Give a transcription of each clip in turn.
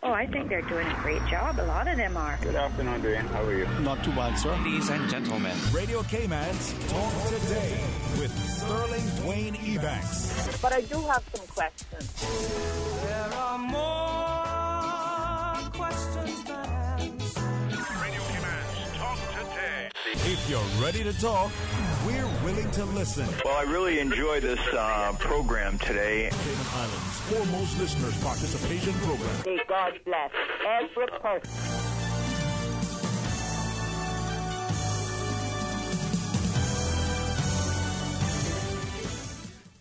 Oh, I think they're doing a great job. A lot of them are. Good afternoon, Dwayne. How are you? Not too bad, sir. Ladies and gentlemen, Radio Cayman's Talk Today with Sterling Dwayne Ebanks. But I do have some questions. There are more questions than answers. Radio Cayman's Talk Today. If you're ready to talk, we're willing to listen. Well, I really enjoy this program today. Cayman Islands' foremost listeners participation program. May God bless every person.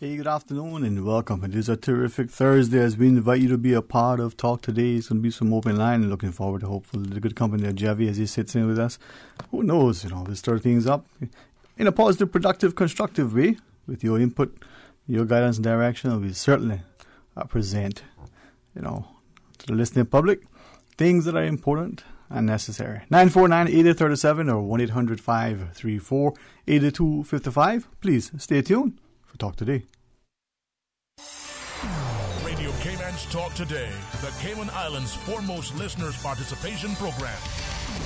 Hey, good afternoon and welcome. It is a terrific Thursday as we invite you to be a part of Talk Today. It's going to be some open line and looking forward to hopefully the good company of Javi as he sits in with us. Who knows, we'll stir things up in a positive, productive, constructive way with your input, your guidance and direction. We certainly present, to the listening public things that are important and necessary. 949-8037 or 1-800-534-8255. Please stay tuned for Talk Today. Radio Cayman's Talk Today, the Cayman Islands' foremost listeners participation program.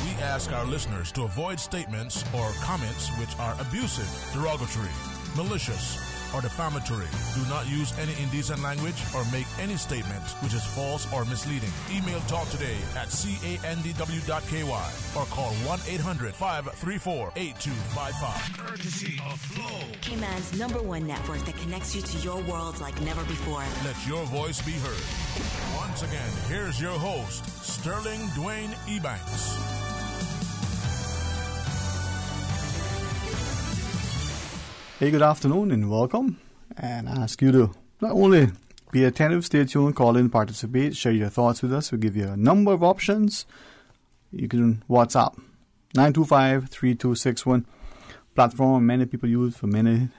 We ask our listeners to avoid statements or comments which are abusive, derogatory, malicious, or defamatory. Do not use any indecent language or make any statement which is false or misleading. Email talktoday@candw.ky or call 1-800-534-8255. Courtesy of Flow. Cayman's #1 network that connects you to your world like never before. Let your voice be heard. Once again, here's your host, Sterling Dwayne Ebanks. Hey, good afternoon and welcome. And I ask you to not only be attentive, stay tuned, call in, participate, share your thoughts with us. We'll give you a number of options. You can WhatsApp 925-3261. Platform many people use for many,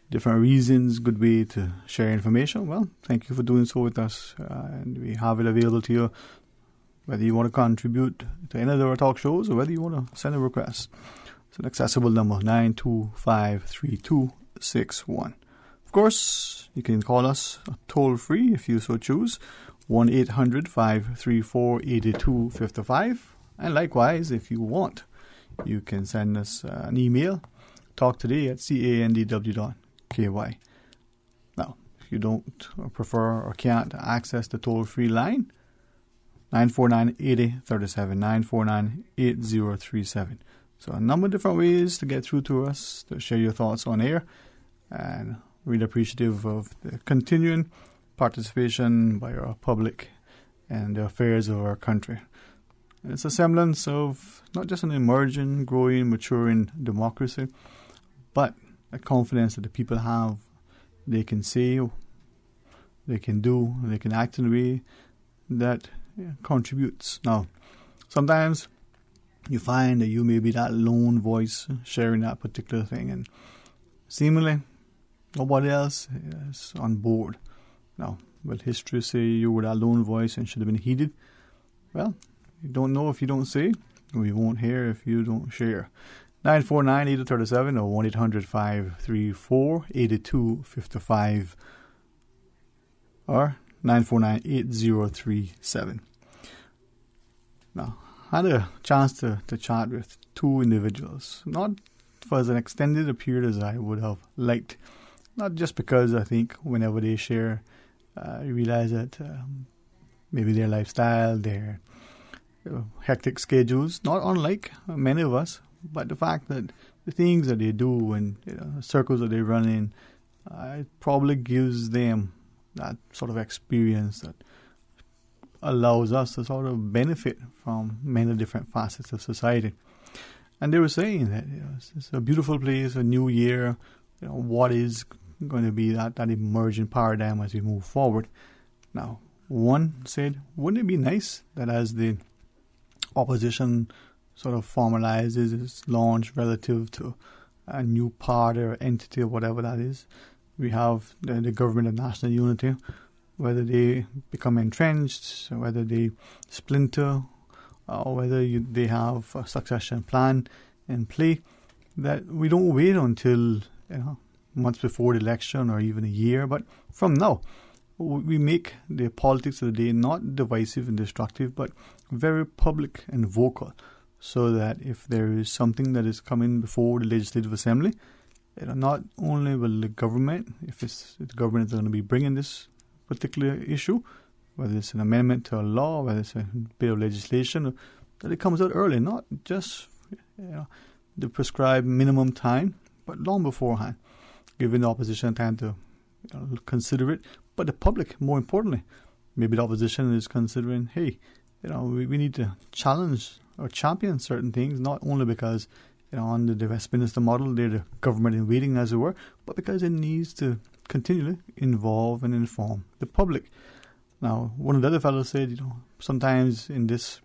different reasons. Good way to share information. Well, thank you for doing so with us. And we have it available to you, whether you want to contribute to any of our talk shows or whether you want to send a request. It's an accessible number, 925-3261. Of course, you can call us toll-free if you so choose, 1-800-534-8255. And likewise, if you want, you can send us an email, talktoday@candw.ky. Now, if you don't or prefer or can't access the toll-free line, 949-8037, 949-8037. So a number of different ways to get through to us, to share your thoughts on air, and really appreciative of the continuing participation by our public and the affairs of our country. And it's a semblance of not just an emerging, growing, maturing democracy, but a confidence that the people have. They can say, they can do, they can act in a way that contributes. Now, sometimes you find that you may be that lone voice sharing that particular thing, and seemingly nobody else is on board. Now, will history say you were that lone voice and should have been heeded? Well, you don't know if you don't say, or you won't hear if you don't share. 949-8037 or 1-800-534-8255 or 949-8037. Now, I had a chance to chat with two individuals, not for as an extended period as I would have liked, not just because I think whenever they share, you realize that maybe their lifestyle, their hectic schedules, not unlike many of us, but the fact that the things that they do and the circles that they run in, it probably gives them that sort of experience that allows us to sort of benefit from many different facets of society. And they were saying that it's a beautiful place, a new year, what is going to be that emerging paradigm as we move forward. Now, one said, wouldn't it be nice that as the opposition sort of formalizes its launch relative to a new party or entity or whatever that is, we have the government of national unity, whether they become entrenched, or whether they splinter, or whether they have a succession plan in play, that we don't wait until months before the election or even a year, but from now, we make the politics of the day not divisive and destructive, but very public and vocal, so that if there is something that is coming before the Legislative Assembly, not only will the government, if the government is going to be bringing this particular issue, whether it's an amendment to a law, whether it's a bit of legislation, that it comes out early, not just the prescribed minimum time, but long beforehand, giving the opposition time to consider it. But the public, more importantly, maybe the opposition is considering, hey, we need to challenge or champion certain things, not only because under the Westminster model they're the government in waiting, as it were, but because it needs to continually involve and inform the public. Now, one of the other fellows said, sometimes in this,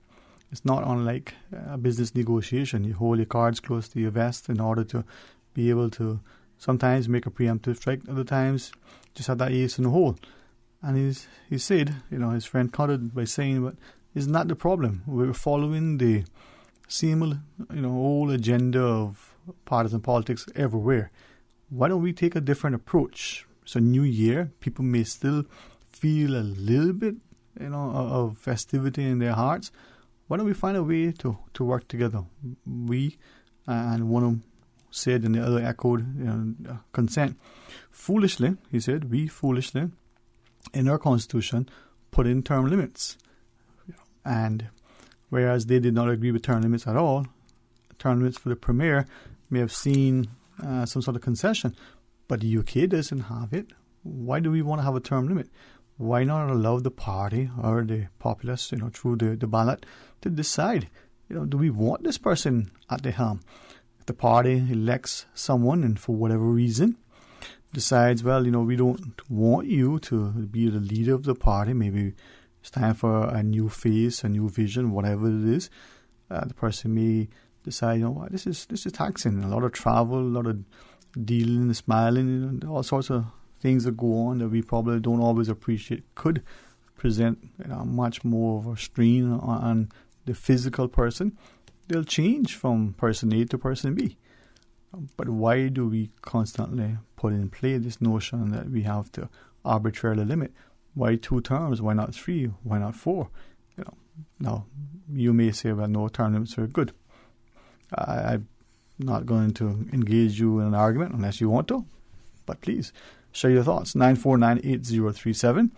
it's not unlike a business negotiation. You hold your cards close to your vest in order to be able to sometimes make a preemptive strike, other times just have that ace in the hole. And he said, his friend countered by saying, but isn't that the problem? We're following the same, old agenda of partisan politics everywhere. Why don't we take a different approach? So New Year, people may still feel a little bit, of festivity in their hearts. Why don't we find a way to work together? We, and one of them said, and the other echoed, consent. Foolishly, he said, we foolishly, in our constitution, put in term limits. And whereas they did not agree with term limits at all, term limits for the Premier may have seen some sort of concession. But the UK doesn't have it. Why do we want to have a term limit? Why not allow the party or the populace, through the ballot, to decide, do we want this person at the helm? If the party elects someone and for whatever reason decides, well, we don't want you to be the leader of the party, maybe it's time for a new face, a new vision, whatever it is, the person may decide, this is taxing, a lot of travel, a lot of dealing, smiling, all sorts of things that go on that we probably don't always appreciate could present much more of a strain on the physical person. They'll change from person A to person B. But why do we constantly put in play this notion that we have to arbitrarily limit? Why 2 terms? Why not 3? Why not 4? Now, you may say, well, no, term limits are good. I'm not going to engage you in an argument unless you want to, but please share your thoughts. 949-8037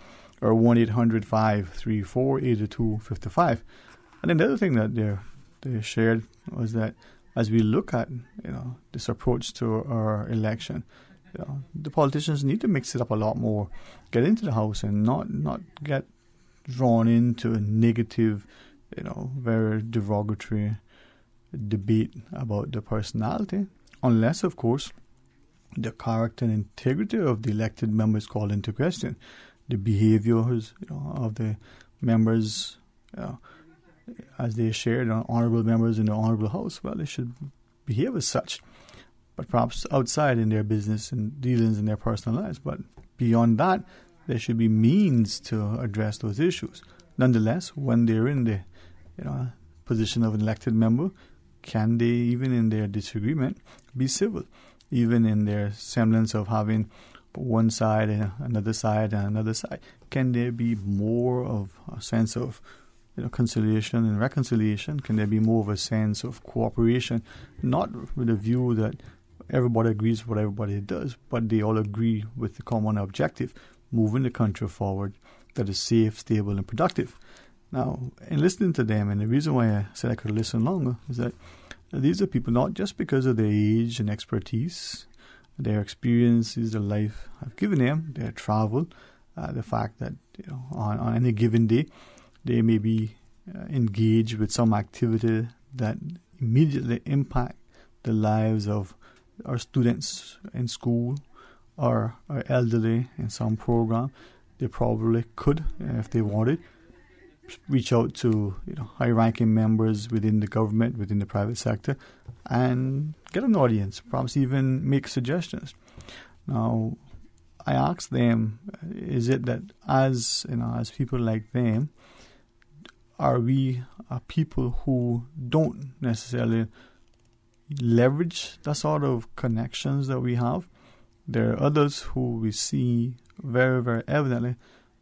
or 1-800-534-8255. And then the other thing that they shared was that as we look at this approach to our election, the politicians need to mix it up a lot more, get into the house and not get drawn into a negative, very derogatory debate about the personality, unless, of course, the character and integrity of the elected members called into question. The behaviors of the members, as they shared, honourable members in the honourable house, well, they should behave as such. But perhaps outside in their business and dealings in their personal lives. But beyond that, there should be means to address those issues. Nonetheless, when they're in the position of an elected member, can they, even in their disagreement, be civil? Even in their semblance of having one side and another side and another side, can there be more of a sense of conciliation and reconciliation? Can there be more of a sense of cooperation, not with a view that everybody agrees with what everybody does, but they all agree with the common objective, moving the country forward that is safe, stable, and productive? Now, in listening to them, and the reason why I said I could listen longer is that these are people not just because of their age and expertise, their experiences, their life have given them, their travel, the fact that on any given day they may be engaged with some activity that immediately impact the lives of our students in school or our elderly in some program. They probably could, if they wanted, reach out to high-ranking members within the government, within the private sector, and get an audience, perhaps even make suggestions. Now, I asked them, is it that as people like them, are we people who don't necessarily leverage the sort of connections that we have? There are others who we see very, very evidently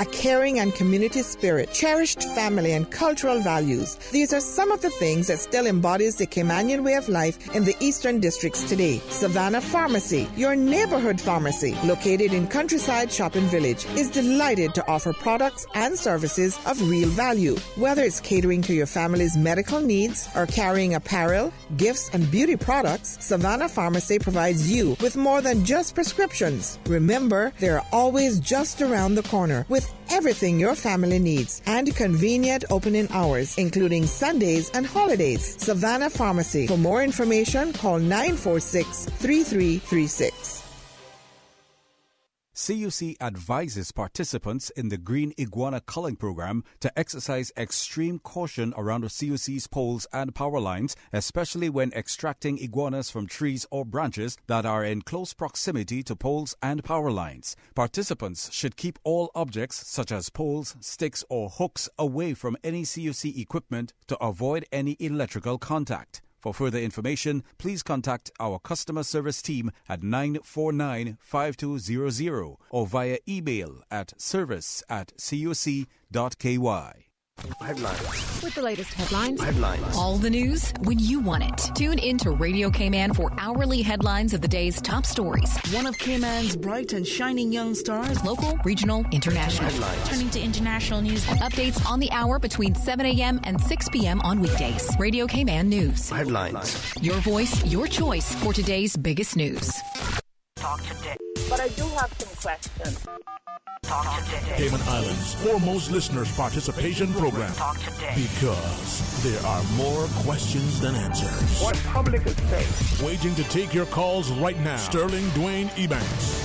A caring and community spirit, cherished family and cultural values. These are some of the things that still embodies the Caymanian way of life in the Eastern Districts today. Savannah Pharmacy, your neighborhood pharmacy, located in Countryside Shopping Village, is delighted to offer products and services of real value. Whether it's catering to your family's medical needs or carrying apparel, gifts, and beauty products, Savannah Pharmacy provides you with more than just prescriptions. Remember, they're always just around the corner with everything your family needs and convenient opening hours, including Sundays and holidays. Savannah Pharmacy. For more information, call 946-3336. CUC advises participants in the Green Iguana Culling Program to exercise extreme caution around the CUC's poles and power lines, especially when extracting iguanas from trees or branches that are in close proximity to poles and power lines. Participants should keep all objects such as poles, sticks, or hooks away from any CUC equipment to avoid any electrical contact. For further information, please contact our customer service team at 949-5200 or via email at service@cuc.ky. Headlines. With the latest headlines. All the news when you want it. Tune in to Radio Cayman for hourly headlines of the day's top stories. One of Cayman's bright and shining young stars. Local, regional, international. Headlines. Turning to international news. Updates on the hour between 7 a.m. and 6 p.m. on weekdays. Radio Cayman News. Headlines. Your voice, your choice for today's biggest news. Talk today. But I do have some questions. Talk today. Cayman Islands' foremost listeners participation program. Talk today. Because there are more questions than answers. What public is saying. Waiting to take your calls right now. Sterling Dwayne Ebanks.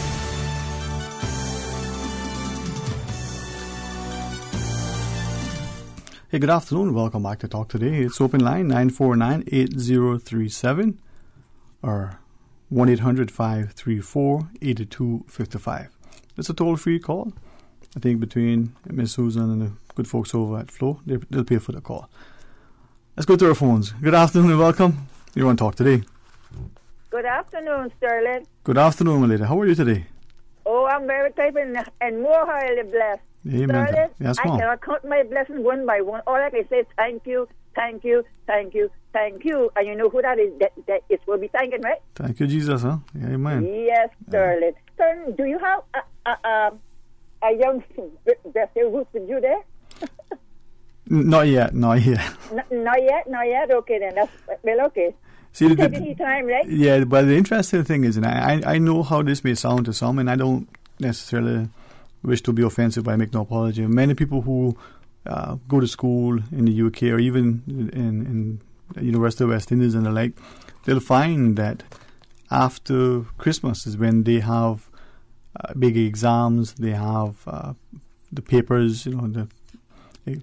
Hey, good afternoon. Welcome back to Talk Today. It's open line 949-8037 or 1-800-534-8255. It's a toll-free call. I think between Miss Susan and the good folks over at Flow, they'll pay for the call. Let's go to our phones. Good afternoon and welcome. You're on Talk Today. Good afternoon, Sterling. Good afternoon, my lady. How are you today? Oh, I'm very thankful and more highly blessed. Amen. Sterling, Yes, I ma'am. cannot count my blessings one by one. All I can say is thank you, thank you, thank you, thank you. And you know who that is? That is will be thanking, right? Thank you, Jesus, huh? Amen. Yes, Sterling. Sterling, do you have a young birthday Ruth with you there? Not yet. Not yet. Okay, then that's well. Okay. See, taking your time, right? Yeah, but the interesting thing is, and I know how this may sound to some, and I don't necessarily wish to be offensive, but I make no apology. Many people who go to school in the UK or even in the University of West Indies and the like, they'll find that after Christmas is when they have big exams, they have the papers, the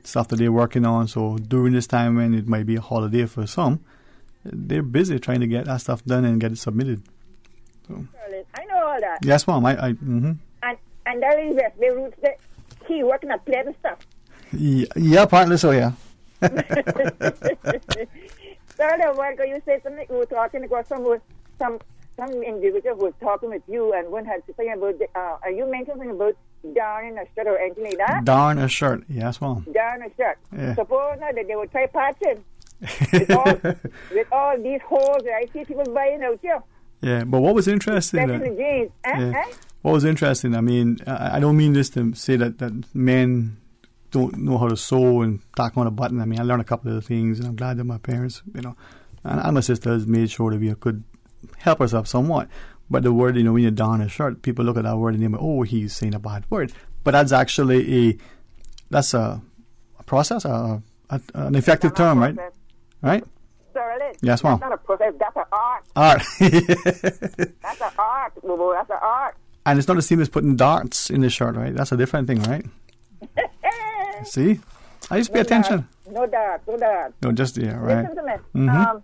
stuff that they're working on. So during this time when it might be a holiday for some, they're busy trying to get that stuff done and get it submitted. So. I know all that. Yes, ma'am. Mm-hmm. And that is the roots that he working at plenty of stuff. Yeah, partly so, yeah. Sir, what you say something? We were talking about some individual who was talking with you, and one had something about. Are you mentioning something about darning a shirt or anything like that? Darn a shirt, yes, ma'am. Darn a shirt. Yeah. Suppose now that they would try patching with all these holes that I see people buying out here. Yeah, but what was interesting? Especially the jeans. What was interesting? I mean, I don't mean this to say that men don't know how to sew and tack on a button. I mean, I learned a couple of things, and I'm glad that my parents, and my sisters made sure that we could help us up somewhat. But the word, when you darn a shirt, people look at that word and they go, "Oh, he's saying a bad word." But that's actually a process, an effective term, right? Right? Yes, ma'am. That's not a process. That's an art. Art. That's an art, Bobo. That's an art. And it's not the same as putting darts in the shirt, right? That's a different thing, right? See? I just pay attention. No darts. No, just, yeah, right. Listen to me. Mm-hmm.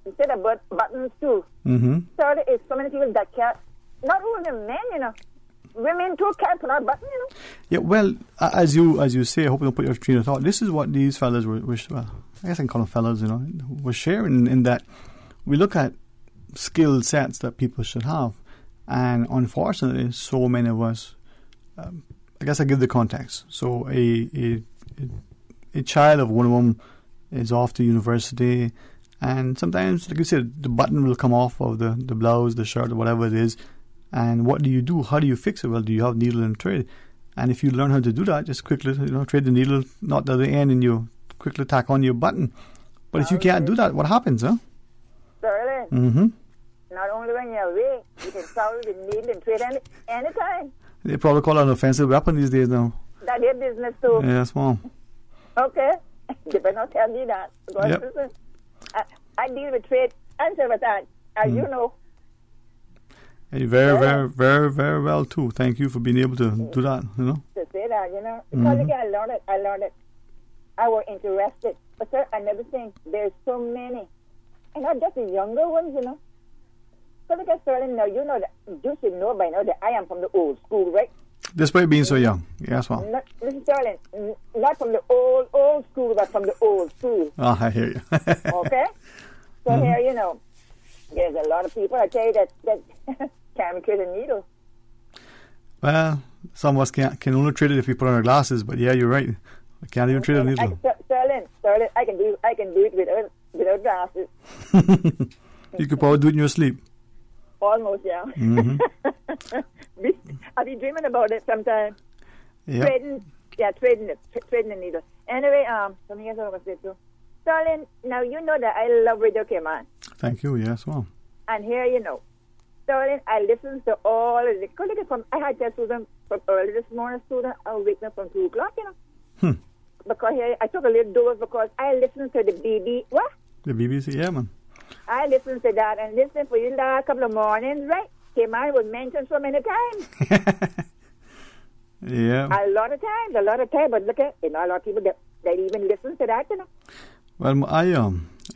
Instead of buttons, too. Mm-hmm. So there is so many people that can't, not only men, women too can't put on buttons, Yeah, well, as you say, I hope you don't put your train of thought. This is what these fellas were I guess I can call them fellas, were sharing in that we look at skill sets that people should have. And unfortunately, so many of us I guess I give the context. So a child of one of them is off to university, and sometimes, like you said, the button will come off of the blouse, the shirt, or whatever it is. And what do you do? How do you fix it? Well, do you have needle and thread? And if you learn how to do that, just quickly, thread the needle, not to the end, and you quickly tack on your button. But if you can't do that, what happens, huh? Sterling. Mm-hmm. Not only when you're away, you can solve with needle and thread anytime. They probably call it an offensive weapon these days now. That's your business too. Yes, Mom. Okay. You better not tell me that. Because listen, I deal with trade and sabotage, as you know. And you very, very well too. Thank you for being able to do that, To say that, Because again, I learned it. I was interested. But sir, another thing, there's so many. And not just the younger ones, So look at Sterling now, you should know by now that I am from the old school, right? Despite being so young. Yes, Mom. Listen, Sterling, not from the old school, but from the old school. Oh, I hear you. Okay? So here, there's a lot of people, I tell you, that can't trade a needle. Well, some of us can only trade it if we put on our glasses, but yeah, you're right. I can't even trade a needle. Sterling, I can do it without glasses. You could probably do it in your sleep. Almost, yeah. I've been dreaming about it sometimes. Yep. Trading the needle. Anyway, something else I was going to say too. Sterling, now you know that I love Radio Cayman. Thank you, yes, Mom. And here Sterling, I listen to all of the... I had to Susan from early this morning, Susan. I was waking up from 2 o'clock, Because here, I took a little dose because I listened to the BBC. What? The BBC, yeah, man. I listened to that and listened for the last couple of mornings, right? Cayman was mentioned so many times. Yeah. A lot of times. But look at, a lot of people that even listen to that, Well, I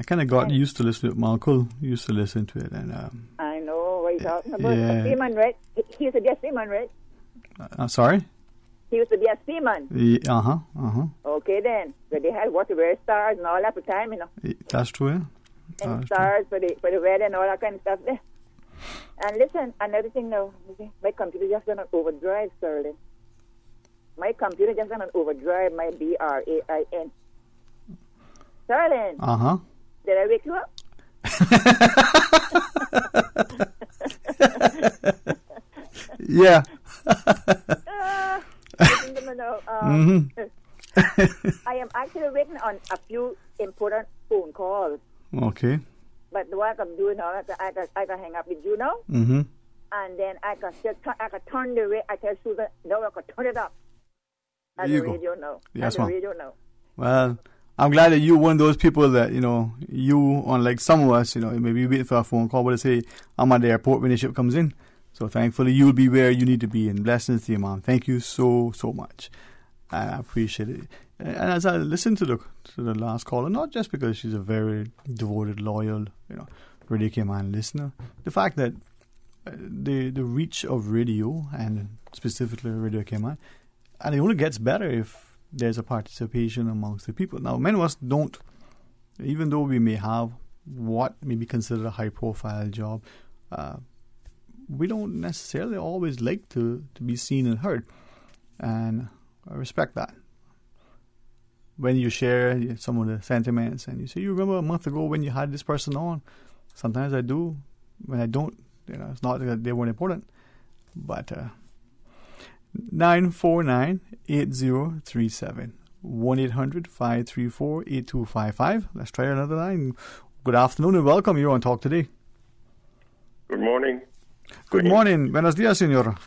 kind of got used to listening to it. My uncle used to listen to it, and I know what you're talking about. Yeah. A seaman, right? He used to be a seaman, right? Sorry? He used to be a seaman. Yeah, Okay, then. So they had what to wear stars and all that for time, That's true, yeah. And stars for the weather and all that kind of stuff there. And listen, another thing now, my computer just went on overdrive, Sterling. My computer just went on overdrive, my BRAIN. Sterling. Did I wake you up? Yeah. Listen to me now. I am actually waiting on a few important phone calls. Okay. But what I'm doing now, I can hang up with you now. Mm-hmm. And then I can turn the radio. I tell Susan, no, I can turn it up. There you go. Radio now. Yes, the radio now. Well, I'm glad that you're one of those people that, you, unlike some of us, maybe you wait for a phone call, but say, I'm at the airport when the ship comes in. So thankfully, you'll be where you need to be. And blessings to you, Mom. Thank you so, so much. I appreciate it. And as I listen to the last caller, not just because she's a very devoted, loyal, Radio Cayman listener, the fact that the reach of radio, and specifically Radio Cayman, and it only gets better if there's a participation amongst the people. Now, many of us don't, even though we may have what may be considered a high-profile job, we don't necessarily always like to be seen and heard. And I respect that. When you share some of the sentiments and you say, you remember a month ago when you had this person on? Sometimes I do. When I don't, it's not that they weren't important. But 949-8037. 1-800-534-8255. Let's try another line. Good afternoon and welcome. You're on Talk Today. Good morning. Good morning. Buenos dias, señora.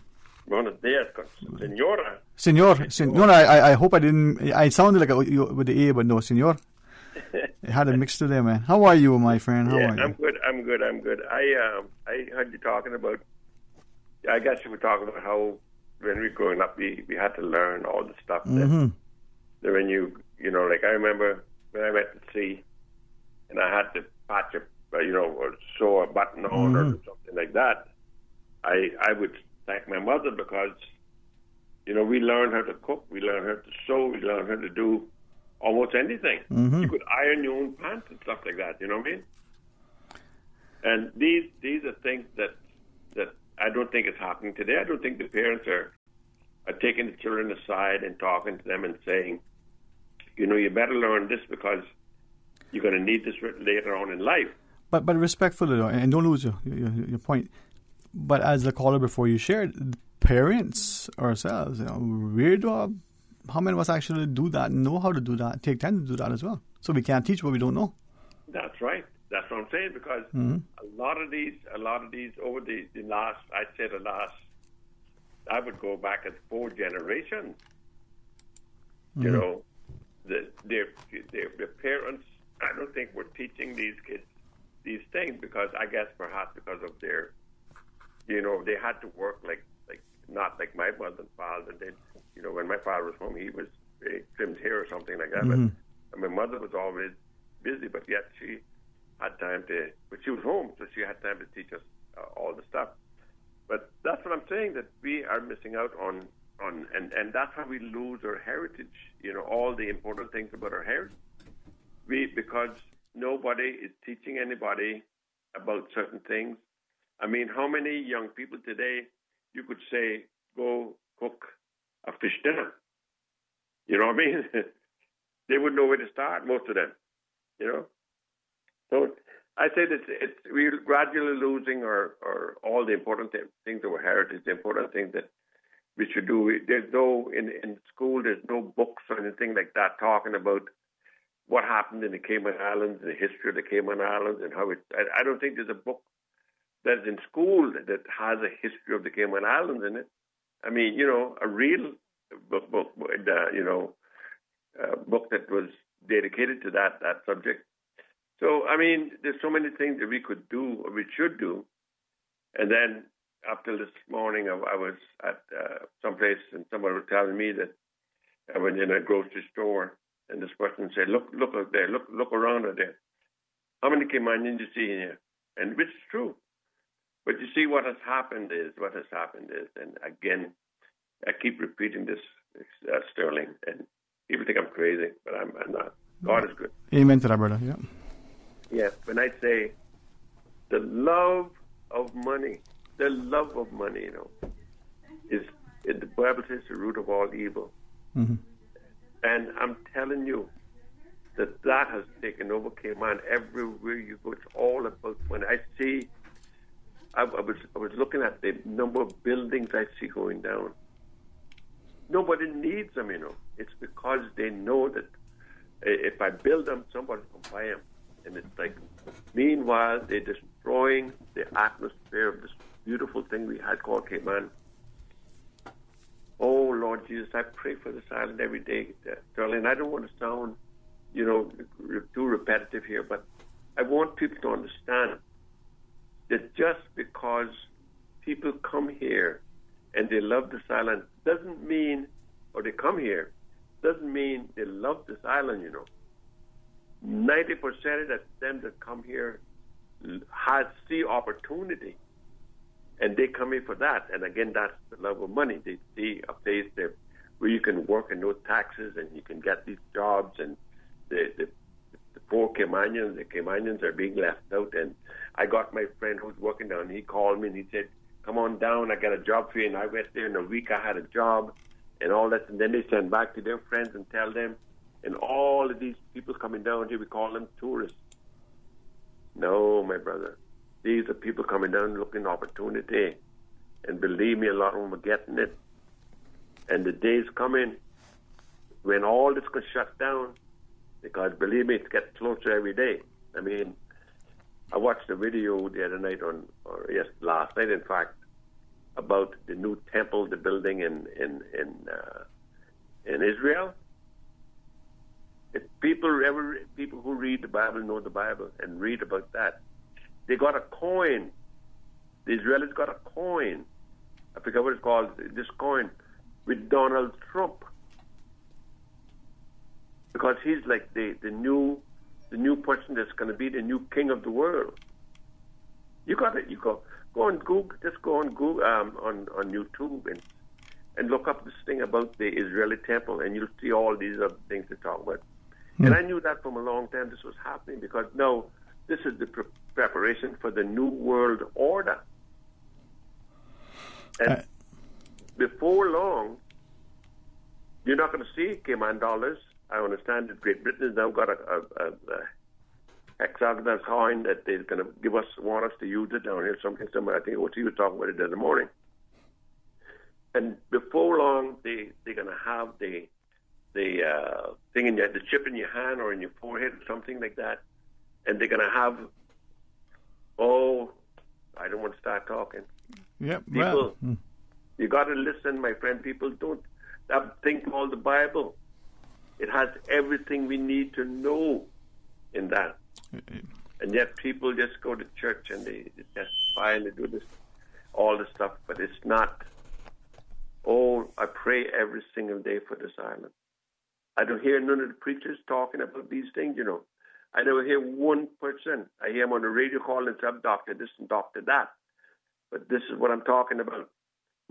Buenos dias, señora. No, I hope I didn't. I sounded like with the A, but no, señor. I had a mixture there, man. How are you, my friend? How are you? I'm good. I heard you talking about. I guess you were talking about how when we were growing up, we had to learn all the stuff that when I remember when I went to sea, and I had to patch or sew a button on or something like that. I would thank my mother because, we learned how to cook, we learned how to sew, we learned how to do almost anything. You could iron your own pants and stuff like that, you know what I mean? And these are things that I don't think is happening today. I don't think the parents are taking the children aside and talking to them and saying, you better learn this because you're going to need this later on in life. But respectfully, and don't lose your point. But as the caller before you shared, parents ourselves, how many of us actually do that, know how to do that, take time to do that as well? So we can't teach what we don't know. That's right. That's what I'm saying, because a lot of these over the last, I would go back at 4 generations. Their parents, I don't think were teaching these kids these things, because I guess perhaps because of their, they had to work like not like my mother and father did. When my father was home, he trimmed hair or something like that. But my mother was always busy, but yet she had time but she was home, so she had time to teach us all the stuff. But that's what I'm saying, that we are missing out on and that's how we lose our heritage, all the important things about our heritage. Because nobody is teaching anybody about certain things. I mean, how many young people today you could say, go cook a fish dinner? You know what I mean? They wouldn't know where to start, most of them, So I say that we're gradually losing our all the important things of our heritage, the important things that we should do. There's no, in school, there's no books or anything like that talking about what happened in the Cayman Islands, the history of the Cayman Islands, and how I don't think there's a book that's in school that has a history of the Cayman Islands in it. I mean, a real book that was dedicated to that subject. So, I mean, there's so many things that we could do, or we should do. And then up till this morning, I was at someplace, and someone was telling me that I went in a grocery store, and this person said, look out there, look around out there. How many Caymanians you see in here? And which is true. But you see, what has happened is, and again, I keep repeating this, Sterling, and people think I'm crazy, but I'm not. God is good. Amen to that, brother. Yeah. Yeah, when I say the love of money, is the Bible says the root of all evil. Mm-hmm. And I'm telling you that has taken over Cayman. Everywhere you go, it's all about money. I was looking at the number of buildings I see going down. Nobody needs them, It's because they know that if I build them, somebody's going to buy them. And it's like, meanwhile, they're destroying the atmosphere of this beautiful thing we had called Cayman. Oh, Lord Jesus, I pray for this island every day, Sterling. I don't want to sound, too repetitive here, but I want people to understand that just because people come here and they love this island doesn't mean, or they come here, doesn't mean they love this island, 90% of them that come here see opportunity, and they come here for that. And again, that's the love of money. They see a place there where you can work and no taxes, and you can get these jobs, and the poor Caymanians, the Caymanians are being left out. And I got my friend who's working down, he called me and he said, come on down, I got a job for you. And I went there in a week, I had a job and all that. And then they send back to their friends and tell them, and all of these people coming down here, we call them tourists. No, my brother. These are people coming down looking opportunity. And believe me, a lot of them are getting it. And the day's coming when all this gets shut down, because believe me, it gets closer every day. I mean, I watched a video the other night last night, in fact, about the new temple, the building in Israel. If people who read the Bible know the Bible and read about that, they got a coin. The Israelis got a coin. I forget what it's called. This coin with Donald Trump, because he's like the new person that's going to be the new king of the world. You go on Google, just go on Google on YouTube and look up this thing about the Israeli temple, and you'll see all these other things to talk about. And I knew that from a long time this was happening, because now this is the preparation for the new world order. And before long, You're not going to see Cayman dollars. I understand that Great Britain has now got a hexagonal coin that they're going to want us to use it down here. Something similar. I think OT was talking about it in the morning. And before long, they're going to have the thing in the chip in your hand or in your forehead or something like that, and they're going to have. I don't want to start talking. Yep. People, you got to listen, my friend. People don't. That thing called the Bible. It has everything we need to know in that. And yet people just go to church and they testify and they do this, all this stuff, but it's not. I pray every single day for this island. I don't hear none of the preachers talking about these things, I never hear one person. I hear them on the radio calling and say, I'm doctor this and doctor that. But this is what I'm talking about.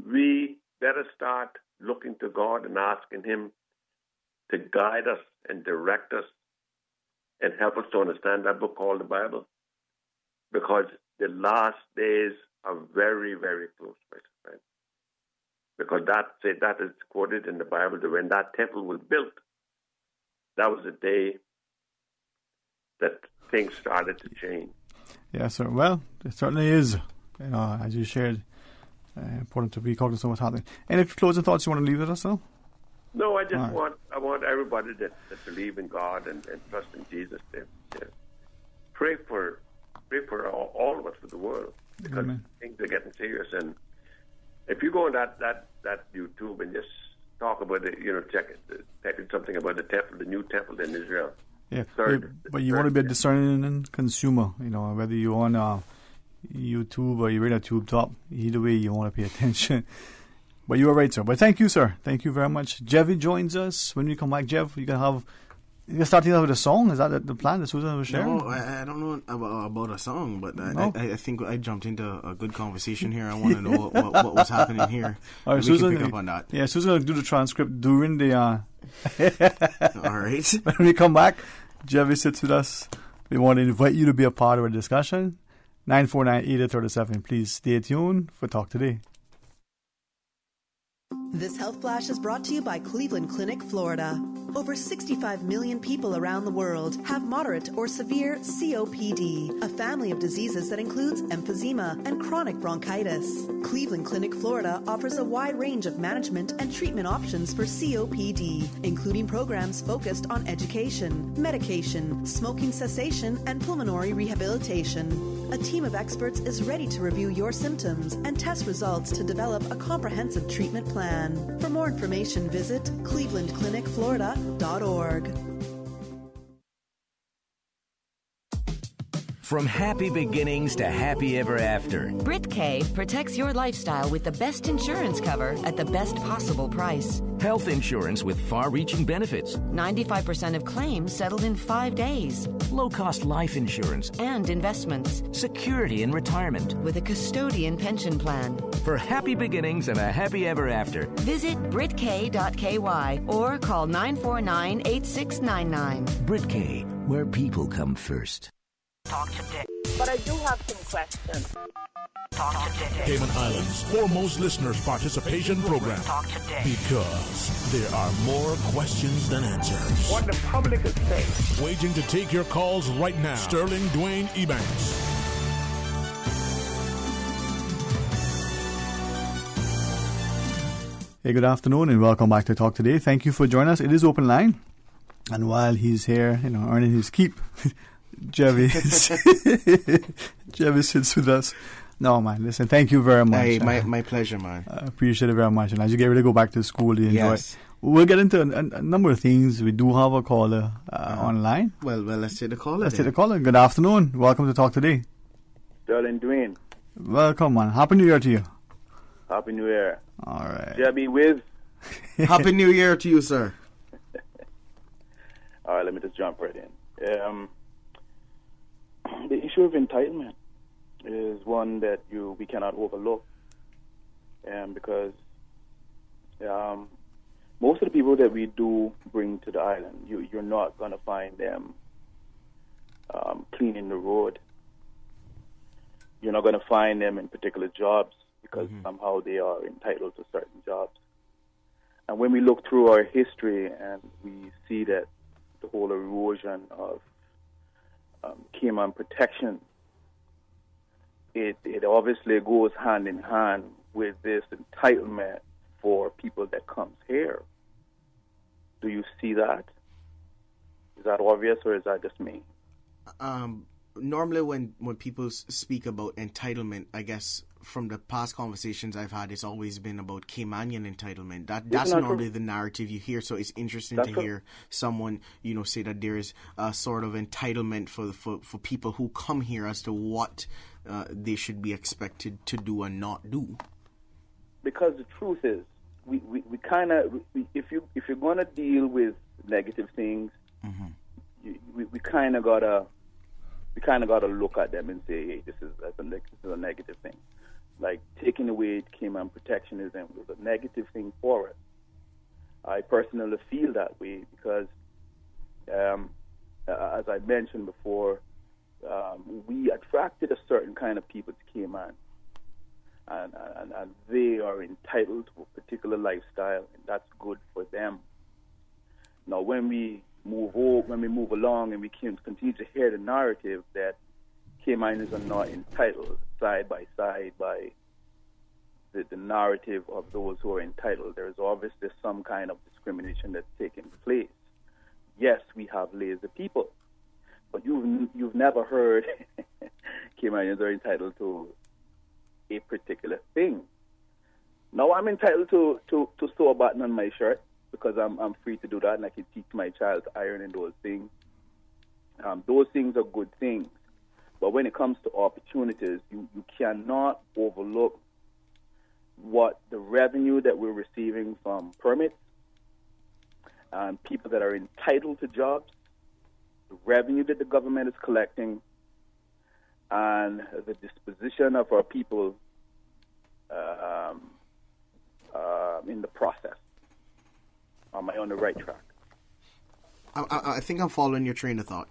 We better start looking to God and asking Him to guide us and direct us and help us to understand that book called the Bible. Because the last days are very, very close, my friend. Because that is quoted in the Bible that when that temple was built, that was the day that things started to change. Yes, sir. Well, it certainly is. As you shared, important to be cognizant of what's happening. Any closing thoughts you want to leave with us, though? No, I just want everybody that believe in God and trust in Jesus to pray for all of us, for the world, because things are getting serious. And if you go on that YouTube and just talk about it, check something about the temple, the new temple in Israel. Yeah, but you want to be a discerning consumer, whether you're on YouTube or you're in a tube top, either way you want to pay attention. But you are right, sir. But thank you, sir. Thank you very much. Jevy joins us. When we come back, Jeff, you're starting out with a song. Is that the plan that Susan was sharing? No, I don't know about a song, but I think I jumped into a good conversation here. I want to know what was happening here. All right, Susan, pick up on that. Yeah, Susan's going to do the transcript during the... All right. When we come back, Jevy sits with us. We want to invite you to be a part of our discussion. 949-8837. Please stay tuned for Talk Today. This health flash is brought to you by Cleveland Clinic, Florida. Over 65 million people around the world have moderate or severe COPD, a family of diseases that includes emphysema and chronic bronchitis. Cleveland Clinic, Florida offers a wide range of management and treatment options for COPD, including programs focused on education, medication, smoking cessation, and pulmonary rehabilitation. A team of experts is ready to review your symptoms and test results to develop a comprehensive treatment plan. For more information, visit clevelandclinicflorida.org. From happy beginnings to happy ever after, Brit K protects your lifestyle with the best insurance cover at the best possible price. Health insurance with far-reaching benefits. 95% of claims settled in 5 days. Low-cost life insurance. And investments. Security in retirement. With a custodian pension plan. For happy beginnings and a happy ever after, visit BritK.ky or call 949-8699. Brit K, where people come first. Talk today. But I do have some questions. Talk today. Cayman Islands' foremost listeners' participation program. Talk today. Because there are more questions than answers. What the public is saying. Waiting to take your calls right now. Sterling Dwayne Ebanks. Hey, good afternoon and welcome back to Talk Today. Thank you for joining us. It is open line. And while he's here, earning his keep, Jevy sits with us. No, man, listen, thank you very much. Hey, my pleasure, man. I appreciate it very much. And as you get ready to go back to school, you enjoy it. We'll get into a number of things. We do have a caller online. Well, let's take the caller. Let's take the caller. Good afternoon. Welcome to Talk Today. Sterling Dwayne. Welcome, man. Happy New Year to you. Happy New Year. All right. Jebby Wiz. Happy New Year to you, sir. All right, let me just jump right in. The issue of entitlement is one that we cannot overlook, because most of the people that we do bring to the island, you're not going to find them cleaning the road. You're not going to find them in particular jobs because somehow they are entitled to certain jobs. And when we look through our history and we see that the whole erosion of Cayman protection, it obviously goes hand in hand with this entitlement for people that comes here. Do you see that? Is that obvious, or is that just me? Normally when people speak about entitlement, I guess from the past conversations I've had, it's always been about Caymanian entitlement. That's normally the narrative you hear. So it's interesting to hear someone, say that there is a sort of entitlement for people who come here as to what they should be expected to do and not do. Because the truth is, we kind of, if you're going to deal with negative things, we kind of gotta look at them and say, hey, this is a negative thing. Like taking away Cayman protectionism was a negative thing for us. I personally feel that way because, as I mentioned before, we attracted a certain kind of people to Cayman, and they are entitled to a particular lifestyle, and that's good for them. Now, when we move along and we can continue to hear the narrative that Caymaners are not entitled side by side by the narrative of those who are entitled, there's obviously some kind of discrimination that's taking place. Yes, we have lazy people, but you've never heard Caymaners are entitled to a particular thing. Now, I'm entitled to sew a button on my shirt because I'm free to do that, and I can teach my child to iron and those things. Those things are good things. But when it comes to opportunities, you cannot overlook what the revenue that we're receiving from permits and people that are entitled to jobs, the revenue that the government is collecting, and the disposition of our people in the process. Am I on the right track? I think I'm following your train of thought.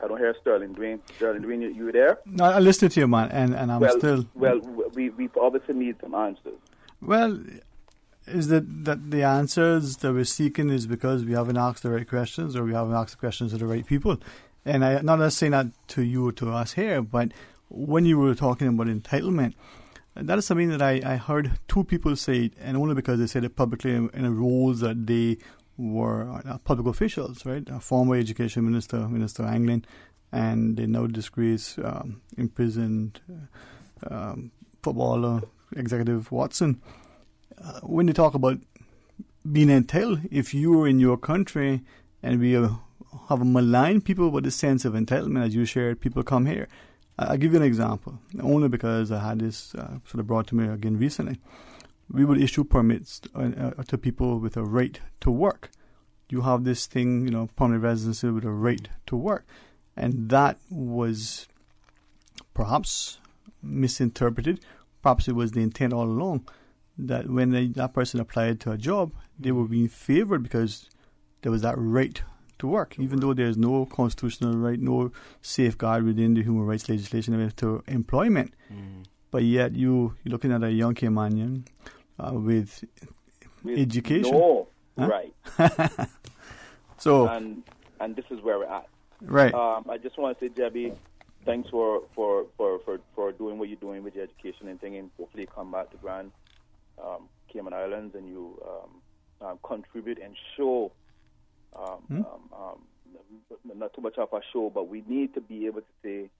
I don't hear Sterling. Dwayne, you there? No, I listened to you, man, and I'm still... Well, we obviously need some answers. Well, is that the answers that we're seeking is because we haven't asked the right questions, or we haven't asked the questions to the right people? And I'm not just saying that to you or to us here, but when you were talking about entitlement, that is something that I heard two people say, and only because they said it publicly in roles that they were public officials, right? A former education minister, Minister Anglin, and they now disgrace imprisoned footballer, Executive Watson. When they talk about being entitled, if you are in your country and we have a maligned people with a sense of entitlement, as you shared, people come here. I'll give you an example, only because I had this sort of brought to me again recently. We would issue permits to people with a right to work. You have this thing, permanent residency with a right to work. And that was perhaps misinterpreted. Perhaps it was the intent all along that when that person applied to a job, they were being favored because there was that right to work, even though there's no constitutional right, no safeguard within the human rights legislation to employment. But yet you're looking at a young Caymanian with education. No, huh? Right. So, and this is where we're at. Right. I just want to say, Jebby, thanks for doing what you're doing with your education and thing, and hopefully you come back to Grand Cayman Islands and you contribute and show. Not too much of a show, but we need to be able to say,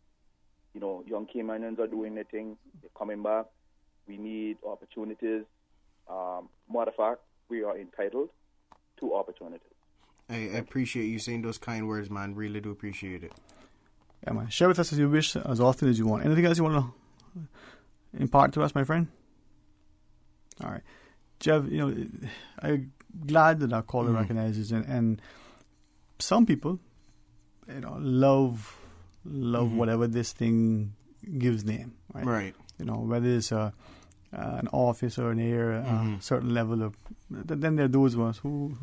young Caymanians are doing their thing, they're coming back. We need opportunities. Matter of fact, we are entitled to opportunities. I appreciate you saying those kind words, man. Really do appreciate it. Yeah, man. Share with us as you wish, as often as you want. Anything else you want to impart to us, my friend? All right. Jeff, I'm glad that our caller recognizes and some people, love whatever this thing gives name, right? Right. Whether it's an office or an area, a certain level of. Then there are those ones who,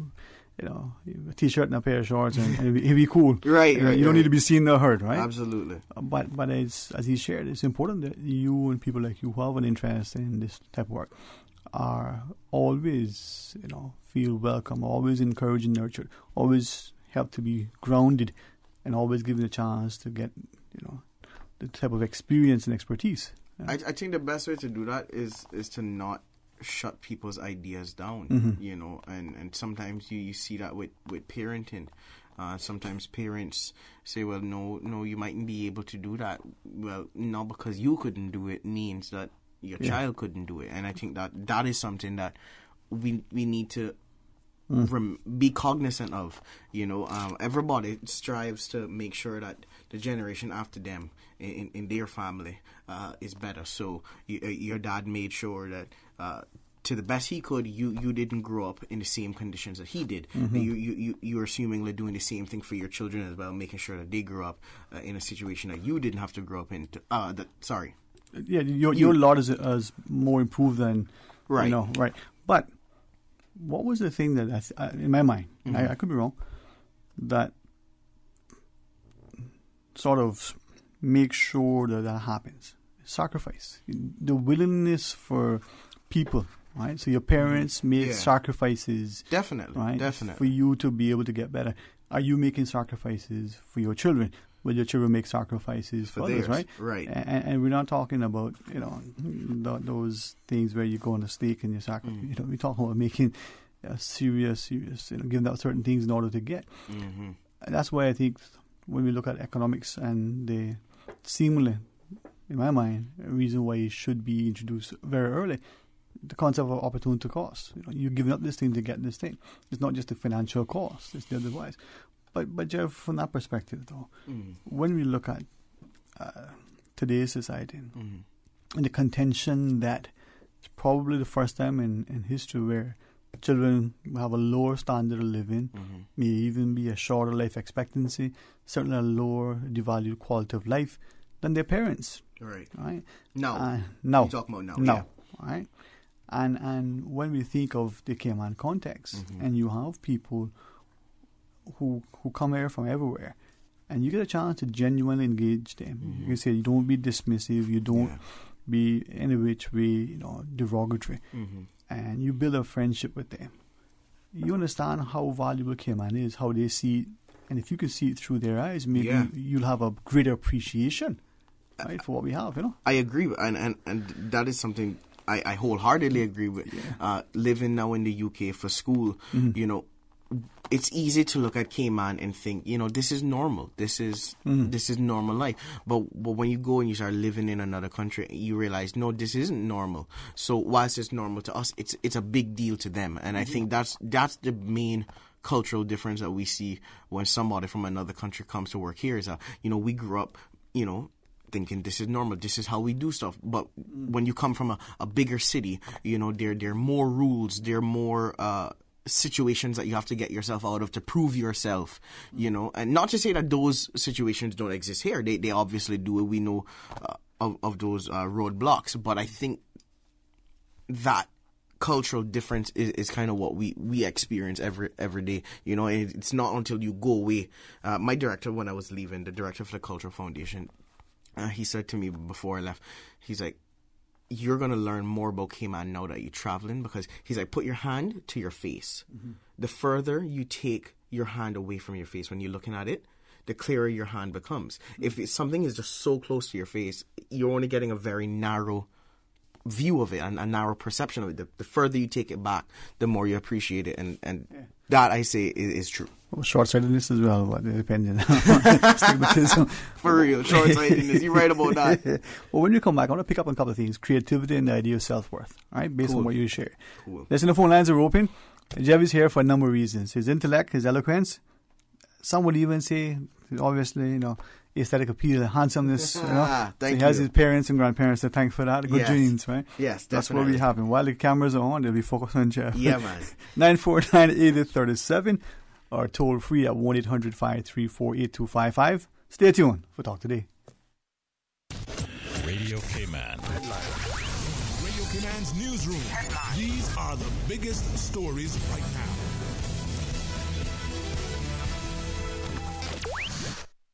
a t-shirt and a pair of shorts, and it'll be cool. Right. You don't need to be seen or heard, right? Absolutely. But as he shared, it's important that you and people like you who have an interest in this type of work are always, feel welcome, always encouraged and nurtured, always help to be grounded, and always given a chance to get, the type of experience and expertise. I think the best way to do that is to not shut people's ideas down, and sometimes you see that with parenting. Sometimes parents say, well, no, you mightn't be able to do that. Well, not because you couldn't do it means that your child couldn't do it. And I think that is something that we need to be cognizant of. Everybody strives to make sure that the generation after them in their family is better. So your dad made sure that to the best he could, you didn't grow up in the same conditions that he did. You're assumingly doing the same thing for your children as well, making sure that they grew up in a situation that you didn't have to grow up in. Yeah, your lot is more improved than right. Right. But what was the thing that in my mind, I could be wrong, that sort of make sure that happens? Sacrifice, the willingness for people, right? So your parents make sacrifices, definitely, right? Definitely, for you to be able to get better. Are you making sacrifices for your children? Will your children make sacrifices for others, right? Right. And we're not talking about those things where you go on a stake and you sacrifice. We're talking about making serious, giving up certain things in order to get. And that's why I think when we look at economics and the seemingly, in my mind, a reason why it should be introduced very early, the concept of opportunity cost. You're giving up this thing to get this thing. It's not just the financial cost; it's the otherwise. But Jeff, from that perspective, though, when we look at today's society and the contention that it's probably the first time in history where children have a lower standard of living, may even be a shorter life expectancy, certainly a lower devalued quality of life than their parents. Right. No. You're talking about now. No. Yeah. Right. And when we think of the Cayman context, and you have people who come here from everywhere, and you get a chance to genuinely engage them. You say you don't be dismissive, you don't be in a which way derogatory, and you build a friendship with them. You understand how valuable Cayman is, how they see it, and if you can see it through their eyes, maybe you'll have a greater appreciation, right, for what we have. I agree, and that is something I wholeheartedly agree with. Living now in the UK for school, it's easy to look at Cayman and think, this is normal. This is normal life. But when you go and you start living in another country, you realize, no, this isn't normal. So whilst it's normal to us, it's a big deal to them. And I think that's the main cultural difference that we see when somebody from another country comes to work here. Is that we grew up, thinking this is normal, this is how we do stuff. But when you come from a bigger city, there are more rules, there are more situations that you have to get yourself out of to prove yourself, and not to say that those situations don't exist here. They obviously do. We know of those roadblocks, but I think that cultural difference is kind of what we experience every day. It's not until you go away. My director, when I was leaving, the director for the Cultural Foundation, he said to me before I left, he's like, you're going to learn more about Cayman now that you're traveling, because he's like, put your hand to your face. The further you take your hand away from your face when you're looking at it, the clearer your hand becomes. If something is just so close to your face, you're only getting a very narrow view of it and a narrow perception of it. The further you take it back, the more you appreciate it, and that, I say, is true. Well, short-sightedness as well, but depending on stigmatism. For real, short-sightedness. You're right about that. Well, when you come back, I want to pick up on a couple of things. Creativity and the idea of self-worth, right? Based on what you share. Cool. Listen, the phone lines are open. Jeff is here for a number of reasons. His intellect, his eloquence. Some would even say, obviously, aesthetic appeal, handsomeness. Thank so he you. has his parents and grandparents to thank for that. Good genes, right? Yes, that's definitely. what we have. And while the cameras are on, they'll be focused on Jeff. Yeah, man. 949-8037 or toll free at 1-800-534-8255. Stay tuned for Talk Today. Radio Cayman. Radio Cayman's newsroom. These are the biggest stories right now.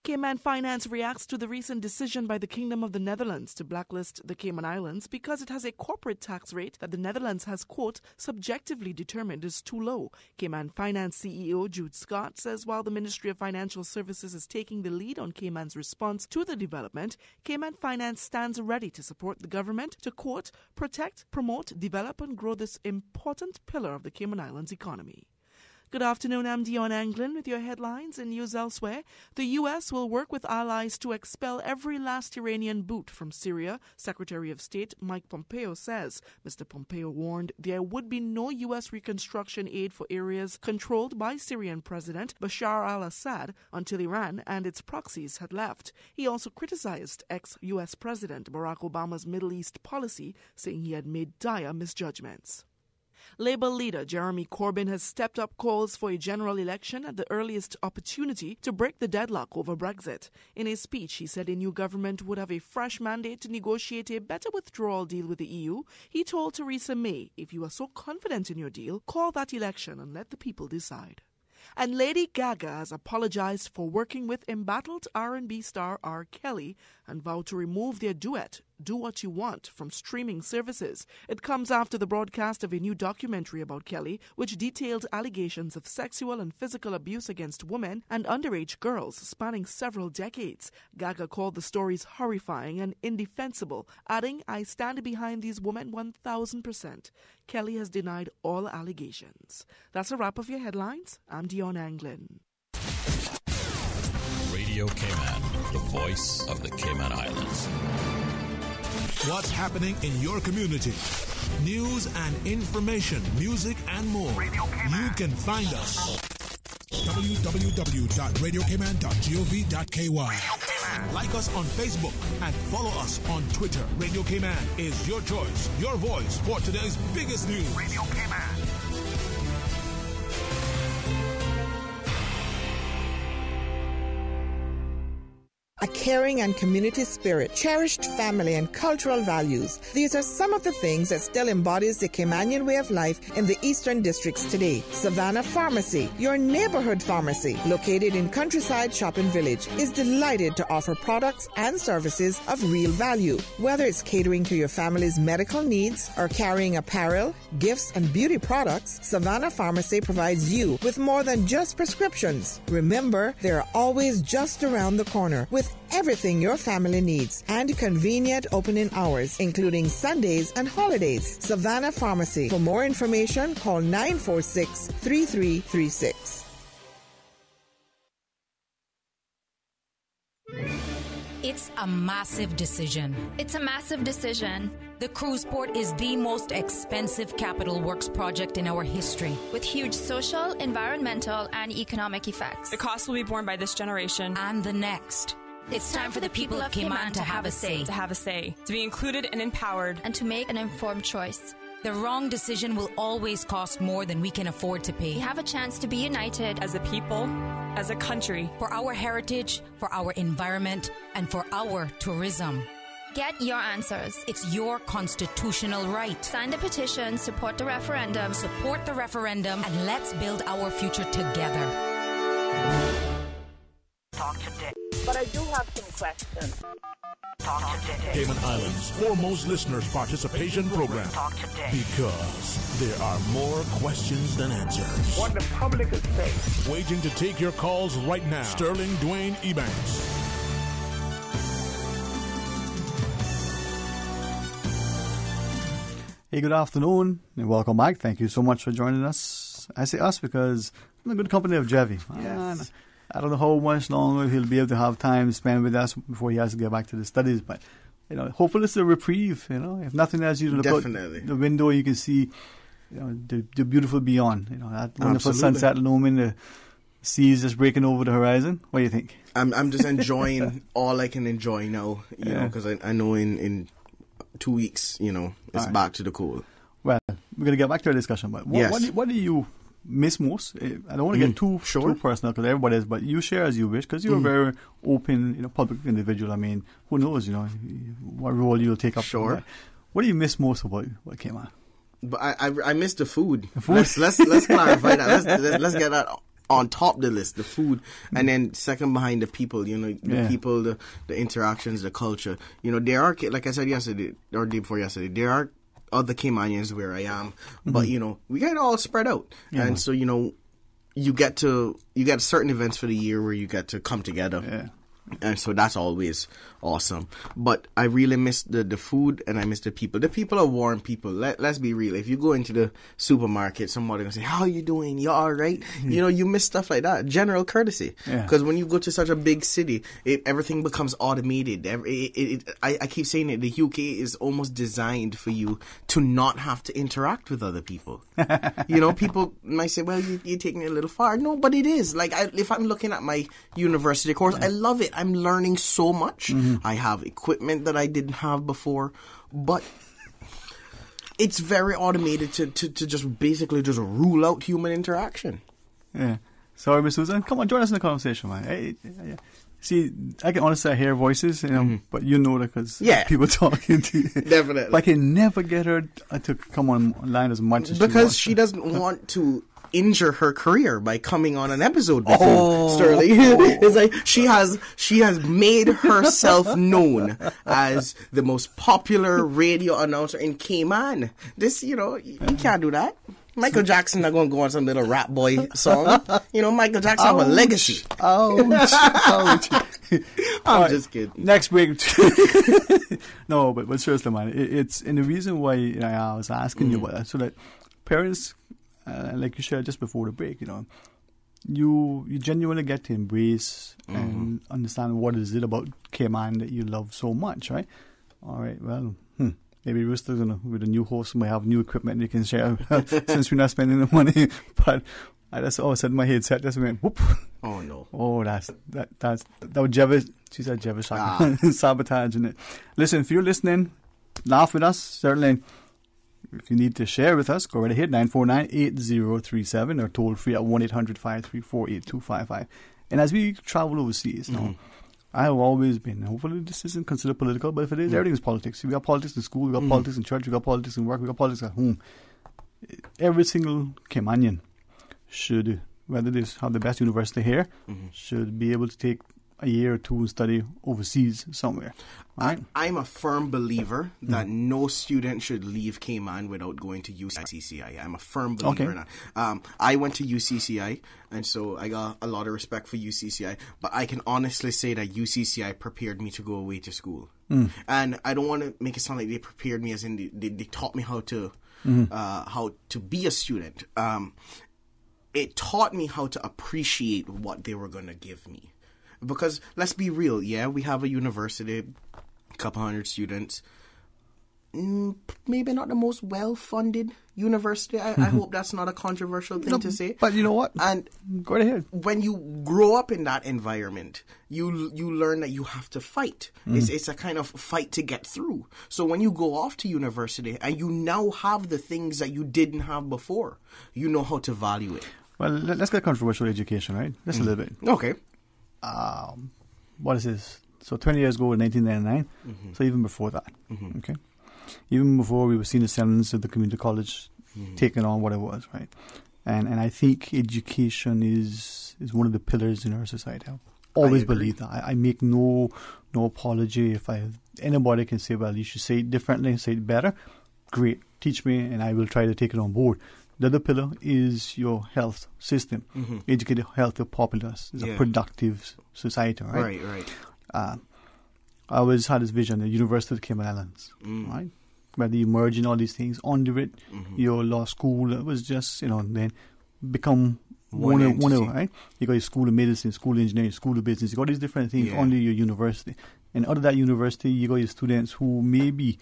Cayman Finance reacts to the recent decision by the Kingdom of the Netherlands to blacklist the Cayman Islands because it has a corporate tax rate that the Netherlands has, quote, subjectively determined is too low. Cayman Finance CEO Jude Scott says while the Ministry of Financial Services is taking the lead on Cayman's response to the development, Cayman Finance stands ready to support the government to, quote, protect, promote, develop and grow this important pillar of the Cayman Islands economy. Good afternoon, I'm Dion Anglin with your headlines and news elsewhere. The U.S. will work with allies to expel every last Iranian boot from Syria, Secretary of State Mike Pompeo says. Mr. Pompeo warned there would be no U.S. reconstruction aid for areas controlled by Syrian President Bashar al-Assad until Iran and its proxies had left. He also criticized ex-U.S. President Barack Obama's Middle East policy, saying he had made dire misjudgments. Labour leader Jeremy Corbyn has stepped up calls for a general election at the earliest opportunity to break the deadlock over Brexit. In a speech, he said a new government would have a fresh mandate to negotiate a better withdrawal deal with the EU. He told Theresa May, if you are so confident in your deal, call that election and let the people decide. And Lady Gaga has apologized for working with embattled R&B star R. Kelly and vowed to remove their duet, Do What You Want, from streaming services. It comes after the broadcast of a new documentary about Kelly, which detailed allegations of sexual and physical abuse against women and underage girls spanning several decades. Gaga called the stories horrifying and indefensible, adding, I stand behind these women 1,000%. Kelly has denied all allegations. That's a wrap of your headlines. I'm Dion Anglin. Radio Cayman, the voice of the Cayman Islands. What's happening in your community? News and information, music and more. You can find us. www.radiocayman.gov.ky. Like us on Facebook and follow us on Twitter. Radio Cayman is your choice, your voice for today's biggest news. Radio Cayman. A caring and community spirit, cherished family and cultural values. These are some of the things that still embodies the Caymanian way of life in the Eastern Districts today. Savannah Pharmacy, your neighborhood pharmacy, located in Countryside Shopping Village, is delighted to offer products and services of real value. Whether it's catering to your family's medical needs or carrying apparel, gifts, and beauty products, Savannah Pharmacy provides you with more than just prescriptions. Remember, they're always just around the corner with everything your family needs and convenient opening hours, including Sundays and holidays. Savannah Pharmacy. For more information, call 946-3336. It's a massive decision. It's a massive decision. The cruise port is the most expensive capital works project in our history, with huge social, environmental, and economic effects. The cost will be borne by this generation and the next. It's time for the people of Cayman to have a say. To be included and empowered. And to make an informed choice. The wrong decision will always cost more than we can afford to pay. We have a chance to be united. As a people, as a country. For our heritage, for our environment, and for our tourism. Get your answers. It's your constitutional right. Sign the petition, support the referendum. Support the referendum, and let's build our future together. Talk today. But I do have some questions. Talk today. Cayman Islands' foremost listeners' participation program. Talk today. Because there are more questions than answers. What the public is saying. Waiting to take your calls right now. Sterling Dwayne Ebanks. Hey, good afternoon and welcome back. Thank you so much for joining us. I say us because I'm in the good company of Jevy. Yes. I don't know how much longer he'll be able to have time spent with us before he has to get back to the studies. But, hopefully it's a reprieve, If nothing else, you look out the window, you can see, the beautiful beyond, that wonderful sunset looming, the seas just breaking over the horizon. What do you think? I'm just enjoying all I can enjoy now, because I know in 2 weeks, it's back to the cool. Well, we're going to get back to our discussion, but what do you miss most? I don't want to get too personal because everybody is, but you share as you wish because you're a very open, public individual. I mean, who knows, what role you'll take up. Sure. What do you miss most about what came on? But I miss the food. Let's clarify that. Let's get that on top of the list, the food, and then second behind the people, you know, the people, the interactions, the culture. You know, there are, like I said yesterday, or day before yesterday, there are other Caymanians where I am, but, you know, we get it all spread out. And so, you know, you get certain events for the year where you get to come together. Yeah. And so that's always awesome. But I really miss the food, and I miss the people. The people are warm people. Let's be real. If you go into the supermarket, somebody going to say, how are you doing? You all right? You know, you miss stuff like that. General courtesy. Because when you go to such a big city, everything becomes automated. I keep saying it. The UK is almost designed for you to not have to interact with other people. You know, people might say, well, you're taking it a little far. No, but it is. Like, if I'm looking at my university course, I love it. I'm learning so much. I have equipment that I didn't have before, but it's very automated to just basically just rule out human interaction. Yeah. Sorry, Miss Susan. Come on, join us in the conversation, man. Hey, see, I can honestly hear voices, you know, but you know that because people talking to you. Definitely. But I can never get her to come online as much as because she doesn't want to injure her career by coming on an episode with you, Sterling. It's like she has made herself known as the most popular radio announcer in Cayman. This, you know, you can't do that. Michael Jackson not going to go on some little rap boy song. You know, Michael Jackson have a legacy. Ouch. I'm just kidding. Next week. No, but seriously, man, it's and the reason why I was asking you about that, so that parents, like you shared just before the break, you know, you genuinely get to embrace and understand what is it about Cayman that you love so much, right? All right, well, maybe Rooster's with a new host might have new equipment they can share since we're not spending the money. But I just all of a sudden my headset just went whoop. Oh no! Oh, that was Jevis. She said Jevis sabotaging it. Listen, if you're listening, laugh with us. Certainly, if you need to share with us, go right ahead. 949-8037 or toll free at 1-800-534-8255. And as we travel overseas, now, I have always been, hopefully this isn't considered political, but if it is, everything is politics. We got politics in school, we got politics in church, we got politics in work, we got politics at home. Every single Caymanian should, whether they have the best university here, should be able to take a year or two and study overseas somewhere. Right? I'm a firm believer that no student should leave Cayman without going to UCCI. I'm a firm believer in that. I went to UCCI, and so I got a lot of respect for UCCI, but I can honestly say that UCCI prepared me to go away to school. And I don't want to make it sound like they prepared me as in they taught me how to be a student. It taught me how to appreciate what they were going to give me. Because let's be real, we have a university, a couple hundred students. Maybe not the most well-funded university. I hope that's not a controversial thing to say. But you know what? And go right ahead. When you grow up in that environment, you learn that you have to fight. It's a kind of fight to get through. So when you go off to university and you now have the things that you didn't have before, you know how to value it. Well, let's get controversial education, right? Just a little bit. Okay. What is this? So 20 years ago in 1999. So even before that. Okay. Even before we were seeing the semblance of the community college taking on what it was, right? And I think education is one of the pillars in our society. I've always believed that. I make no apology if anybody can say, well, you should say it differently, say it better. Great. Teach me and I will try to take it on board. The other pillar is your health system. Educate the health of populace. It's a productive society, right? Right. I always had this vision, the University of the Cayman Islands, right? Whether you merge in all these things, under it, your law school, it was just, then become one of, right? You got your school of medicine, school of engineering, school of business, you got these different things under your university. And out of that university, you got your students who maybe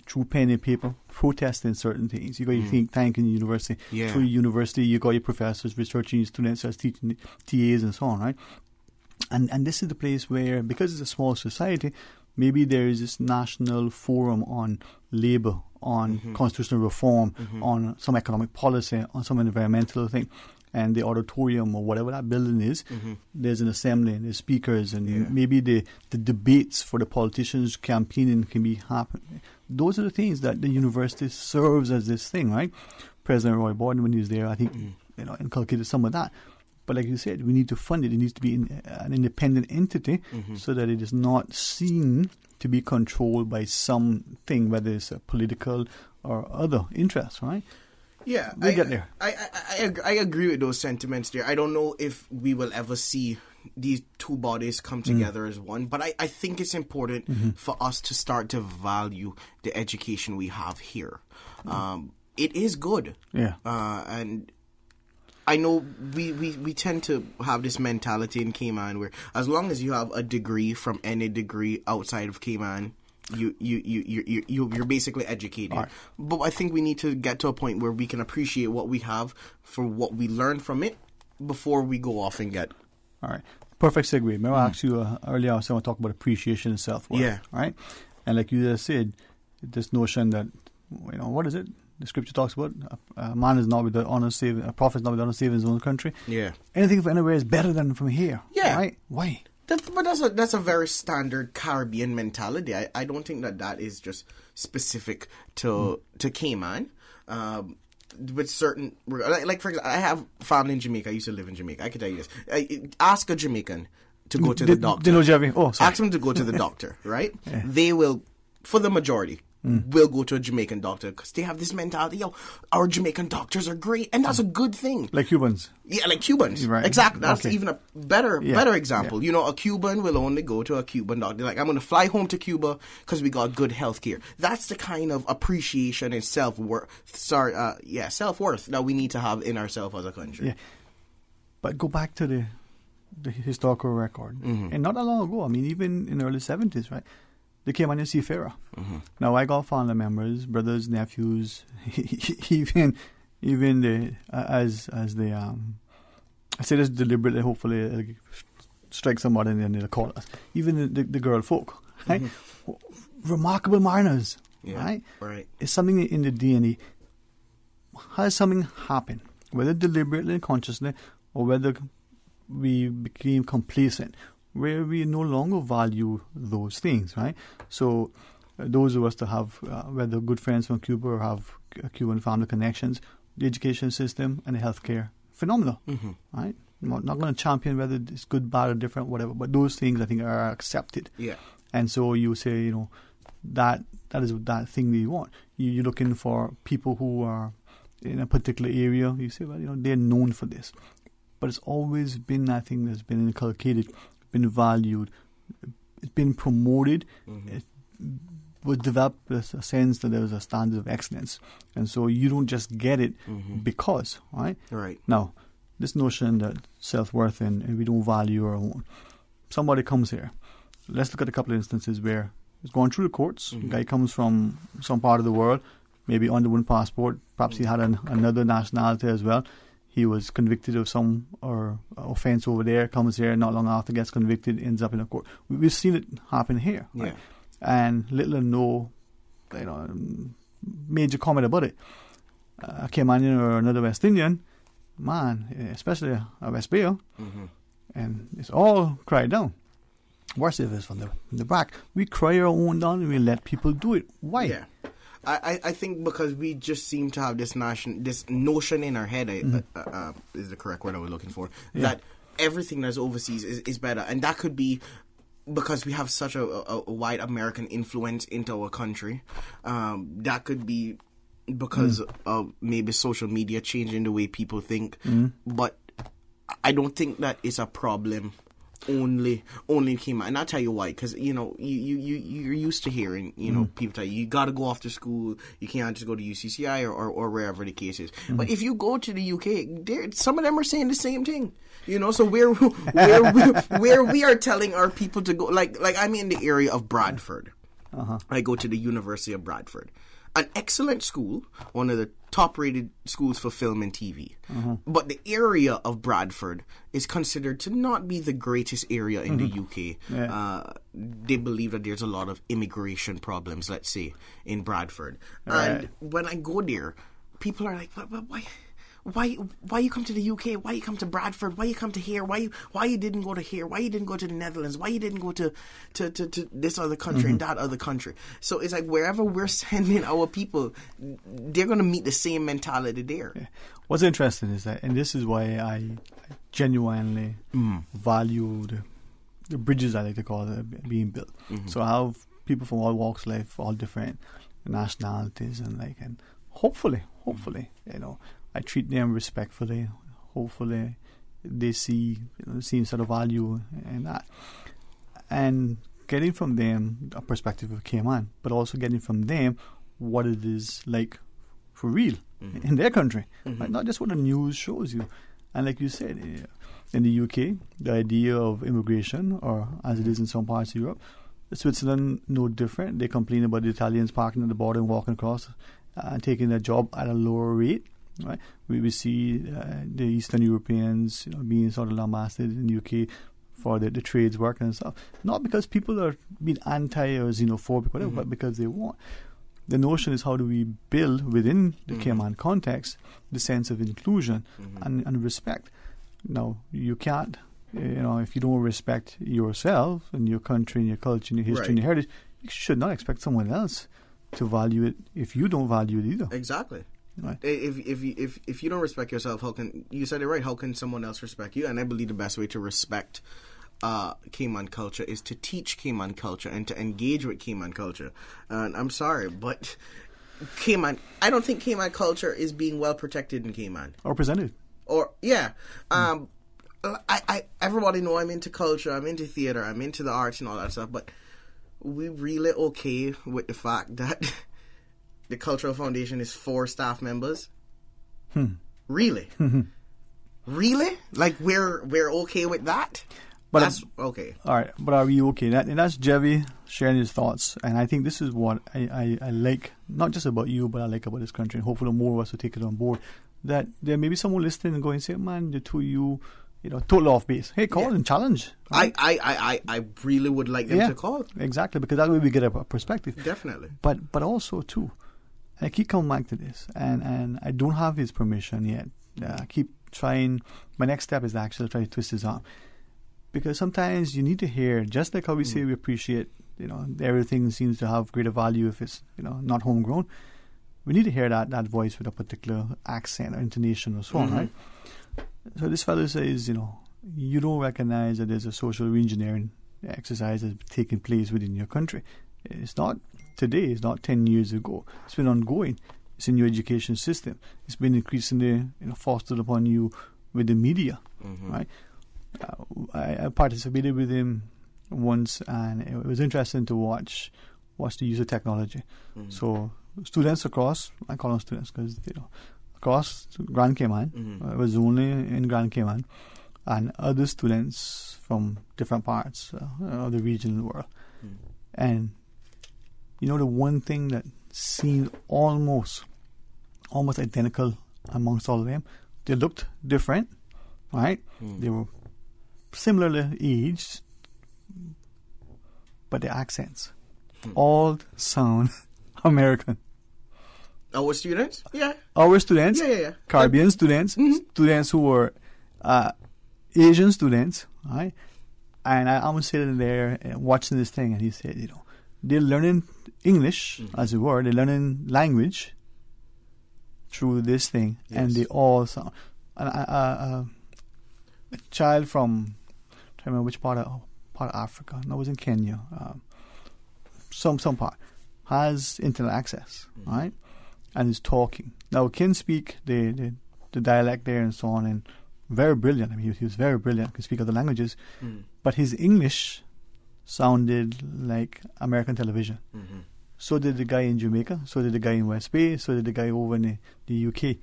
through pen and paper, protesting certain things. You got your think tank in the university. Through your university, you got your professors researching your students as teaching TAs and so on, right? And this is the place where, because it's a small society, maybe there is this national forum on labour, on constitutional reform, on some economic policy, on some environmental thing. And the auditorium or whatever that building is, there's an assembly and there's speakers and maybe the debates for the politicians campaigning can be happening. Those are the things that the university serves as this thing, right? President Roy Borden, when he was there, I think inculcated some of that. But like you said, we need to fund it. It needs to be an independent entity so that it is not seen to be controlled by something, whether it's a political or other interests, right? Yeah, we get there. I agree with those sentiments there. I don't know if we will ever see these two bodies come together as one, but I think it's important for us to start to value the education we have here. It is good. Yeah. And I know we tend to have this mentality in Cayman where as long as you have a degree from any degree outside of Cayman, you're basically educated. Right. But I think we need to get to a point where we can appreciate what we have for what we learn from it before we go off and get. All right. Perfect segue. Remember I asked you earlier, I was going to talk about appreciation and self-worth. Yeah. Right? And like you just said, this notion that, what is it? The scripture talks about a man is not without honor save, a prophet is not without honor save in his own country. Yeah. Anything from anywhere is better than from here. Yeah. Right? Why? But that's a very standard Caribbean mentality. I don't think that is just specific to Cayman. With certain, like for example, I have family in Jamaica. I used to live in Jamaica. I can tell you this. Ask a Jamaican to go to the doctor. Ask them to go to the doctor, right? Yeah. They will, for the majority, will go to a Jamaican doctor because they have this mentality, our Jamaican doctors are great, and that's a good thing. Like Cubans. Yeah, like Cubans. Right. Exactly. That's even a better example. Yeah. A Cuban will only go to a Cuban doctor. Like, I'm going to fly home to Cuba because we got good health care. That's the kind of appreciation and self-worth that we need to have in ourselves as a country. Yeah. But go back to the historical record. And not that long ago, I mean, even in the early 70s, right? They came on a seafarer. Now, I got family members, brothers, nephews, even as they I say this deliberately, hopefully strike somebody and then they'll call us. Even the girl folk, right? Remarkable mariners, right? Right. It's something in the DNA. Has something happened, whether deliberately and consciously, or whether we became complacent, where we no longer value those things, right? So those of us that have, whether good friends from Cuba or have Cuban family connections, the education system and the healthcare, phenomenal, right? I'm not going to champion whether it's good, bad, or different, whatever, but those things I think are accepted. Yeah. And so you say, that is that thing we want. You're looking for people who are in a particular area. You say, well, they're known for this. But it's always been that thing that's been inculcated, been valued, it's been promoted. It was developed with a sense that there was a standard of excellence, and so you don't just get it because, right? Right. Now, this notion that self-worth and we don't value our own. Somebody comes here. Let's look at a couple of instances where it's gone through the courts. A guy comes from some part of the world, maybe on the one passport. Perhaps he had another nationality as well. He was convicted of some offense over there, comes here, not long after gets convicted, ends up in a court. We've seen it happen here. Right? Yeah. And little or no major comment about it. A Caymanian or another West Indian, man, especially a West Bayo, and it's all cried down. Worse if it's from the back. We cry our own down and we let people do it. Why? Yeah. I think because we just seem to have this notion in our head, is the correct word I was looking for, that everything that's overseas is better. And that could be because we have such a wide American influence into our country. That could be because of maybe social media changing the way people think. But I don't think that is a problem only in Cayman. And I'll tell you why, because you're used to hearing people tell you got to go off to school, you can't just go to UCCI or wherever the case is. But if you go to the UK, some of them are saying the same thing. So where we are telling our people to go, like I'm in the area of Bradford. I go to the University of Bradford, an excellent school, one of the top-rated schools for film and TV. But the area of Bradford is considered to not be the greatest area in the UK. Yeah. They believe that there's a lot of immigration problems, let's say, in Bradford. Right. And when I go there, people are like, why you come to the UK? Why you come to Bradford? Why you come to here? Why you didn't go to here? Why you didn't go to the Netherlands? Why you didn't go to this other country and that other country? So it's like wherever we're sending our people, they're going to meet the same mentality there. Yeah. What's interesting is that, and this is why I genuinely value the bridges, I like to call it, being built. So I have people from all walks of life, all different nationalities, and hopefully, I treat them respectfully. Hopefully, they see the same sort of value in that, and getting from them a perspective of Cayman, but also getting from them what it is like for real in their country, right? Not just what the news shows you. And like you said, in the UK, the idea of immigration, or as it is in some parts of Europe, Switzerland, no different. They complain about the Italians parking at the border and walking across and taking their job at a lower rate. Right? We see the Eastern Europeans being sort of lambasted in the UK for the trades work and stuff. Not because people are being anti or xenophobic, whatever, but because they want. The notion is, how do we build within the Cayman context the sense of inclusion and respect? Now, you can't, if you don't respect yourself and your country and your culture and your history and your heritage, you should not expect someone else to value it if you don't value it either. Exactly. Right. If you don't respect yourself, how can you said it right? How can someone else respect you? And I believe the best way to respect Cayman culture is to teach Cayman culture and to engage with Cayman culture. And I'm sorry, but I don't think Cayman culture is being well protected in Cayman or presented. Everybody know I'm into culture, I'm into theater, I'm into the arts and all that stuff, but we really okay with the fact that the Cultural Foundation is 4 staff members? Really? Really? Like we're okay with that? But that's okay. All right, but are we okay? And that's Jevi sharing his thoughts, and I think this is what I like, not just about you, but I like about this country, and hopefully more of us will take it on board. That there may be someone listening and going, say, man, the two of you, total off base. Hey, call and challenge. Right? I really would like them to call. Exactly, because that way we get a perspective. Definitely. But also too, I keep coming back to this, and I don't have his permission yet. I keep trying. My next step is to actually try to twist his arm, because sometimes you need to hear, just like how we say we appreciate, everything seems to have greater value if it's not homegrown. We need to hear that voice with a particular accent or intonation or so on, right? So this fellow says, you don't recognize that there's a social reengineering exercise that's taking place within your country. It's not today, it's not 10 years ago. It's been ongoing. It's in your education system. It's been increasingly fostered upon you with the media, right? I participated with him once, and it was interesting to watch the use of technology. So students across, I call them students because across Grand Cayman, it was only in Grand Cayman, and other students from different parts of the region and the world. And the one thing that seemed almost identical amongst all of them, they looked different, right? They were similarly aged, but their accents all sound American. Our students? Yeah. Our students? Yeah. Caribbean students, students who were Asian students, right? And I was sitting there watching this thing, and he said, they're learning English, as it were, they're learning language through this thing, and they all sound. A child from, I don't remember which part of Africa, no, it was in Kenya, some part, has internet access, right? And is talking. Now, can speak the dialect there and so on, and very brilliant. I mean, he was very brilliant, can speak other languages, but his English sounded like American television. So did the guy in Jamaica, so did the guy in West Bay, so did the guy over in the UK.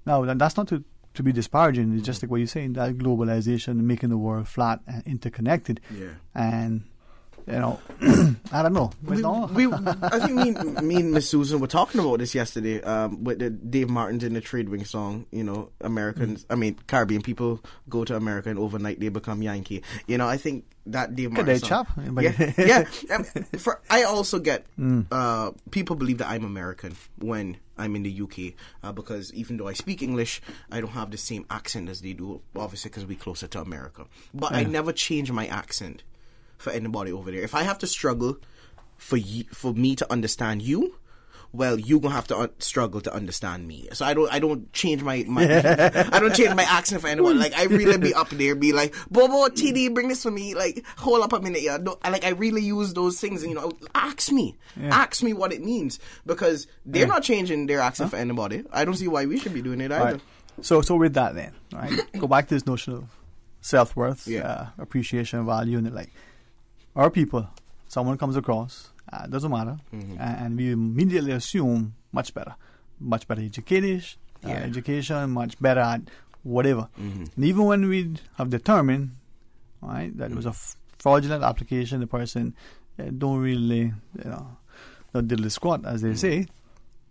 Now, that's not to be disparaging, it's just like what you're saying, that globalization, making the world flat and interconnected. Yeah. And you know, I don't know. I think me and Miss Susan were talking about this yesterday with the Dave Martin's in the Trade Wing song. You know, Caribbean people go to America and overnight they become Yankee. You know, I think that Dave Martin song. I also get people believe that I'm American when I'm in the UK because even though I speak English, I don't have the same accent as they do, obviously because we're closer to America. But I never change my accent for anybody over there. If I have to struggle for me to understand you, well, you're gonna have to struggle to understand me. So I don't change my I don't change my accent for anyone. Like I really be up there, be like, Bobo, TD, bring this for me. Like hold up a minute, yeah. I really use those things. And, you know, ask me what it means because they're not changing their accent for anybody. I don't see why we should be doing it either. Right. So with that then, right? Go back to this notion of self-worth, appreciation, value, and like our people. Someone comes across. Doesn't matter, and we immediately assume much better education, much better at whatever. And even when we have determined, right, that it was a fraudulent application, the person don't really, not diddly squat, as they say.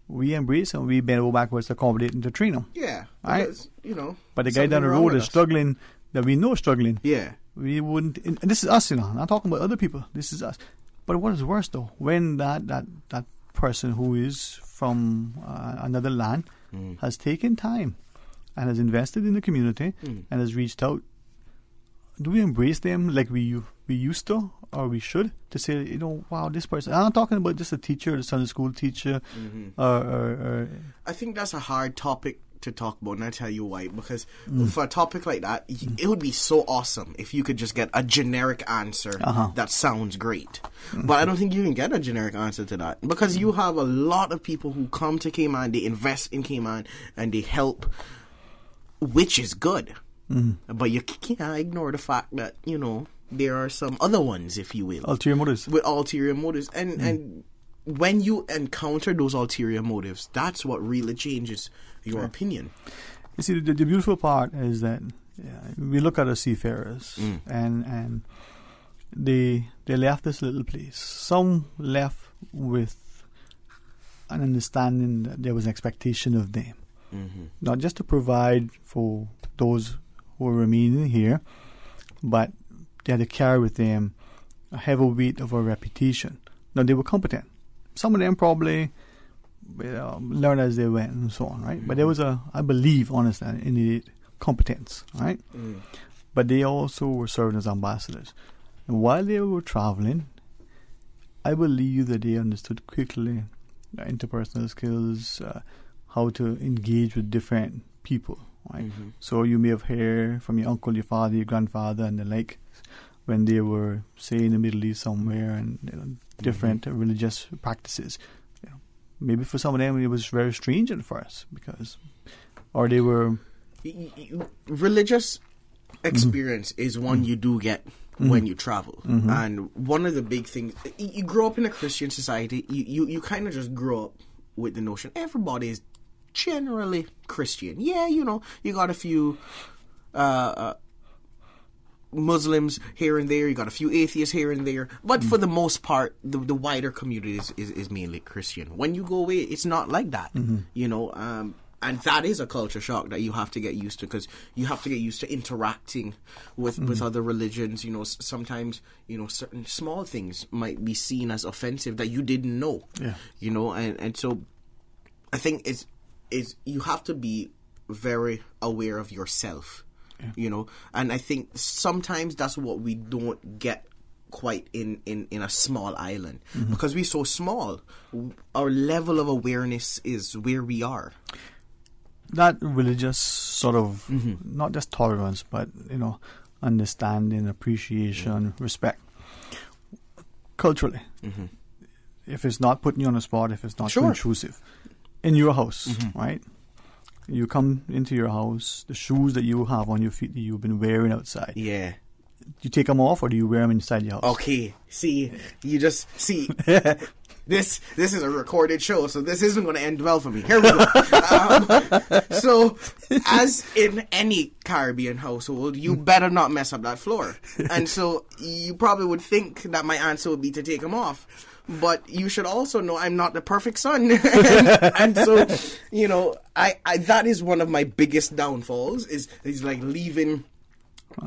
We embrace and we bend over backwards to accommodate and to train them. Yeah, right. Because, you know, but the guy down the road is struggling, that we know is struggling. Yeah, we wouldn't. And this is us, you know. I'm not talking about other people. This is us. But what is worse, though, when that person who is from another land has taken time and has invested in the community and has reached out, do we embrace them like we used to, or we should, to say, you know, wow, this person. I'm not talking about just a teacher, the Sunday school teacher. I think that's a hard topic to talk about, and I'll tell you why. Because for a topic like that, it would be so awesome if you could just get a generic answer that sounds great. But I don't think you can get a generic answer to that, because you have a lot of people who come to Cayman, they invest in Cayman, and they help, which is good. But you can't ignore the fact that, you know, there are some other ones, if you will. Ulterior motives. With ulterior motives. And when you encounter those ulterior motives, that's what really changes your opinion. You see, the beautiful part is that we look at the seafarers and they left this little place. Some left with an understanding that there was an expectation of them. Not just to provide for those who are remaining here, but they had to carry with them a heavy weight of a reputation. Now, they were competent. Some of them probably learned as they went and so on, right? But there was I believe, honestly, innate competence, right? But they also were serving as ambassadors. And while they were traveling, I believe that they understood quickly interpersonal skills, how to engage with different people, right? So you may have heard from your uncle, your father, your grandfather, and the like, when they were, say, in the Middle East somewhere, and different religious practices. Maybe for some of them it was very strange at first, or they were... Religious experience is one you do get when you travel. And one of the big things, you grow up in a Christian society, you kind of just grow up with the notion everybody is generally Christian. Yeah, you know, you got a few Muslims here and there, you got a few atheists here and there, but for the most part, the wider community is mainly Christian. When you go away, it's not like that, you know, and that is a culture shock that you have to get used to, because you have to get used to interacting with other religions. You know, sometimes, you know, certain small things might be seen as offensive that you didn't know, you know, and so I think it's you have to be very aware of yourself. You know, and I think sometimes that's what we don't get quite in a small island, because we're so small. Our level of awareness is where we are. That religious sort of not just tolerance, but, you know, understanding, appreciation, respect. Culturally, if it's not putting you on the spot, if it's not too intrusive, in your house, right? You come into your house, the shoes that you have on your feet that you've been wearing outside. Yeah. You take them off, or do you wear them inside your house? Okay. See, you just see. This is a recorded show, so this isn't going to end well for me. Here we go. So, as in any Caribbean household, you better not mess up that floor. And so, you probably would think that my answer would be to take them off. But you should also know I'm not the perfect son. and so, you know, I that is one of my biggest downfalls is like leaving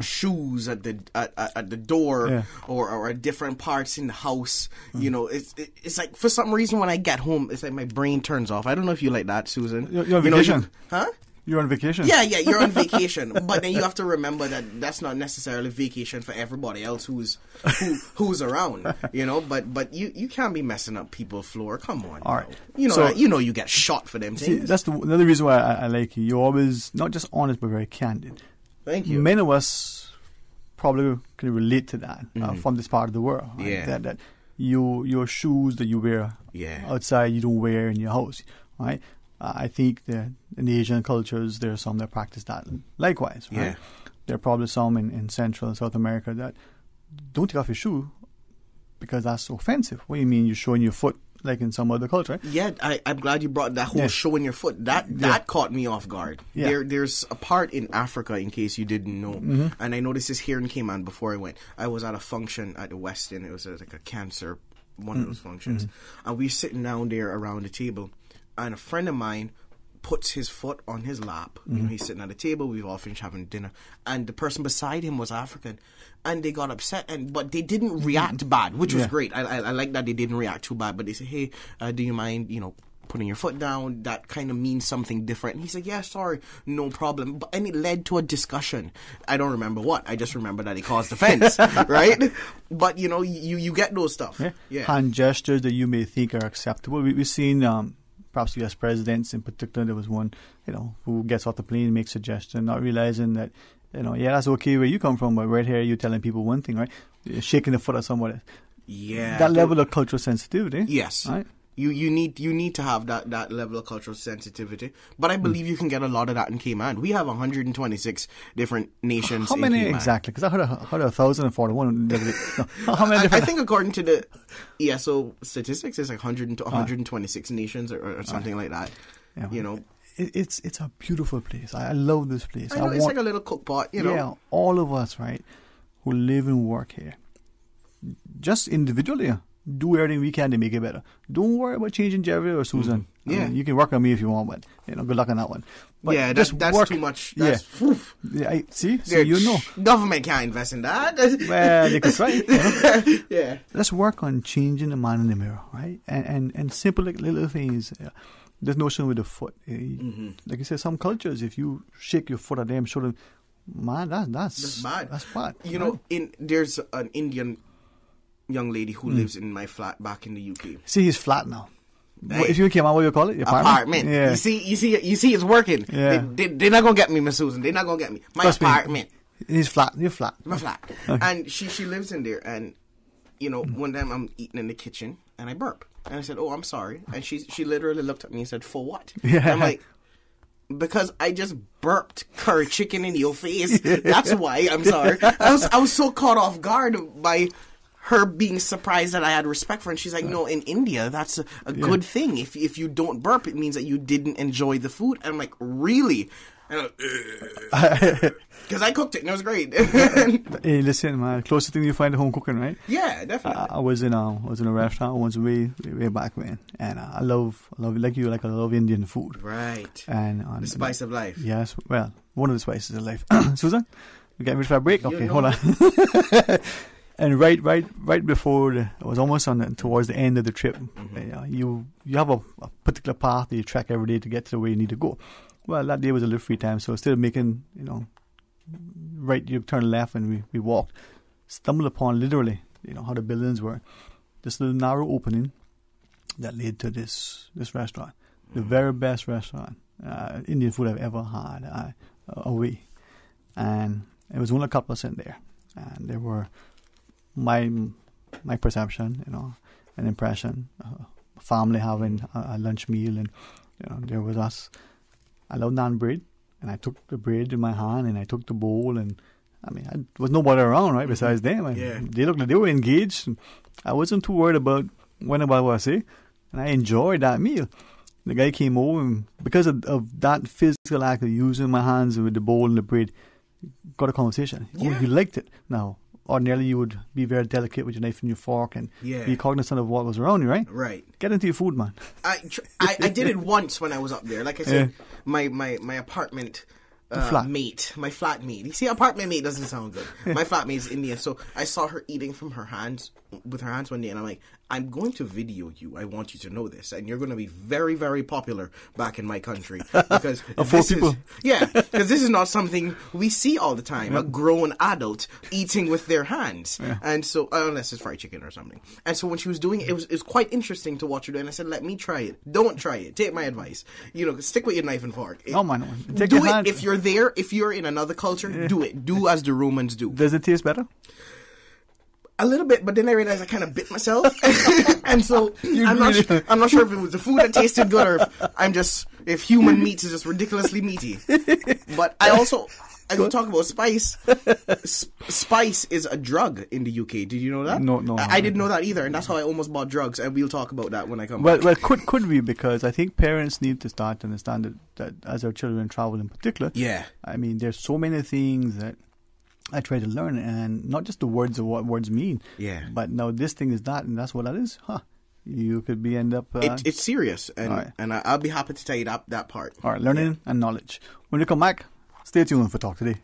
shoes at the door or at different parts in the house. You know, it's like for some reason when I get home, it's like my brain turns off. I don't know if you like that, Susan. You're on vacation. Huh? You're on vacation. Yeah, you're on vacation. But then you have to remember that that's not necessarily vacation for everybody else who's around. You know, but you can't be messing up people's floor. Come on. All right. You know, you get shot for them things. See, that's another reason why I like you. You're always not just honest but very candid. Thank you. Many of us probably can relate to that from this part of the world. Right? Yeah. That your shoes that you wear outside you don't wear in your house. Right. I think that in Asian cultures, there are some that practice that likewise. Right? Yeah. There are probably some in Central and South America that don't take off your shoe because that's offensive. What do you mean you're showing your foot like in some other culture? Right? Yeah, I'm glad you brought that whole showing your foot. That caught me off guard. Yeah. There's a part in Africa, in case you didn't know, and I noticed this here in Cayman before I went. I was at a function at the West End. It was like a cancer, one of those functions. And we were sitting down there around the table. And a friend of mine puts his foot on his lap. You know, he's sitting at a table. We've all finished having dinner, and the person beside him was African, and they got upset. But they didn't react bad, which was great. I like that they didn't react too bad. But they said, "Hey, do you mind, putting your foot down? That kind of means something different." And he said, "Yeah, sorry, no problem." And it led to a discussion. I don't remember what. I just remember that it caused offense, right? But you get those stuff. Yeah. Hand gestures that you may think are acceptable. We've seen. Perhaps U.S. presidents in particular, there was one, who gets off the plane and makes a gesture, not realizing that, that's okay where you come from, but right here you're telling people one thing, right? You're shaking the foot at somebody. Yeah. That level of cultural sensitivity. Yes. Right? You need to have that level of cultural sensitivity. But I believe you can get a lot of that in Cayman. We have 126 different nations. How many Cayman. exactly? Because I heard 1,041. How many different? I think according to the ESO statistics, it's like 100 to 126 nations or something like that. Yeah. It's a beautiful place. I love this place. I know, it's like a little cook pot. Yeah, all of us, right, who live and work here, just individually. Do everything we can to make it better. Don't worry about changing Jerry or Susan. Yeah. I mean, you can work on me if you want, but good luck on that one. But that's work. too much. See, so government can't invest in that. Well, they could try. Yeah. Let's work on changing the man in the mirror, right? And simple little things. This notion with the foot, like you said, some cultures, if you shake your foot at them, show them, man, that's bad. That's bad. There's an Indian young lady who lives in my flat back in the UK. See, he's flat now. Hey. If you came out, what do you call it? Apartment. Yeah. You see, it's working. Yeah. They're not gonna get me, Miss Susan. They're not gonna get me. My Trust apartment. He's flat. You're flat. My flat. Okay. And she lives in there. And one time I'm eating in the kitchen and I burp. And I said, "Oh, I'm sorry." And she literally looked at me and said, "For what?" Yeah. And I'm like, "Because I just burped curry chicken in your face. That's why. I'm sorry." I was so caught off guard by her being surprised that I had respect for her. And she's like, "No, in India, that's a good thing. If you don't burp, it means that you didn't enjoy the food." And I'm like, "Really?" Because I cooked it and it was great. Hey, listen, man, closest thing you find to home cooking, right? Yeah, definitely. I was in a restaurant once way back when, and I love like you, like I love Indian food. Right. And the spice of life. Yes, well, one of the spices of life. Susan, we getting ready for a break? Okay, hold on. And right before it was almost towards the end of the trip, you have a particular path that you track every day to get to where you need to go. Well, that day was a little free time, so instead of making, right, you turn left and we walked. Stumbled upon literally, how the buildings were. This little narrow opening that led to this restaurant. The very best restaurant, Indian food I've ever had away. And it was only a couple % there. And there were my perception, an impression, a family having a lunch meal, and there was us. I love naan bread, and I took the bread in my hand, and I took the bowl, and there was nobody around, right, besides them. And they looked like they were engaged. And I wasn't too worried about went about what I say, and I enjoyed that meal. The guy came over, and because of that physical act of using my hands with the bowl and the bread, got a conversation. Yeah. Oh, he liked it. Now, ordinarily you would be very delicate with your knife and your fork and be cognizant of what was around you, right? Right. Get into your food, man. I did it once when I was up there. Like I said, my apartment mate, my flatmate. You see, apartment mate doesn't sound good. My flatmate is Indian, so I saw her eating from her hands, with her hands one day, and I'm like, I'm going to video you. I want you to know this, and you're going to be very, very popular back in my country because because this is not something we see all the time. A grown adult eating with their hands, and so unless it's fried chicken or something. And so when she was doing it, it was quite interesting to watch her do. And I said, "Let me try it. Don't try it. Take my advice. Stick with your knife and fork. Oh man, do it if you're there. If you're in another culture, do it. Do as the Romans do. Does it taste better? A little bit, but then I realized I kind of bit myself, and so I'm not sure if it was the food that tasted good or if human meat is just ridiculously meaty. But I also, as we talk about spice, spice is a drug in the UK. Did you know that? No. I didn't know that either, and that's how I almost bought drugs. And we'll talk about that when I come back. Well, could be because I think parents need to start to understand that as our children travel in particular. Yeah. I mean, there's so many things that I try to learn, and not just the words of what words mean. Yeah. But now this thing is that, and that's what that is. You could end up. It's serious, and right. and I'll be happy to tell you that part. All right, learning and knowledge. When we come back, stay tuned for Talk Today.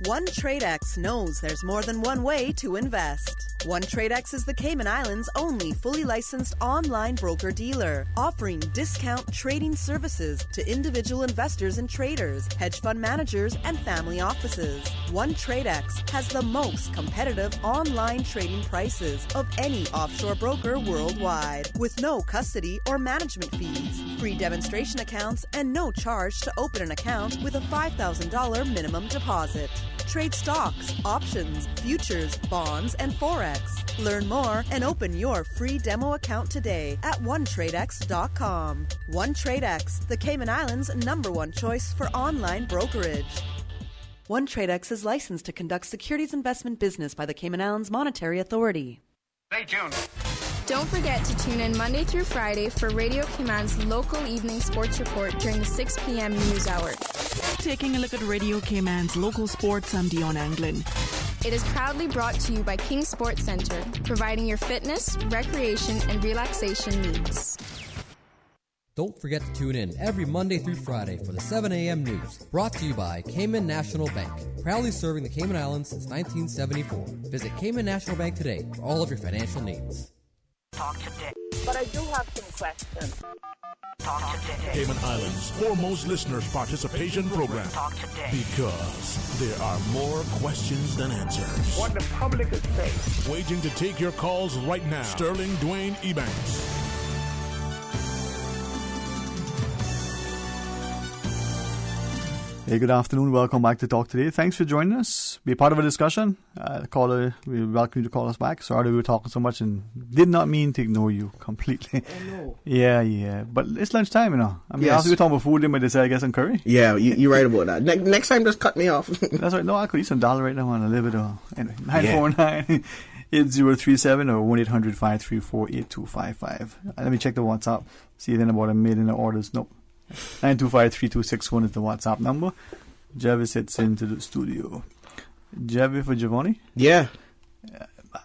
One TradeX knows there's more than one way to invest. One TradeX is the Cayman Islands' only fully licensed online broker-dealer, offering discount trading services to individual investors and traders, hedge fund managers, and family offices. One TradeX has the most competitive online trading prices of any offshore broker worldwide, with no custody or management fees, free demonstration accounts, and no charge to open an account with a $5,000 minimum deposit. Trade stocks, options, futures, bonds, and Forex. Learn more and open your free demo account today at OneTradeX.com. OneTradeX, the Cayman Islands' #1 choice for online brokerage. OneTradeX is licensed to conduct securities investment business by the Cayman Islands Monetary Authority. Stay tuned. Don't forget to tune in Monday through Friday for Radio Cayman's local evening sports report during the 6 p.m. news hour. Taking a look at Radio Cayman's local sports, I'm Dion Anglin. It is proudly brought to you by King Sports Center, providing your fitness, recreation, and relaxation needs. Don't forget to tune in every Monday through Friday for the 7 a.m. news, brought to you by Cayman National Bank, proudly serving the Cayman Islands since 1974. Visit Cayman National Bank today for all of your financial needs. Talk today. But I do have some questions. Talk today. Cayman Islands' foremost listeners participation program. Talk today. Because there are more questions than answers. What the public is saying. Waiting to take your calls right now. Sterling Dwayne Ebanks. Hey, good afternoon. Welcome back to Talk Today. Thanks for joining us. Be part of a discussion. Caller, we welcome you to call us back. Sorry we were talking so much and did not mean to ignore you completely. Oh, no. Yeah. But it's lunchtime, I mean, after we talk about food, they might decide, I guess, on curry. Yeah, you're right about that. Next time, just cut me off. That's right. No, I could eat some dal right now on a little bit of... Anyway, 949-8037 or 1-800-534-8255. Let me check the WhatsApp. See then about a million orders. Nope. 925-3261 is the WhatsApp number. Javi sits into the studio. Javi for Giovanni? Yeah.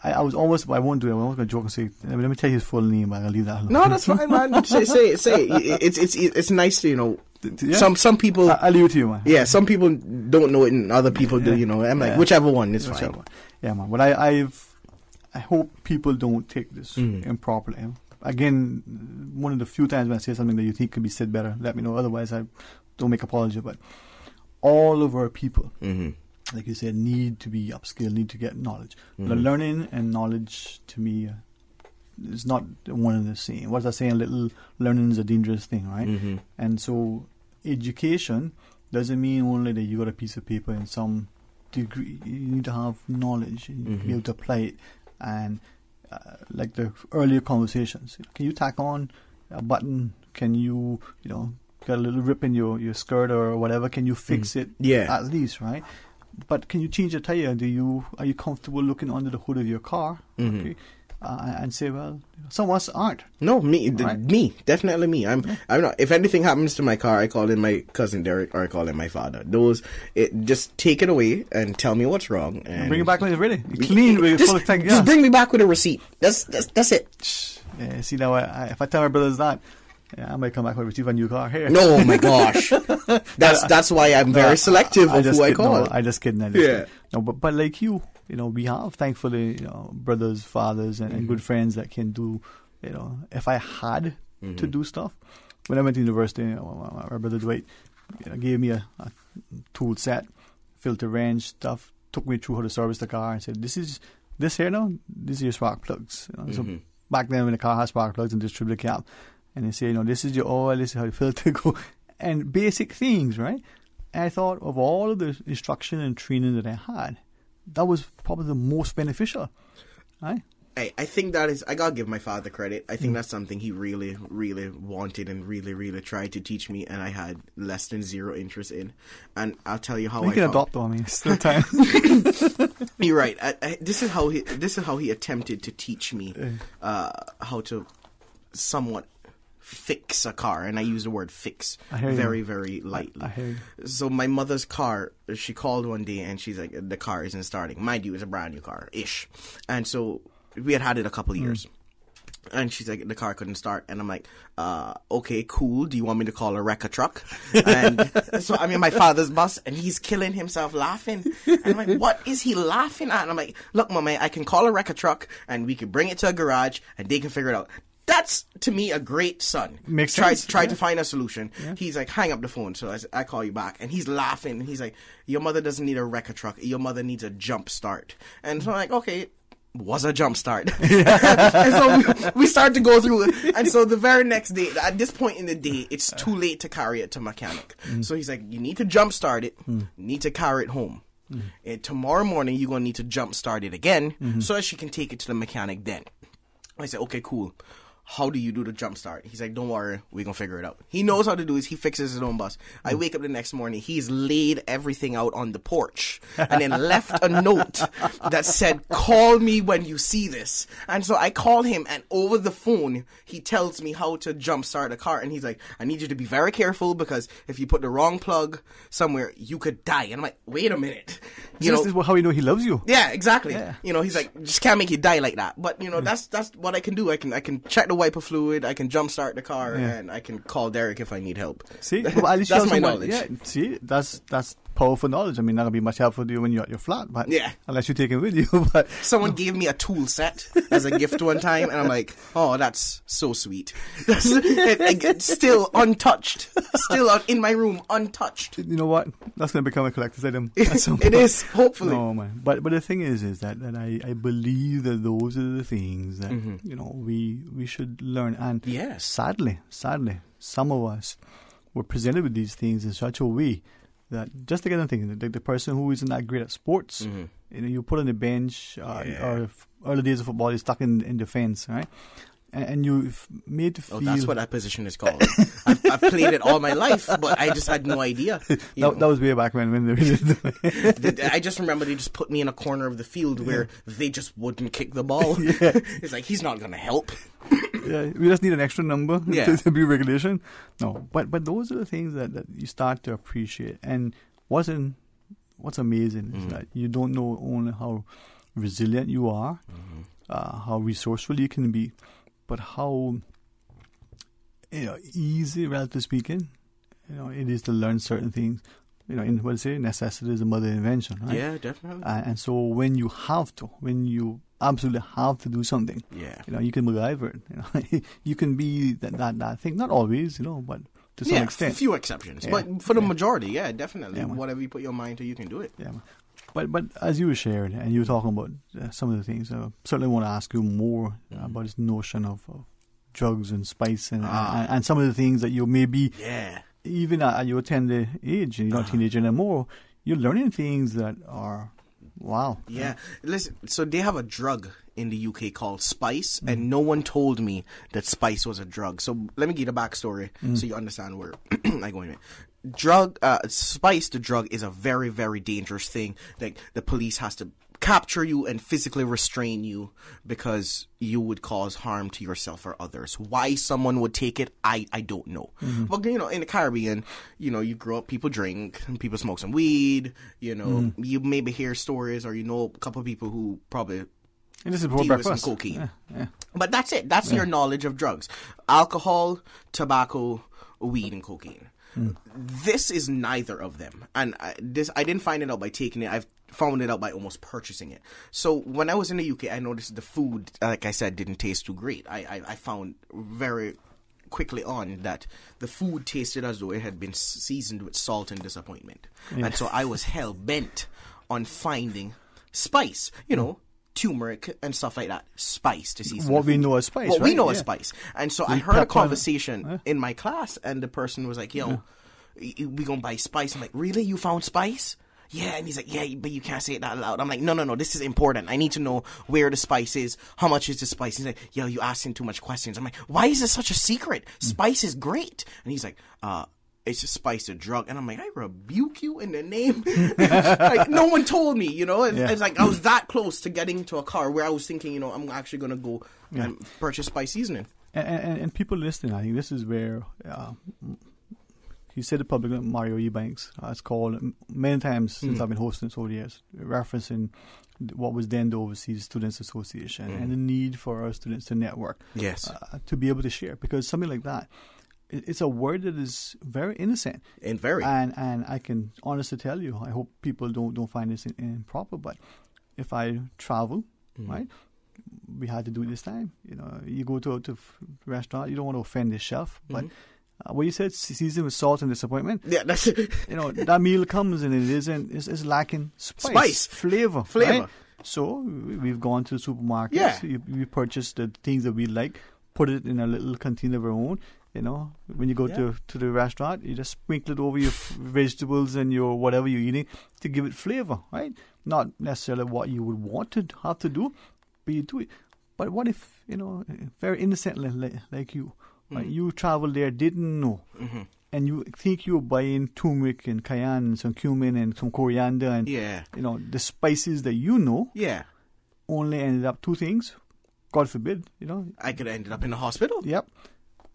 I was almost, I won't do it. I was going to joke and say, let me tell you his full name, but I'll leave that alone. No, that's fine, man. Say it. It's nice to, Yeah. Some people... I'll leave it to you, man. Yeah, some people don't know it and other people do, I'm like, whichever one is fine. One. Yeah, man. But I hope people don't take this improperly. Again, one of the few times when I say something that you think could be said better, let me know. Otherwise, I don't make apology. But all of our people, like you said, need to be upskilled, need to get knowledge. The learning and knowledge, to me, is not one and the same. What's that saying? Little learning is a dangerous thing, right? And so education doesn't mean only that you got a piece of paper in some degree. You need to have knowledge and be able to apply it. And like the earlier conversations, can you tack on a button? Can you, got a little rip in your skirt or whatever? Can you fix it? Yeah. At least, right? But can you change a tire? Are you comfortable looking under the hood of your car? Okay. and say, well, some of us aren't. No, me, Right. me, definitely me. I'm not. If anything happens to my car, I call in my cousin Derek or I call in my father. Just take it away and tell me what's wrong and Bring it back when it's ready. Clean with full of tank gas. Just bring me back with a receipt. That's it. Yeah, see now, if I tell my brothers that, I might come back with a receipt for a new car here. No, my gosh, that's why I'm very selective of who I call. No, I just kidding. No, but like you know, we have thankfully, brothers, fathers, and good friends that can do. If I had to do stuff, when I went to university, my brother Dwight gave me a tool set, filter range stuff, took me through how to service the car, and said, "This is your spark plugs." So back then, when the car has spark plugs and distributor cap. And they say, this is your oil, this is how your filter go, and basic things, right? And I thought of all of the instruction and training that I had, that was probably the most beneficial, right? I think that is, I gotta give my father credit. I think that's something he really, really wanted and really, really tried to teach me, and I had less than zero interest in. And I'll tell you how you can adopt them. I mean, it's still time. You're right. This is how he attempted to teach me how to somewhat fix a car, and I use the word fix very, very lightly. I hear you. So my mother's car, she called one day and she's like, the car isn't starting. Mind you, it's a brand new car-ish. And so we had it a couple of years. And she's like, the car couldn't start. And I'm like, okay, cool. Do you want me to call a wrecker truck? And so I'm in my father's bus and he's killing himself laughing. And I'm like, what is he laughing at? And I'm like, look, Mama, I can call a wrecker truck and we can bring it to a garage and they can figure it out. That's, to me, a great son. Makes sense. Tried to find a solution. Yeah. He's like, hang up the phone. So I call you back. And he's laughing. He's like, your mother doesn't need a wrecker truck. Your mother needs a jump start. And so I'm like, okay, was a jump start. And so we start to go through it. And so the very next day, at this point in the day, it's too late to carry it to mechanic. So he's like, you need to jump start it. You need to carry it home. And tomorrow morning, you're going to need to jump start it again so that she can take it to the mechanic then. I said, okay, cool. How do you do the jump start? He's like, don't worry, we're going to figure it out. He knows how to do it. He fixes his own bus. I wake up the next morning. He's laid everything out on the porch and then left a note that said, call me when you see this. And so I call him, and over the phone, he tells me how to jump start a car. And he's like, I need you to be very careful because if you put the wrong plug somewhere, you could die. And I'm like, wait a minute. This is how you know he loves you. Yeah, exactly. Yeah. He's like, just can't make you die like that. But, that's what I can do. I can check the wiper fluid, I can jumpstart the car, and I can call Derek if I need help. See, well, at least that's my knowledge. Yeah, see, that's powerful knowledge. I mean, that'll be much helpful to you when you're at your flat, but unless you take it with you. But someone gave me a tool set as a gift one time, and I'm like, oh, that's so sweet. Still untouched, still in my room, untouched. You know what? That's gonna become a collector's item. It is, hopefully. No, man. But the thing is that I believe that those are the things that we should learn. And sadly, some of us were presented with these things in such a way that just to get a thing, the person who isn't that great at sports, you put on the bench, or early days of football, you're stuck in defense, right? And you've made to feel... Oh, that's what that position is called. I've played it all my life, but I just had no idea. That was way back when they really I just remember they just put me in a corner of the field where they just wouldn't kick the ball. It's like, he's not going to help. We just need an extra number to be regulation. No, but those are the things that you start to appreciate. And what's amazing is that you don't know only how resilient you are, how resourceful you can be, but how easy, relatively speaking, it is to learn certain things. In what I say, necessity is the mother of invention, right? Yeah, definitely. And so when you absolutely have to do something, you can MacGyver it. You can be that thing. Not always, but to some extent. A few exceptions. Yeah. But for the majority, definitely. Whatever you put your mind to, you can do it. Yeah, But as you were sharing, and you were talking about some of the things, I certainly want to ask you more about this notion of drugs and spice and some of the things that you maybe, even at your tender age, and you're not a teenager anymore, you're learning things that are, wow. Yeah. Listen, so they have a drug in the UK called spice, and no one told me that spice was a drug. So let me give you the backstory so you understand where I'm going with. Spice, the drug, is a very, very dangerous thing. Like, the police has to capture you and physically restrain you because you would cause harm to yourself or others. Why someone would take it, I don't know. But, you know, in the Caribbean, you know, you grow up, people drink, and people smoke some weed, you know, you maybe hear stories or you know a couple of people who probably and this is deal with some cocaine. But that's it. That's your knowledge of drugs. Alcohol, tobacco, weed, and cocaine. This is neither of them. And I didn't find it out by taking it. I've found it out by almost purchasing it. So when I was in the UK, I noticed the food, like I said, didn't taste too great. I found very quickly on that the food tasted as though it had been seasoned with salt and disappointment. And so I was hell-bent on finding spice, you know, turmeric and stuff like that. Spice to season what we know as spice, What right? we know as spice. And so I heard a conversation in my class, and the person was like, yo, we gonna buy spice. I'm like, really? You found spice? Yeah. And he's like, yeah, but you can't say it that loud. I'm like, no, this is important. I need to know where the spice is. How much is the spice? He's like, yo, you asking too much questions. I'm like, why is this such a secret? Spice is great. And he's like, it's a spice, a drug. And I'm like, I rebuke you in the name. Like, no one told me, you know. It's like I was that close to getting to a car where I was thinking, you know, I'm actually going to go and purchase spice seasoning. And people listening, I think this is where he said it publicly, Mario Ebanks. It's called many times since I've been hosting this over the years, referencing what was then the Overseas Students Association and the need for our students to network. Yes. To be able to share. Because something like that, it's a word that is very innocent. And very. And I can honestly tell you, I hope people don't find this improper, but if I travel, right, we had to do it this time. You know, you go to a restaurant, you don't want to offend the chef, but what you said, seasoned with salt and disappointment. Yeah, that's it. You know, that meal comes and it's lacking spice, flavor. Right? So we've gone to the supermarkets. Yeah. We purchased the things that we like, put it in a little container of our own. You know, when you go to the restaurant, you just sprinkle it over your vegetables and your whatever you're eating to give it flavor, right? Not necessarily what you would want to have to do, but you do it. But what if, you know, very innocently like you, right? You traveled there, didn't know, and you think you're buying turmeric and cayenne and some cumin and some coriander and, you know, the spices that you know, only ended up two things. God forbid, you know. I could have ended up in the hospital. Yep.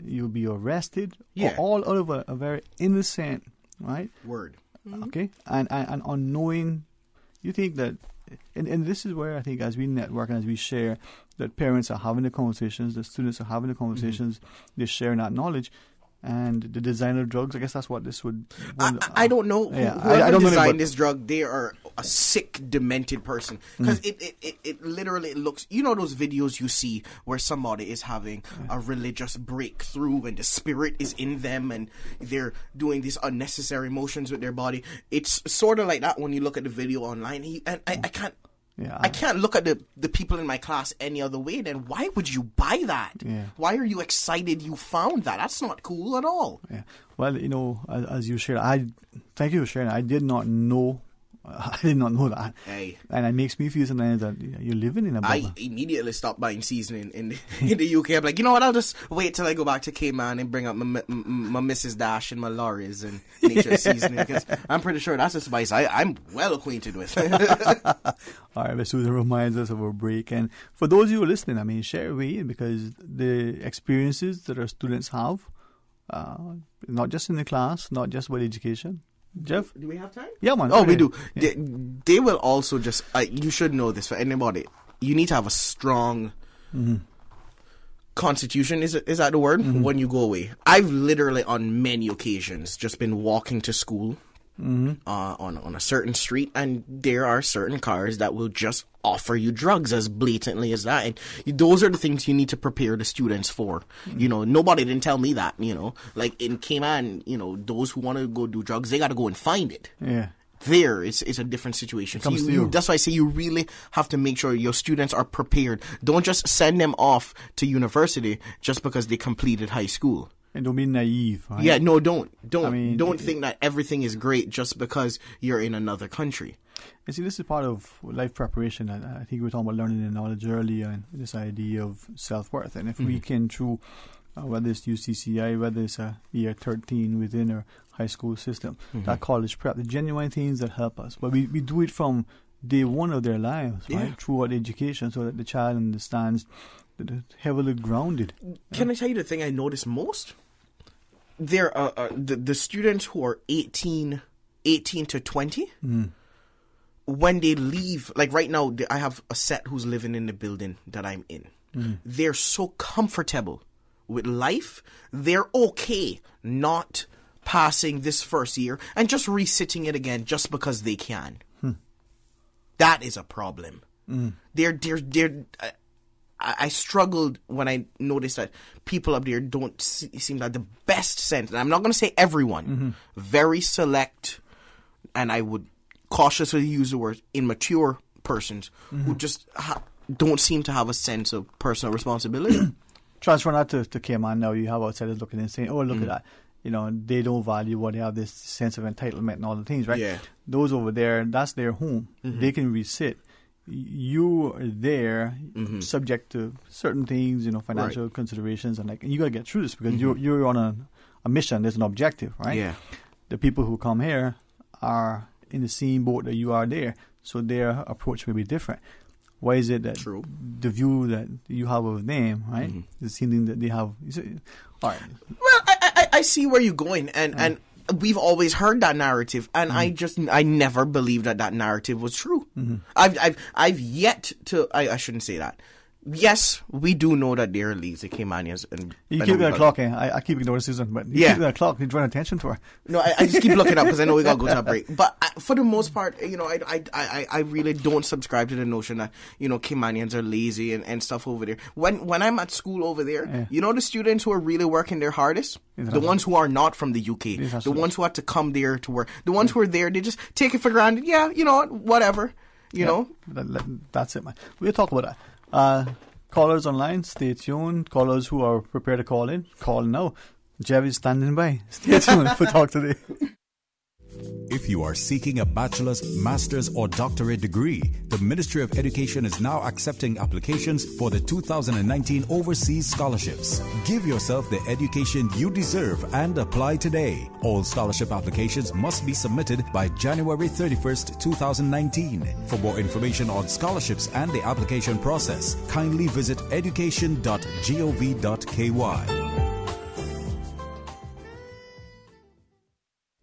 You'll be arrested. All out of a very innocent, right? Word. Okay? And unknowing, you think that, and this is where I think as we network and as we share, that parents are having the conversations, the students are having the conversations, they're sharing that knowledge. And the designer of drugs, I guess that's what this would... I don't know. Whoever I don't designed this drug, they are a sick, demented person. Because it literally looks... You know those videos you see where somebody is having a religious breakthrough and the spirit is in them and they're doing these unnecessary motions with their body? It's sort of like that when you look at the video online. And I can't... I can't look at the people in my class any other way. Then why would you buy that? Why are you excited you found that? That's not cool at all. Well, you know, as you shared, thank you for sharing. I did not know that. And it makes me feel sometimes that you're living in a bubble. I immediately stopped buying seasoning in the UK. I'm like, you know what? I'll just wait till I go back to Cayman and bring up my Mrs. Dash and my Laurie's and nature seasoning, because I'm pretty sure that's a spice I'm well acquainted with. All right, Susan reminds us of our break. And for those of you who are listening, I mean, share away, because the experiences that our students have, not just in the class, not just with education. Jeff? Do we have time? Yeah, man. Oh, we do. Yeah. They will also just... you should know this for anybody. You need to have a strong constitution, is that the word? When you go away. I've literally on many occasions just been walking to school on a certain street, and there are certain cars that will just offer you drugs as blatantly as that. And those are the things you need to prepare the students for. You know, nobody didn't tell me that, you know. Like in Cayman, you know, those who want to go do drugs, they got to go and find it. There, it's a different situation. So that's why I say you really have to make sure your students are prepared. Don't just send them off to university just because they completed high school. And don't be naive, right? Yeah, no, don't. I mean, don't think that everything is great just because you're in another country. And see, this is part of life preparation. I think we were talking about learning and knowledge earlier, and this idea of self-worth. And if we can, through whether it's UCCI, whether it's a year 13 within our high school system, that college prep, the genuine things that help us. But we do it from day one of their lives, right? Throughout education, so that the child understands that they're heavily grounded. Can I tell you the thing I notice most? There are the students who are 18 to 20. When they leave, like right now, I have a set who's living in the building that I'm in. They're so comfortable with life, they're okay not passing this first year and just resitting it again just because they can. That is a problem. I struggled when I noticed that people up there don't seem to have the best sense. And I'm not going to say everyone, very select, and I would cautiously use the word immature persons who just don't seem to have a sense of personal responsibility. Transfer that to Cayman now. You have outsiders looking and saying, oh, look at that. You know, they don't value what they have, this sense of entitlement and all the things, right? Yeah. Those over there, that's their home. They can resit. You are there subject to certain things, you know, financial considerations, and like you got to get through this because you're on a mission. There's an objective, right? Yeah. The people who come here are in the same boat that you are there, so their approach may be different. Why is it that the view that you have of them, right, is the same thing that they have? All right. Well, I see where you're going, and we've always heard that narrative, and I never believed that narrative was true. I've yet to. I shouldn't say that. Yes, we do know that there are leagues, the Caymanians, and you keep that clock. I keep ignoring Susan, but you keep that clock. You're drawing attention to her. No, I just keep looking up because I know we gotta go to a break. But for the most part, you know, I really don't subscribe to the notion that, you know, Caymanians are lazy and stuff over there. When I'm at school over there, you know, the students who are really working their hardest, the ones who are not from the UK, the ones who had to come there to work, the ones who are there, they just take it for granted. Yeah, you know what, whatever. You know, that's it, man. We'll talk about that. Callers online, stay tuned. Callers who are prepared to call in, call now. Jevy's standing by. Stay tuned for Talk Today. If you are seeking a bachelor's, master's, or doctorate degree, the Ministry of Education is now accepting applications for the 2019 Overseas Scholarships. Give yourself the education you deserve and apply today. All scholarship applications must be submitted by January 31st, 2019. For more information on scholarships and the application process, kindly visit education.gov.ky.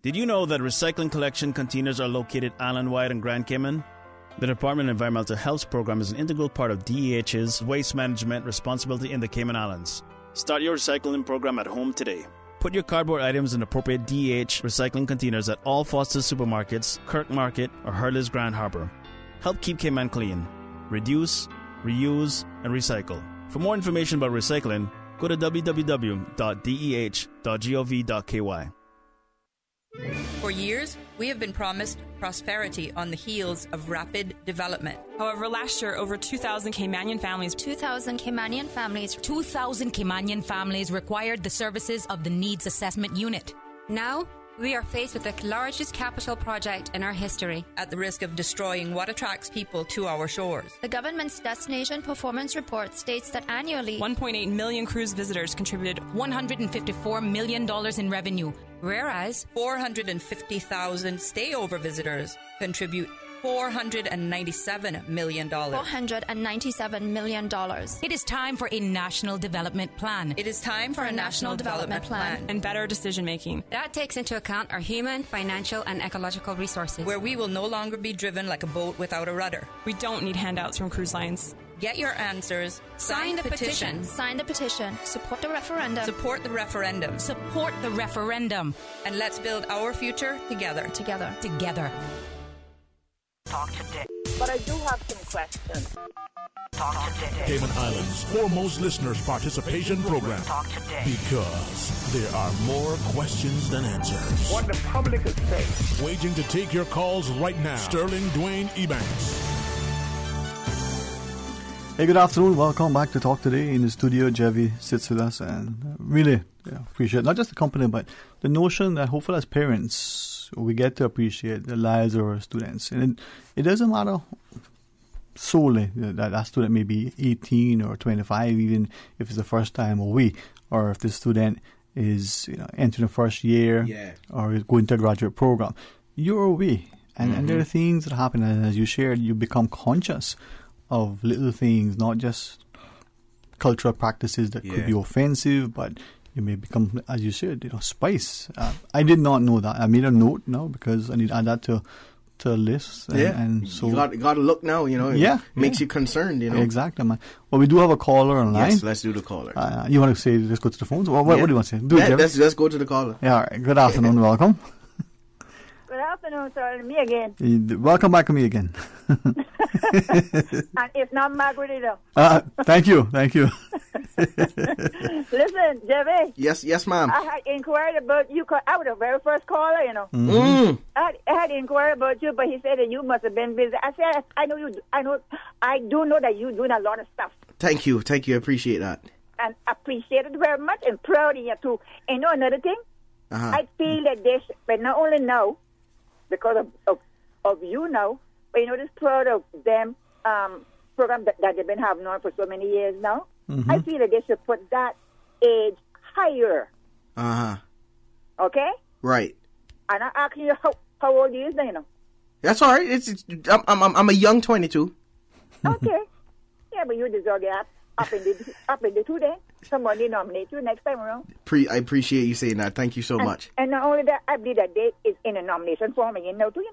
Did you know that recycling collection containers are located island-wide in Grand Cayman? The Department of Environmental Health's program is an integral part of DEH's waste management responsibility in the Cayman Islands. Start your recycling program at home today. Put your cardboard items in appropriate DEH recycling containers at all Foster's supermarkets, Kirk Market, or Hurley's Grand Harbor. Help keep Cayman clean. Reduce, reuse, and recycle. For more information about recycling, go to www.deh.gov.ky. For years, we have been promised prosperity on the heels of rapid development. However, last year, over 2,000 Caymanian families required the services of the Needs Assessment Unit. Now, we are faced with the largest capital project in our history. At the risk of destroying what attracts people to our shores. The government's Destination Performance Report states that annually 1.8 million cruise visitors contributed $154 million in revenue, whereas 450,000 stayover visitors contribute $497 million. $497 million. It is time for a national development plan. It is time for a national development plan. And better decision making. That takes into account our human, financial, and ecological resources. Where we will no longer be driven like a boat without a rudder. We don't need handouts from cruise lines. Get your answers. Sign the petition. Sign the petition. Support the referendum. Support the referendum. Support the referendum. And let's build our future together. Together. Talk today. But I do have some questions. Talk today. Cayman Islands' foremost listeners' participation program. Talk today. Because there are more questions than answers. What the public is saying. Waiting to take your calls right now. Sterling Dwayne Ebanks. Hey, good afternoon. Welcome back to Talk Today. In the studio, Jevy sits with us and really appreciate not just the company, but the notion that hopefully as parents, we get to appreciate the lives of our students. And it doesn't matter solely that student may be 18 or 25, even if it's the first time away, or if the student is entering the first year or is going to a graduate program. You're away. And there are things that happen, and as you shared, you become conscious of little things, not just cultural practices that could be offensive, but you may become, as you said, spice. I did not know that. I made a note now because I need to add that to a list. And so you got to look now, makes you concerned, Exactly, man. Well, we do have a caller online. Yes, let's do the caller. You want to say, let's go to the phones? What do you want to say? Let's go to the caller. Yeah, all right. Good afternoon, welcome. Good afternoon, sir. Me again. Welcome back to me again. And it's not Margaret either. Thank you. Listen, Jerry. Yes, ma'am. I had inquired about you. I was the very first caller, Mm-hmm. I had inquired about you, but he said that you must have been busy. I said, I do know that you're doing a lot of stuff. Thank you. I appreciate that. And appreciate it very much and proud of you too. And another thing, I feel that they should, but not only now, because of you now, but this proud of them program that they've been having on for so many years now. Mm-hmm. I feel that they should put that age higher. Okay? Right. And I'm asking you how old you is now, That's all right. I'm a young 22. Okay. Yeah, but you deserve it up in the 2 days. Somebody nominate you next time around. I appreciate you saying that. Thank you so much. And not only that, I believe that date is in a nomination form again now too,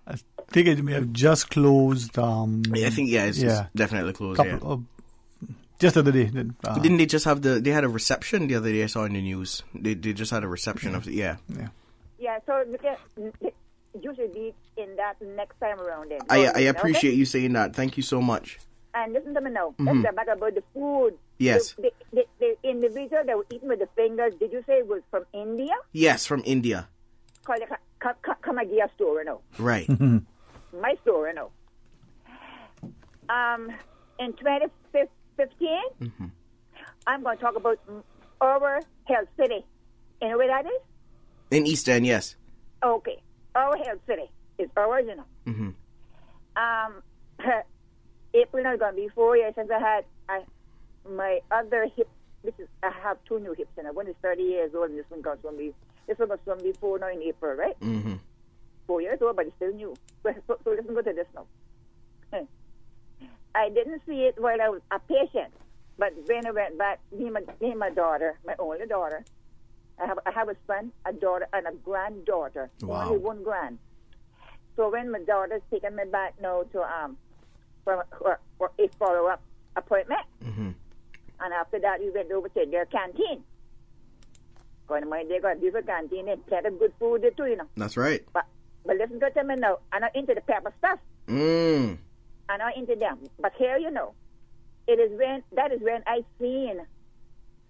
I think it may have just closed. I think, it's definitely closed, just the other day. Didn't they just have they had a reception the other day I saw in the news. They just had a reception of Yeah, so you should be in that next time around then. I appreciate you saying that. Thank you so much. And listen to me now. Let's get back about the food. Yes. The individual that was eating with the fingers, did you say it was from India? Yes, from India. Come and get a story now. Right. My story now. In 2015, I'm going to talk about our Health City. You know where that is? In East End, yes. Okay. Our Health City is ours, April is going to be 4 years since I had my other hip. I have 2 new hips, and one is 30 years old, and this one was going to be 4 now in April, right? 4 years old, but it's still new. So listen, go to this now. I didn't see it while I was a patient, but when I went back, me and my daughter, my only daughter, I have a son, a daughter, and a granddaughter. Wow. Only one grand. So when my daughter's taking me back now to for a follow-up appointment, and after that we went over to their canteen. Going to mind, they got a beautiful canteen and plenty of good food there too, That's right. But listen to me now. I'm not into the pepper stuff. I'm not into them. But here, that is when I seen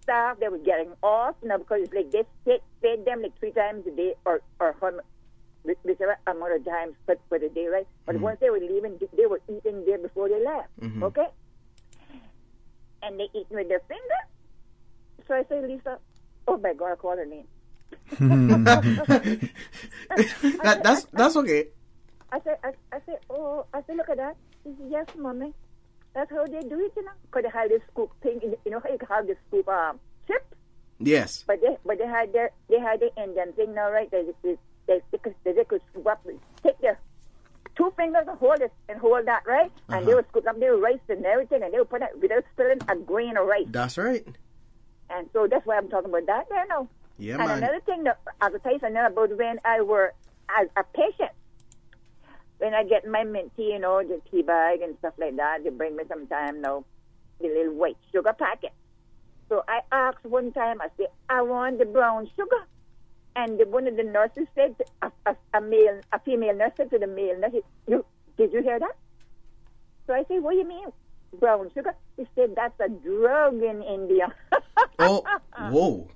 staff that were getting off, because it's like they fed them like 3 times a day or whichever amount of times for the day, right? But once they were leaving, they were eating there before they left, okay? And they eating with their finger. So I say, Lisa, oh my God, I call her name. That's okay. I said, look at that. She said, yes, Mommy. That's how they do it, Because they had this scoop thing, how you have this scoop chip? Yes. But they had the Indian thing now, right? They could scoop up, take their 2 fingers and hold that, right? And they would scoop up their rice and everything, and they would put it without spilling a grain of rice. That's right. And so that's why I'm talking about that there now. Yeah, and man. Another thing that I could tell you about when I were as a patient, when I get my mint tea, the tea bag and stuff like that, they bring me sometime now the little white sugar packet. So I asked one time, I said, I want the brown sugar. And one of the nurses said, a female nurse said to the male nurse, did you hear that? So I said, what do you mean, brown sugar? He said, that's a drug in India. Oh, whoa.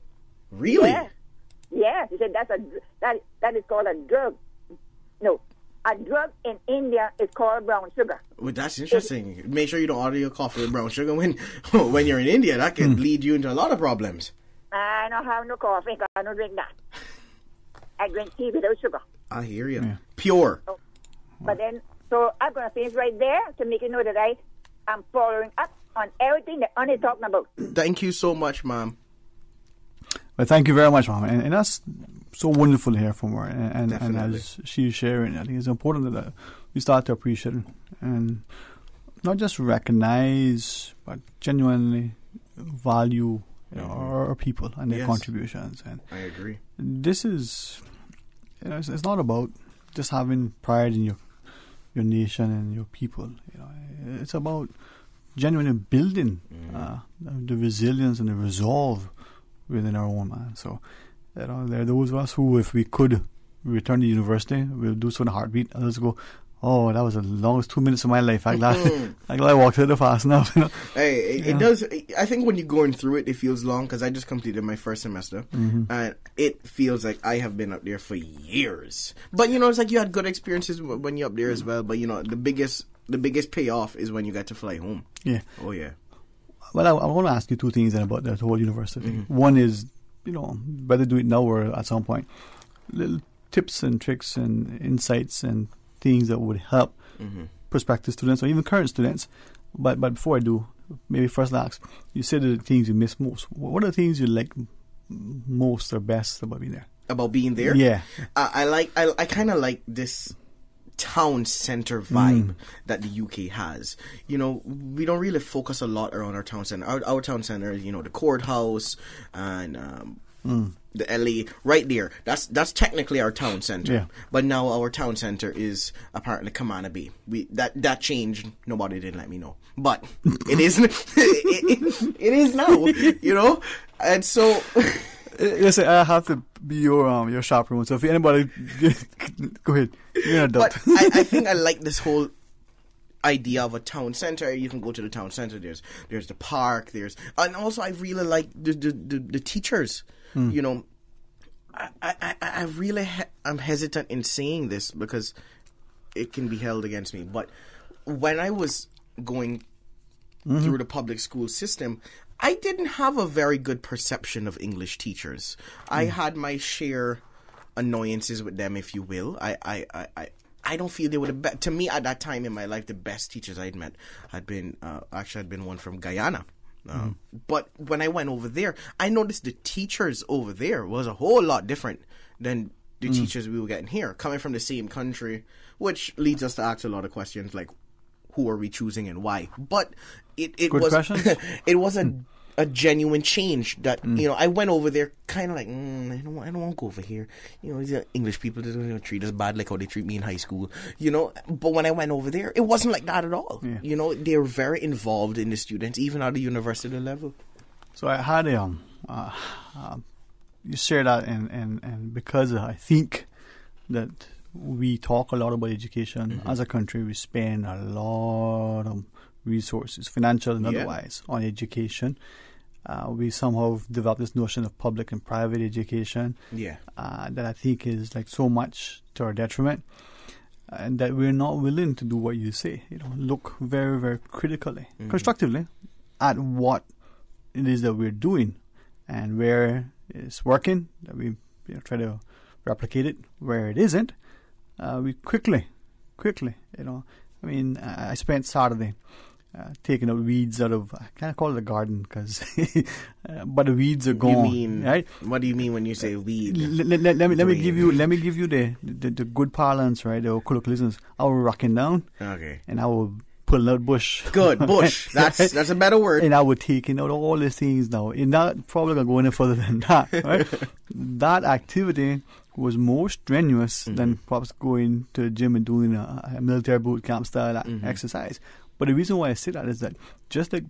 Really? Yeah. He said, that is called a drug. No, a drug in India is called brown sugar. Well, that's interesting. Make sure you don't order your coffee with brown sugar when you're in India. That can lead you into a lot of problems. I don't have no coffee. I don't drink that. I drink tea without sugar. I hear you. Yeah. Pure. So, but then, so I'm going to finish right there to make you know that I am following up on everything that Annie's talking about. Thank you so much, Mom. Well, thank you very much, Mom. And that's so wonderful to hear from her, and as she's sharing, I think it's important that we start to appreciate it and not just recognize, but genuinely value our people and their contributions. And I agree. This is, it's not about just having pride in your nation and your people. It's about genuinely building the resilience and the resolve within our own man. So, there are those of us who, if we could return to university, we'll do so in a heartbeat. Others go, oh, that was the longest 2 minutes of my life. I'm glad I walked through it fast enough. Hey, it does. I think when you're going through it feels long, because I just completed my first semester, and it feels like I have been up there for years. But it's like you had good experiences when you're up there as well. But the biggest payoff is when you get to fly home. Yeah. Oh yeah. Well, I want to ask you two things then about that whole university. One is, whether do it now or at some point, little tips and tricks and insights and things that would help prospective students or even current students. But before I do, maybe first ask, you said the things you miss most. What are the things you like most or best about being there? About being there? Yeah. I kind of like this town center vibe that the UK has. We don't really focus a lot around our town center. Our town center is, the courthouse and the LA right there. That's technically our town center. Yeah. But now our town center is apparently Kamana Bay. That changed. Nobody didn't let me know. But it is it is now, And so listen, I have to be your chaperone. So if anybody, go ahead. You're an adult. But I think I like this whole idea of a town center. You can go to the town center. There's the park. And also I really like the teachers. I really I'm hesitant in saying this because it can be held against me. But when I was going through the public school system, I didn't have a very good perception of English teachers. I had my share annoyances with them, if you will. I don't feel they would have. To me, at that time in my life, the best teachers I'd met had been one from Guyana. But when I went over there, I noticed the teachers over there was a whole lot different than the teachers we were getting here, coming from the same country, which leads us to ask a lot of questions like, who are we choosing and why? But it was it was a genuine change that I went over there kind of like I don't want to go over here. These English people don't treat us bad like how they treat me in high school. But when I went over there, it wasn't like that at all. Yeah. They were very involved in the students, even at the university level. So I had you share that and because I think that we talk a lot about education as a country, we spend a lot of resources, financial and otherwise, on education. We somehow developed this notion of public and private education that I think is like so much to our detriment, and that we're not willing to do what you say. Look very, very critically, constructively at what it is that we're doing and where it's working, that we try to replicate it. Where it isn't, we quickly, I spent Saturday taking out weeds out of, I can't call it a garden because, but the weeds are gone. Right? What do you mean when you say weed? Let me give you the good parlance, right? The colloquialisms. I was rocking down, and I was pulling out bush. Good bush. That's a better word. And I was taking out all these things now. And not probably gonna go any further than that. Right? That activity was more strenuous than perhaps going to the gym and doing a military boot camp style exercise. But the reason why I say that is that just like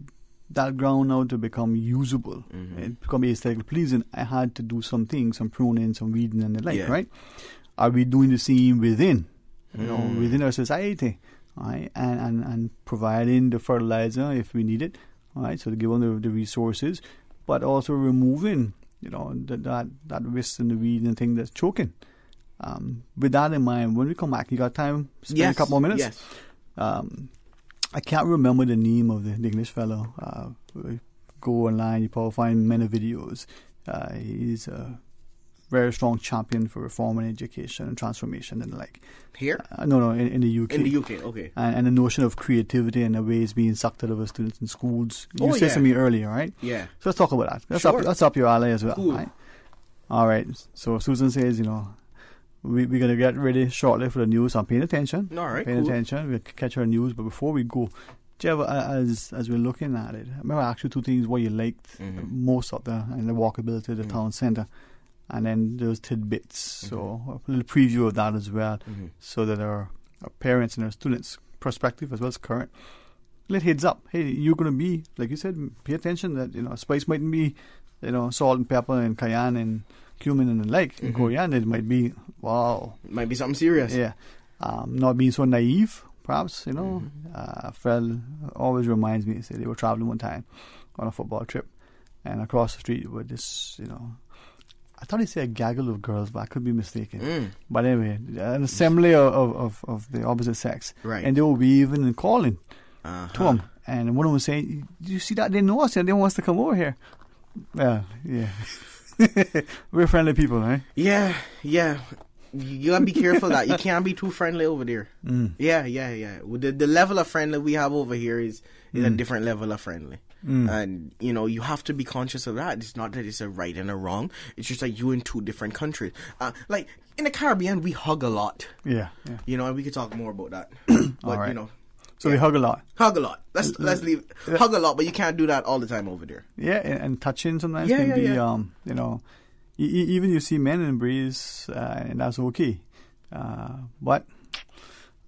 that ground now to become usable, and become aesthetically pleasing, I had to do some things, some pruning, some weeding and the like, right? Are we doing the same within our society, right? And providing the fertilizer if we need it, right? So to give them the resources, but also removing, that waste and the weed and thing that's choking. With that in mind, when we come back, you got time? Spend a couple more minutes? Yes. I can't remember the name of the English fellow. Go online, you probably find many videos. He's a very strong champion for reform and education and transformation and the like. Here? No, in the UK. In the UK, okay. And the notion of creativity and the ways being sucked out of our students in schools. You said to me earlier, right? Yeah. So let's talk about that. That's up your alley as well. Cool. Right? All right. So Susan says, we're going to get ready shortly for the news. I'm paying attention. All right, paying cool. attention. We'll catch our news. But before we go, Jeff, as we're looking at it, I remember I asked you two things what you liked most of the walkability of the town centre. And then those tidbits. So a little preview of that as well. So that our parents and our students' perspective as well as current. Let heads up. Hey, you're going to be, like you said, pay attention that, spice mightn't be, salt and pepper and cayenne and cumin and the like. In Korean, it might be, wow. It might be something serious. Yeah. Not being so naive, perhaps, Fred always reminds me, say they were traveling one time on a football trip. And across the street with this, I thought he said a gaggle of girls, but I could be mistaken. But anyway, an assembly of the opposite sex. Right. And they were waving and calling to him. And one of them was saying, "Do you see that? They know us and they want us to come over here." Well, yeah. We're friendly people, right? Yeah. You gotta be careful that you can't be too friendly over there. Yeah. The level of friendly we have over here is a different level of friendly. And you have to be conscious of that. It's not that it's a right and a wrong. It's just like you in two different countries. Like in the Caribbean, we hug a lot. Yeah. And we could talk more about that. But all right. So we hug a lot. Hug a lot. Let's leave. Hug a lot, but you can't do that all the time over there. Yeah, and touching sometimes can be even you see men embrace, and that's okay. But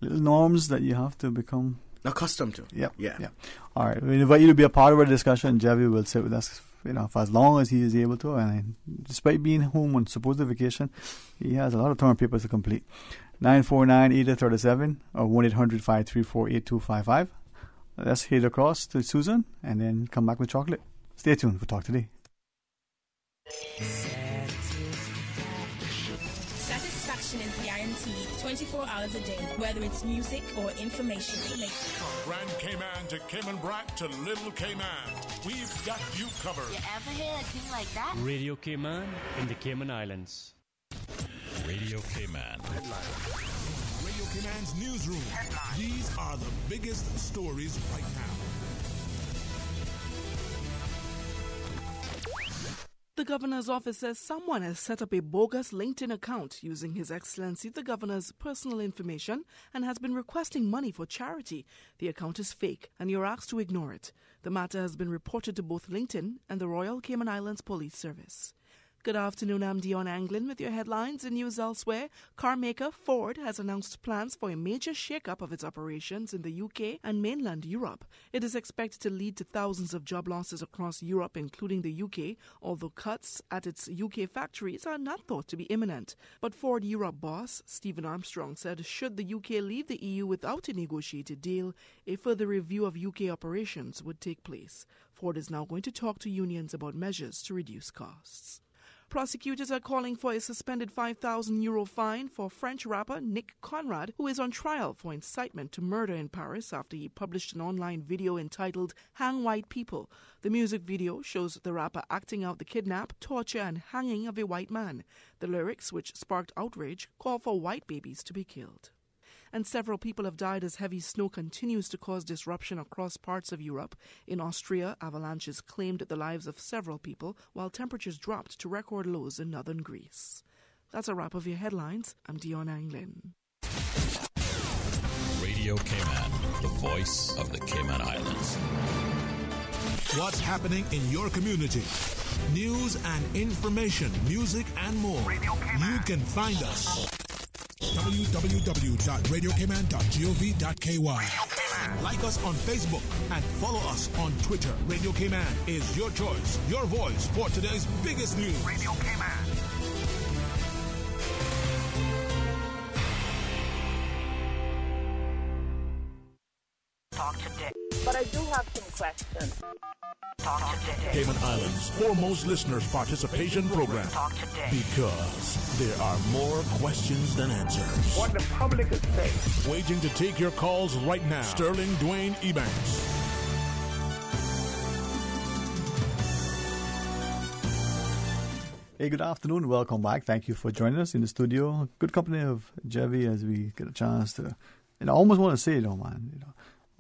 little norms that you have to become accustomed to. Yep. Yeah. All right. We invite you to be a part of our discussion. Jeff will sit with us, for as long as he is able to. And despite being home on supposed vacation, he has a lot of term papers to complete. 949-8037 or 1-800-534-8255. Let's head across to Susan and then come back with chocolate. Stay tuned for Talk Today. Satisfaction is guaranteed 24 hours a day, whether it's music or information. From Grand Cayman to Cayman Brac to Little Cayman, we've got you covered. You ever hear a thing like that? Radio Cayman in the Cayman Islands. Radio Cayman. Radio Cayman's newsroom. These are the biggest stories right now. The governor's office says someone has set up a bogus LinkedIn account using His Excellency the Governor's personal information and has been requesting money for charity. The account is fake and you're asked to ignore it. The matter has been reported to both LinkedIn and the Royal Cayman Islands Police Service. Good afternoon, I'm Dion Anglin with your headlines and news elsewhere. Car maker Ford has announced plans for a major shake-up of its operations in the UK and mainland Europe. It is expected to lead to thousands of job losses across Europe, including the UK, although cuts at its UK factories are not thought to be imminent. But Ford Europe boss Stephen Armstrong said should the UK leave the EU without a negotiated deal, a further review of UK operations would take place. Ford is now going to talk to unions about measures to reduce costs. Prosecutors are calling for a suspended €5,000 fine for French rapper Nick Conrad, who is on trial for incitement to murder in Paris after he published an online video entitled Hang White People. The music video shows the rapper acting out the kidnap, torture and hanging of a white man. The lyrics, which sparked outrage, call for white babies to be killed. And several people have died as heavy snow continues to cause disruption across parts of Europe. In Austria, avalanches claimed the lives of several people, while temperatures dropped to record lows in northern Greece. That's a wrap of your headlines. I'm Dion Anglin. Radio Cayman, the voice of the Cayman Islands. What's happening in your community? News and information, music and more. You can find us. www.radiocayman.gov.ky. Like us on Facebook and follow us on Twitter. Radio Cayman is your choice, your voice for today's biggest news. Radio Cayman. Talk today. But I do have some questions. Talk today. Cayman Islands' foremost listeners participation program. Talk today. Because there are more questions than answers. What the public is saying. Waiting to take your calls right now. Sterling Dwayne Ebanks. Hey, good afternoon. Welcome back. Thank you for joining us in the studio. Good company of Jevi as we get a chance to, I almost want to say, man,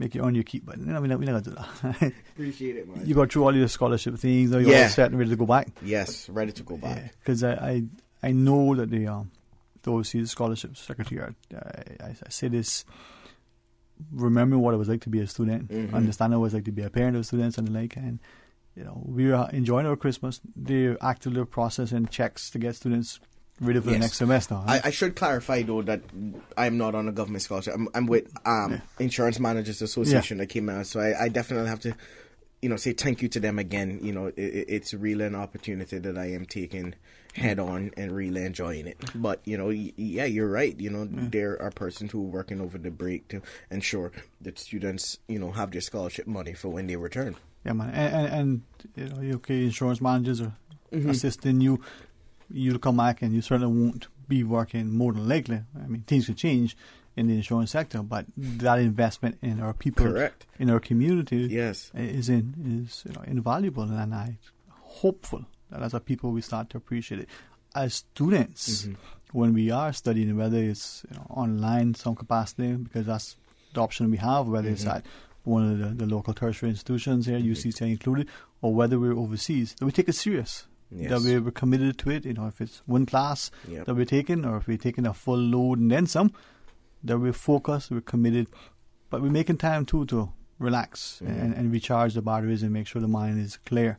make you earn your keep. But we never do that. Appreciate it, man. You got through all your scholarship things. Are you all set and ready to go back? Yes, ready to go back. Because I know that the overseas scholarship secretary, I say this, remembering what it was like to be a student, understanding what it was like to be a parent of students and the like, and we are enjoying our Christmas. They're actively processing checks to get students ready for the next semester. Huh? I should clarify though that I'm not on a government scholarship. I'm with Insurance Managers Association that came out, so I definitely have to say thank you to them again. It's really an opportunity that I am taking head on and really enjoying it. But you're right. There are persons who are working over the break to ensure that students have their scholarship money for when they return. Yeah, man, and UK insurance managers are assisting you. You'll come back and you certainly won't be working more than likely. I mean, things could change in the insurance sector, but that investment in our people, in our community, is invaluable, and I'm hopeful that as a people we start to appreciate it. As students, when we are studying, whether it's online some capacity, because that's the option we have, whether it's at one of the local tertiary institutions here, UCC included, or whether we're overseas, that we take it serious. That we're committed to it. If it's one class that we're taking, or if we're taking a full load and then some, that we're focused, we're committed, but we're making time too to relax and recharge the batteries and make sure the mind is clear.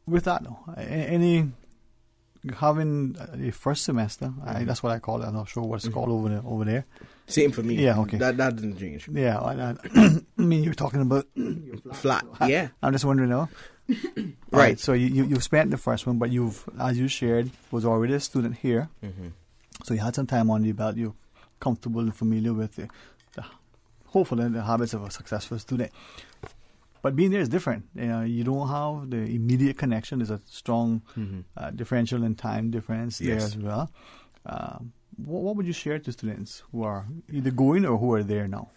With that, having a first semester, that's what I call it. I'm not sure what it's called over there. Same for me. Yeah, okay. That doesn't change. Yeah, I mean, you're talking about flat. Yeah. I'm just wondering now. Right. So you've spent the first one, but you've, as you shared, was already a student here. So you had some time on your belt. You're comfortable and familiar with hopefully the habits of a successful student. But being there is different. You don't have the immediate connection. There's a strong differential in time difference there as well. What would you share to students who are either going or who are there now?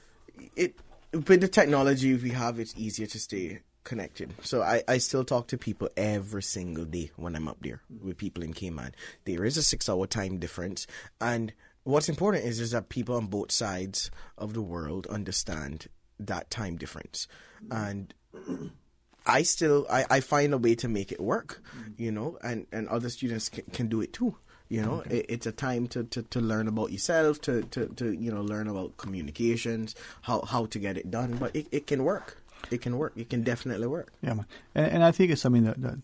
With the technology we have, it's easier to stay connected. So I still talk to people every single day when I'm up there with people in Cayman. There is a 6-hour time difference, and what's important is that people on both sides of the world understand that time difference. And I find a way to make it work, and other students can do it too. It's a time to learn about yourself, to learn about communications, how to get it done. But it can work. It can work. It can definitely work. Yeah, man. And I think it's something that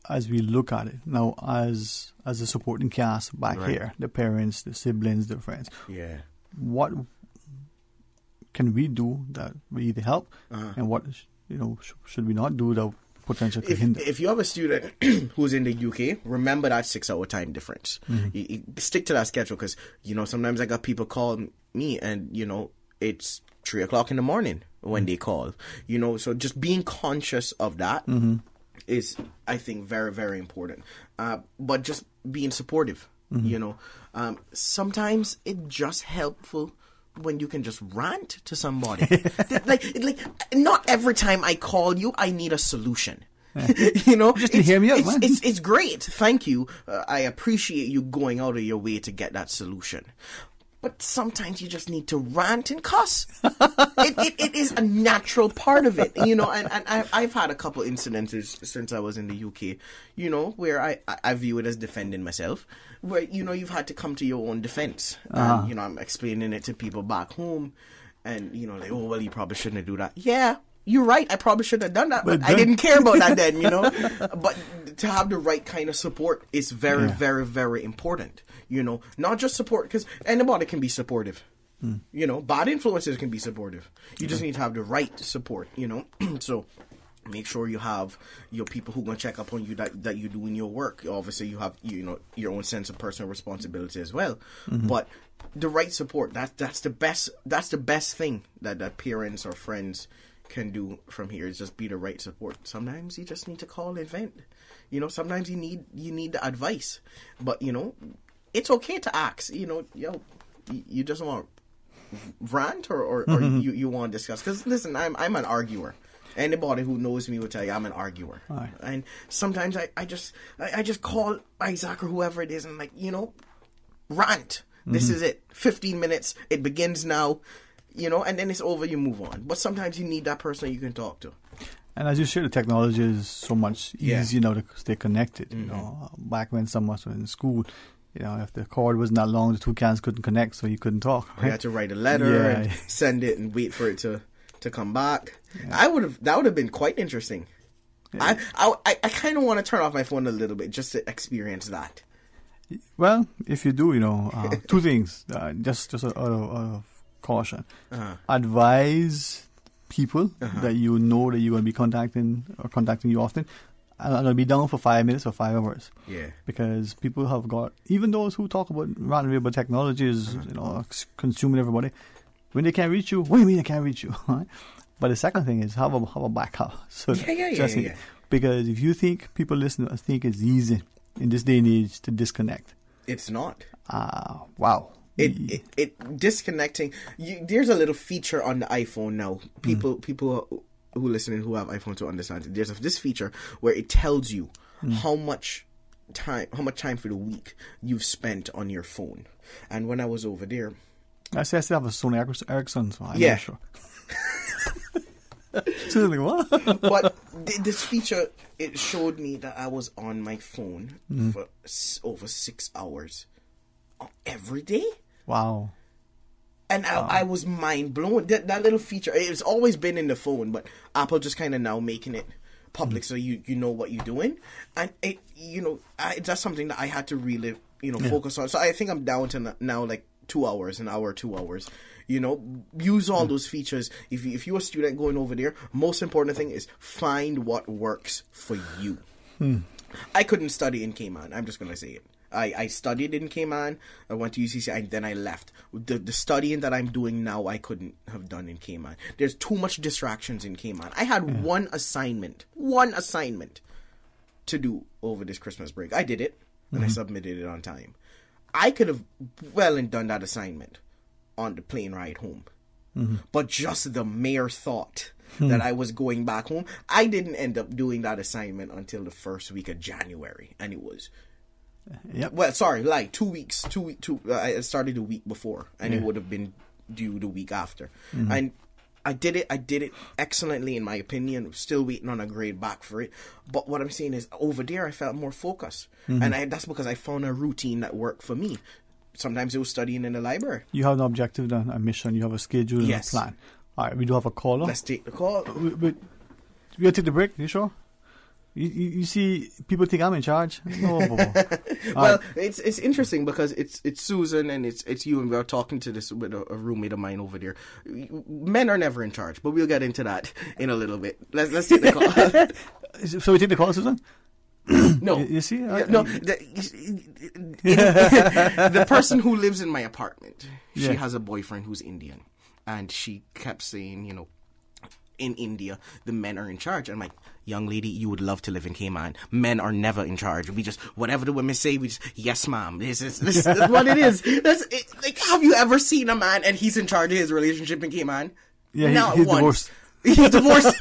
as we look at it now, as a supporting cast back here, the parents, the siblings, the friends. Yeah. What can we do that will either help, and what should we not do that potentially could hinder? If you have a student who's in the UK, remember that 6-hour time difference. You stick to that schedule, because sometimes I got people call me and it's 3:00 in the morning when they call. So just being conscious of that is, I think, very, very important. But just being supportive. Sometimes it's just helpful when you can just rant to somebody. like not every time I call you, I need a solution. Just to hear me out, man. It's great. Thank you. I appreciate you going out of your way to get that solution. But sometimes you just need to rant and cuss. It is a natural part of it, and I've had a couple incidences since I was in the UK, where I view it as defending myself, where, you've had to come to your own defense. And, I'm explaining it to people back home, and, like, oh, well, you probably shouldn't do that. Yeah, you're right. I probably should have done that, but I didn't care about that then, But to have the right kind of support is very, very, very important. Not just support, because anybody can be supportive. Bad influences can be supportive. You just need to have the right support, So make sure you have your people who are going to check up on you that you do in your work. Obviously, you have your own sense of personal responsibility as well. But the right support, that's the best thing that parents or friends can do from here, is just be the right support. Sometimes you just need to call and vent. Sometimes you need the advice. But it's okay to ask. You just want rant or you want to discuss. Because listen, I'm an arguer. Anybody who knows me will tell you I'm an arguer. Right. And sometimes I just call Isaac or whoever it is and rant. This is it. 15 minutes. It begins now. you know, and then it's over, you move on. But sometimes you need that person you can talk to. And as you share, the technology is so much easier now to stay connected. You know, back when someone was in school, you know, if the cord wasn't that long, the two cans couldn't connect, so you couldn't talk. Right? You had to write a letter and send it and wait for it to come back. That would have been quite interesting. Yeah. I kind of want to turn off my phone a little bit just to experience that. Well, if you do, you know, two things, just out of caution. Advise people that you know that you're going to be contacting you often, and I'll be down for 5 minutes or 5 hours. Yeah. Because people have got, even those who talk about randomly about technologies, you know, consuming everybody, when they can't reach you, what do you mean they can't reach you? Right? But the second thing is have a backup. So because if you think people listening think it's easy in this day and age to disconnect, it's not. Wow. It disconnecting. There's a little feature on the iPhone now. People who listening who have iPhone to understand it. There's this feature where it tells you how much time for the week you've spent on your phone. And when I was over there, I still have a Sony Ericsson, so I'm not sure. So like, what? But this feature, it showed me that I was on my phone for over 6 hours every day. Wow. And I was mind blown. That little feature, it's always been in the phone, but Apple just kind of now making it public so you know what you're doing. And that's something that I had to really focus on. So I think I'm down to now like 2 hours, an hour, 2 hours. You know, use all those features. If you're a student going over there, most important thing is find what works for you. I couldn't study in Cayman. I'm just going to say it. I studied in Cayman. I went to UCC and then I left. The studying that I'm doing now, I couldn't have done in Cayman. There's too much distractions in Cayman. I had one assignment to do over this Christmas break. I did it and I submitted it on time. I could have well and done that assignment on the plane ride home. But just the mere thought that I was going back home, I didn't end up doing that assignment until the first week of January. And it was... Well, sorry, like 2 weeks. I started the week before, and it would have been due the week after. And I did it excellently, in my opinion. Still waiting on a grade back for it. But what I'm saying is, over there, I felt more focused. And that's because I found a routine that worked for me. Sometimes it was studying in the library. You have an objective, then, a mission. You have a schedule and a plan. All right, we do have a caller. Let's take the call. We're going to take the break. You sure? You see, people think I'm in charge. No. Well, it's interesting because it's Susan and it's you, and we're talking to this with a roommate of mine over there. Men are never in charge, but we'll get into that in a little bit. Let's take the call. So we take the call, Susan? No. You see? No. The person who lives in my apartment, she has a boyfriend who's Indian, and she kept saying, in India, the men are in charge. And I'm like, young lady, you would love to live in Cayman. Men are never in charge. We just, whatever the women say, we just, yes, ma'am. This is what it is. Like, have you ever seen a man and he's in charge of his relationship in Cayman? Yeah, he's divorced. He's divorced.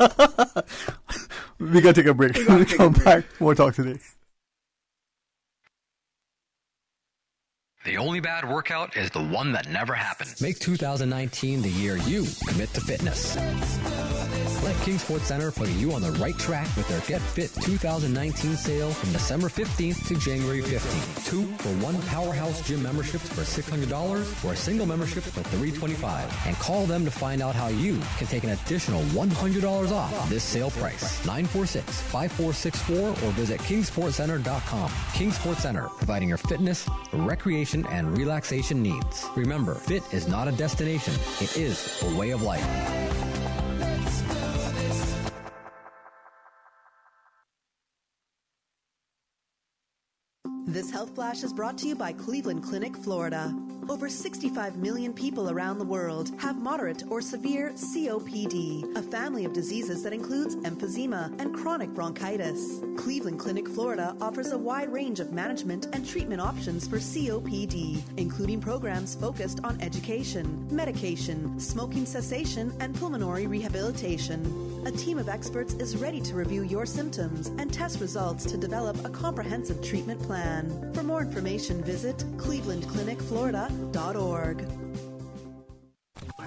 We gotta take a break. We'll come back. More talk today. The only bad workout is the one that never happens. Make 2019 the year you commit to fitness. Let King Sports Center put you on the right track with their Get Fit 2019 sale from December 15th to January 15th. 2 for 1 Powerhouse Gym memberships for $600 or a single membership for $325. And call them to find out how you can take an additional $100 off this sale price. 946-5464 or visit kingsportscenter.com. King Sports Center, providing your fitness, recreation, and relaxation needs. Remember, fit is not a destination. It is a way of life. This Health Flash is brought to you by Cleveland Clinic, Florida. Over 65 million people around the world have moderate or severe COPD, a family of diseases that includes emphysema and chronic bronchitis. Cleveland Clinic, Florida offers a wide range of management and treatment options for COPD, including programs focused on education, medication, smoking cessation, and pulmonary rehabilitation. A team of experts is ready to review your symptoms and test results to develop a comprehensive treatment plan. For more information, visit clevelandclinicflorida.org.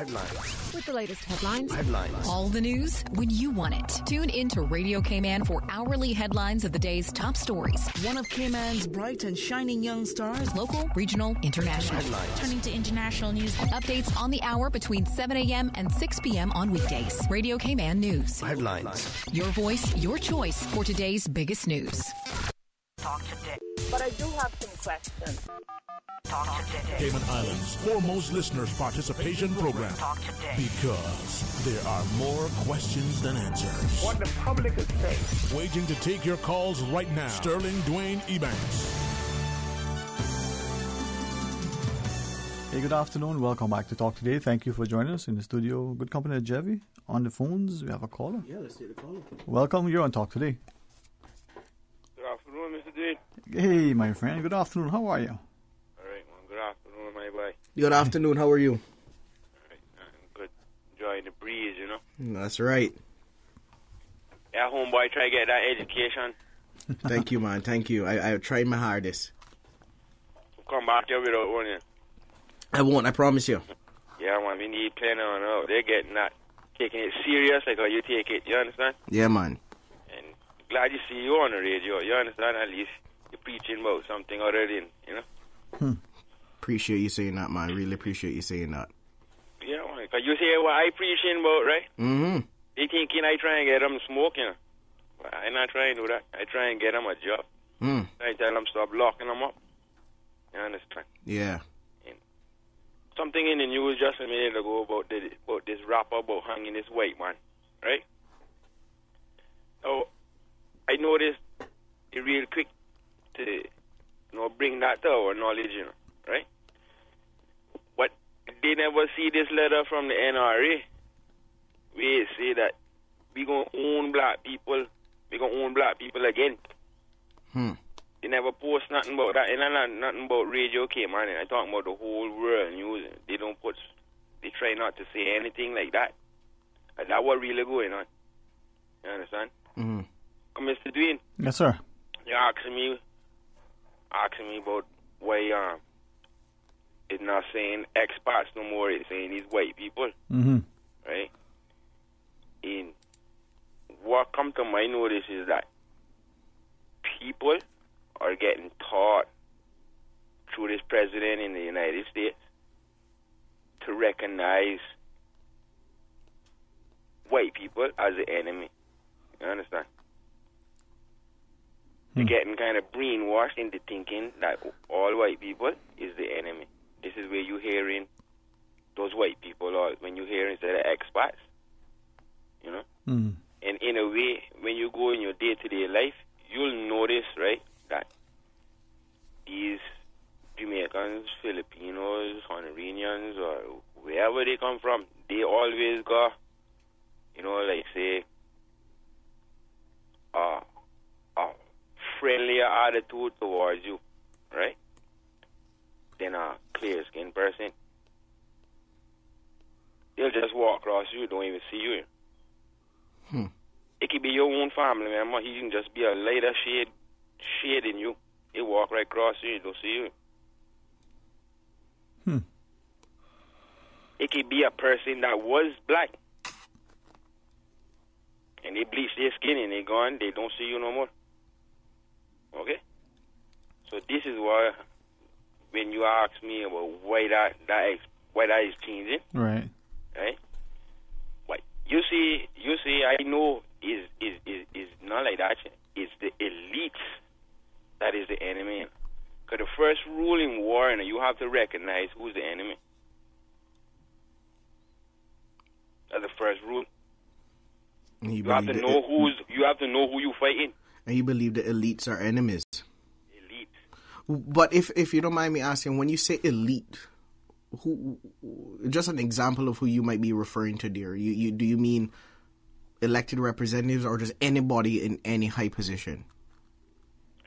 Headlines. With the latest headlines. Headlines. All the news when you want it. Tune in to Radio Cayman for hourly headlines of the day's top stories. One of Cayman's bright and shining young stars. Local, regional, international. Headlines. Turning to international news. Updates on the hour between 7 a.m. and 6 p.m. on weekdays. Radio Cayman News. Headlines. Your voice, your choice for today's biggest news. Talk today. But I do have some questions. Talk today. Cayman Islands' foremost listeners' participation program. Talk today. Because there are more questions than answers. What the public is saying. Waiting to take your calls right now. Sterling Dwayne Ebanks. Hey, good afternoon. Welcome back to Talk Today. Thank you for joining us in the studio. Good company at Jevi. On the phones, we have a caller. Yeah, let's take the caller. Welcome. You're on Talk Today. Good afternoon, Mr. Dean. Hey, my friend. Good afternoon. How are you? All right, well, good afternoon, my boy. Good afternoon. How are you? All right, I'm good. Enjoying the breeze, you know. That's right. Yeah, homeboy, try to get that education. Thank you, man. Thank you. I tried my hardest. Come back here without one, yeah. I won't. I promise you. Yeah, man, we need plenty on out. They're getting that, taking it serious like how you take it, you understand? Yeah, man. And glad you see you on the radio, you understand? At least you're preaching about something other than, you know? Appreciate you saying that, man. Really appreciate you saying that. Yeah, man, because you say what I preaching about, right? Mm-hmm. They thinking I try and get them smoking. You know? But I'm not trying to do that. I try and get them a job. I tell them stop locking them up. You understand? Yeah. Something in the news just a minute ago about this rapper about hanging this white man, right? So I noticed it real quick to bring that to our knowledge, right? But they never see this letter from the NRA. We say that we gonna own black people. We gonna own black people again. They never post nothing about that, and nothing about Radio Cayman. I talking about the whole world news. They try not to say anything like that. And that's what really going on. You understand? Mm-hmm. Mr. Dwayne. Yes, sir. You're asking me about why it's not saying expats no more. It's saying these white people, right? And what come to my notice is that people are getting taught through this president in the United States to recognize white people as the enemy. You understand? They're getting kind of brainwashed into thinking that all white people is the enemy. This is where you're hearing those white people, or when you hear instead of expats, you know? And in a way, when you go in your day-to-day life, you'll notice, right, that these Jamaicans, Filipinos, Hondureans, or wherever they come from, they always got, like say, a friendlier attitude towards you, right? Than a clear-skinned person. They'll just walk across you, don't even see you. It could be your own family member. He can just be a lighter shade in you. He walk right across you, don't see you. It could be a person that was black, and they bleach their skin and they gone. They don't see you no more. Okay. So this is why, when you ask me about why that is changing, right? What you see, I know is not like that. It's the elites that is the enemy. Because the first rule in war, you have to recognize who's the enemy. That's the first rule. You have to know who you're fighting. And you believe the elites are enemies. But if you don't mind me asking, when you say elite, who? Just an example of who you might be referring to, dear. Do you mean elected representatives or just anybody in any high position?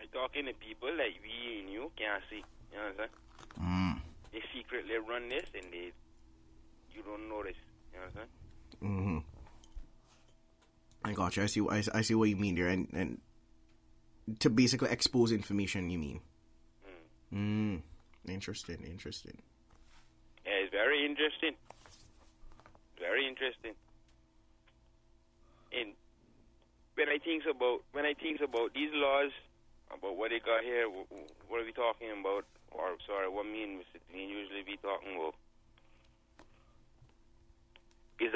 I'm talking to people like we and you can't see. You understand? They secretly run this and you don't notice. You understand? I got you. I see what you mean there, and to basically expose information, you mean? Interesting. Yeah, it's very interesting. very interesting. And when I think about these laws, about what they got here, what are we talking about? Or sorry, what me and Mr. Dean usually be talking about? Is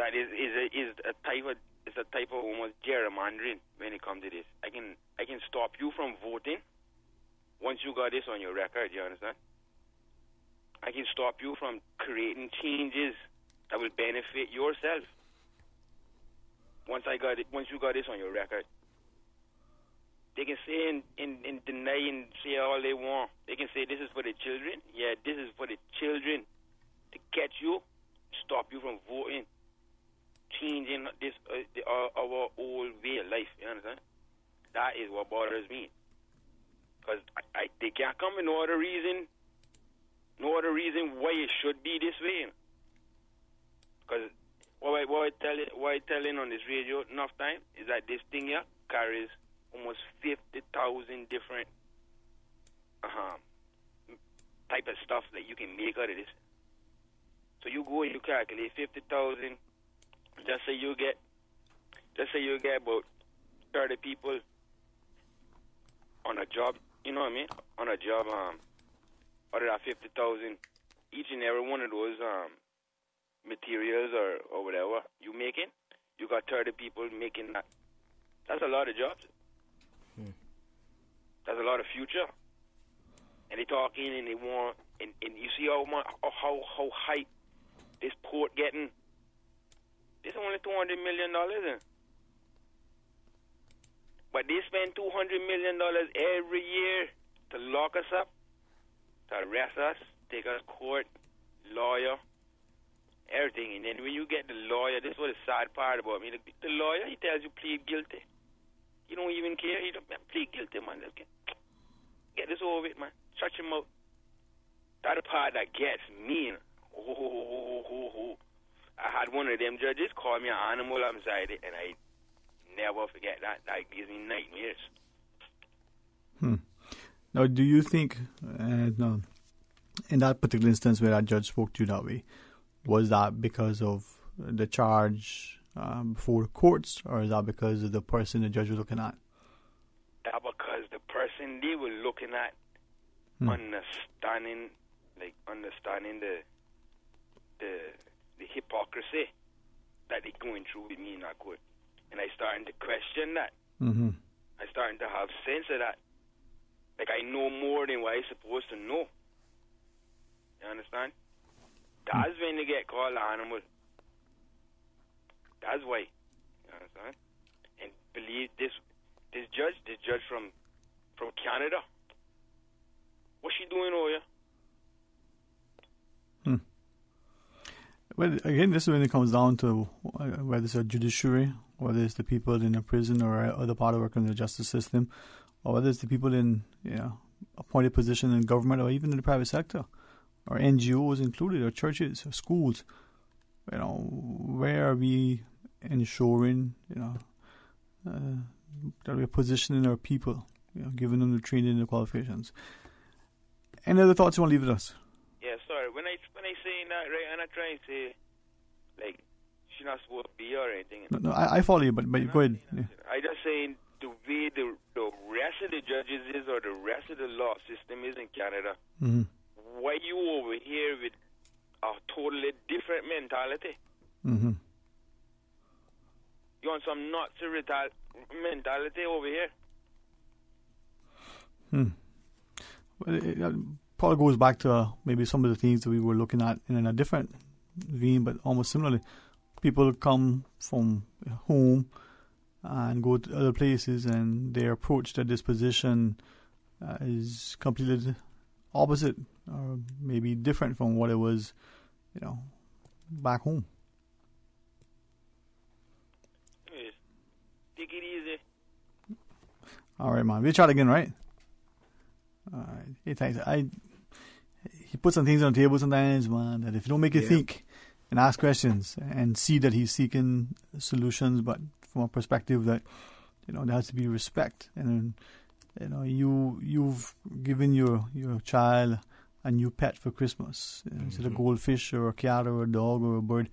a type of almost gerrymandering when it comes to this. I can stop you from voting once you got this on your record. You understand? I can stop you from creating changes that will benefit yourself. Once you got this on your record, they can say and deny and say all they want. They can say this is for the children. Yeah, this is for the children to catch you, stop you from voting, changing this our old way of life. You understand? That is what bothers me. Because they can't come with no other reason why it should be this way. Because what I telling on this radio enough time is that this thing here carries almost 50,000 different type of stuff that you can make out of this. So you go and you calculate 50,000. Just say you get about 30 people on a job. You know what I mean? On a job, out of that 50,000, each and every one of those materials or whatever you making, you got 30 people making that. That's a lot of jobs. That's a lot of future. And they talking and they want, and you see how high this port getting. This is only $200 million in. But they spend $200 million every year to lock us up, to arrest us, take us to court, lawyer, everything. And then when you get the lawyer, this is what the sad part about me. The lawyer, he tells you plead guilty. You don't even care. You don't plead guilty, man. Let's get this over with, man. Shut your mouth. That's the part that gets me. I had one of them judges call me an animal inside it, and I never forget that. That gives me nightmares. Now, do you think, in that particular instance where that judge spoke to you that way, was that because of the charge before the courts, or is that because of the person the judge was looking at? That because the person they were looking at understanding the hypocrisy that they're going through with me in that court. And I starting to question that. I starting to have sense of that. Like I know more than what I'm supposed to know. You understand? That's when they get called animal. That's why. You understand? And believe this judge from Canada. What's she doing over here? Well, again, this is when it comes down to whether it's a judiciary, whether it's the people in a prison or other part of working in the justice system, or whether it's the people in appointed position in government or even in the private sector, or NGOs included, or churches, or schools. Where are we ensuring, that we're positioning our people, giving them the training and the qualifications? Any other thoughts you want to leave with us? Yeah, sorry. When I saying that, right, I'm not trying to say, like, she's not supposed to be or anything. No, I follow you, but go ahead. Yeah. I just saying the way the rest of the judges is, or the rest of the law system is in Canada. Why you over here with a totally different mentality? You want some not to retire mentality over here? Well, it probably goes back to maybe some of the things that we were looking at in a different vein, but almost similarly. People come from home and go to other places, and their approach to this position is completely opposite, or maybe different from what it was, back home. Take it easy. All right, man. We'll chat again, right? All right. Hey, thanks. He puts some things on the table sometimes, man, that if you don't make you think and ask questions and see that he's seeking solutions, but from a perspective that, there has to be respect. And, you've given your child a new pet for Christmas. Instead of a goldfish or a cat or a dog or a bird,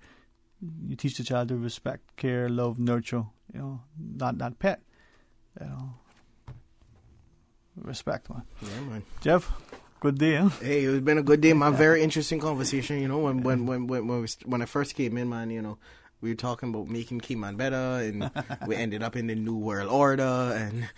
you teach the child to respect, care, love, nurture, that pet, respect, man. Yeah, man. Jeff, good day, huh? Hey, it's been a good day, man. Very interesting conversation. When I first came in, man, we were talking about making Cayman better, and we ended up in the New World Order, and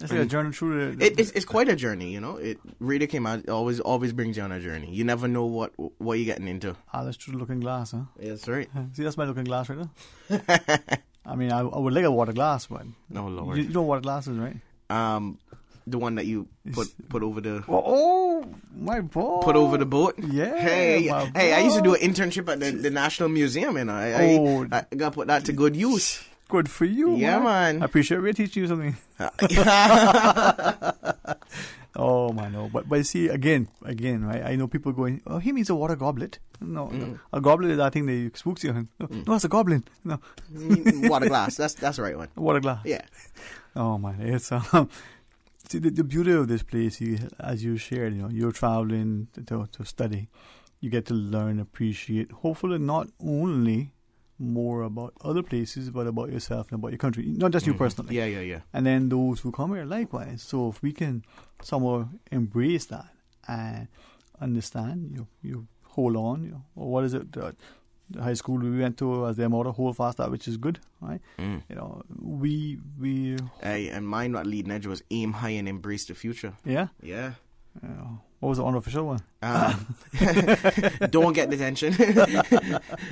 it's like a journey through it's quite a journey, It really came out. Always brings you on a journey. You never know what you're getting into. That's through the looking glass, huh? Yeah, that's right. See, that's my looking glass right there. I mean, I would like a water glass, but no, Lord, you know what water glass is, right? The one that you put over the my boy, put over the boat. Yeah, hey, I used to do an internship at the National Museum, and I got to put that to good use. Good for you, yeah, man. I appreciate we teaching you something. Oh man, no, but see again, right? I know people going, oh, he means a water goblet. No, a goblet is that thing that spooks you. No, it's a goblin. No, water glass. That's the right one. Water glass. Yeah. Oh man, it's see the beauty of this place. As you shared, you're traveling to study. You get to learn, appreciate. Hopefully, not only more about other places, but about yourself and about your country, not just you personally. Yeah. And then those who come here likewise. So if we can somehow embrace that and understand, you hold on. Or what is it? The high school we went to as their motto, hold fast that which is good, right? We hey, and mine not leading edge was aim high and embrace the future. Yeah. What was the unofficial one? Don't get detention.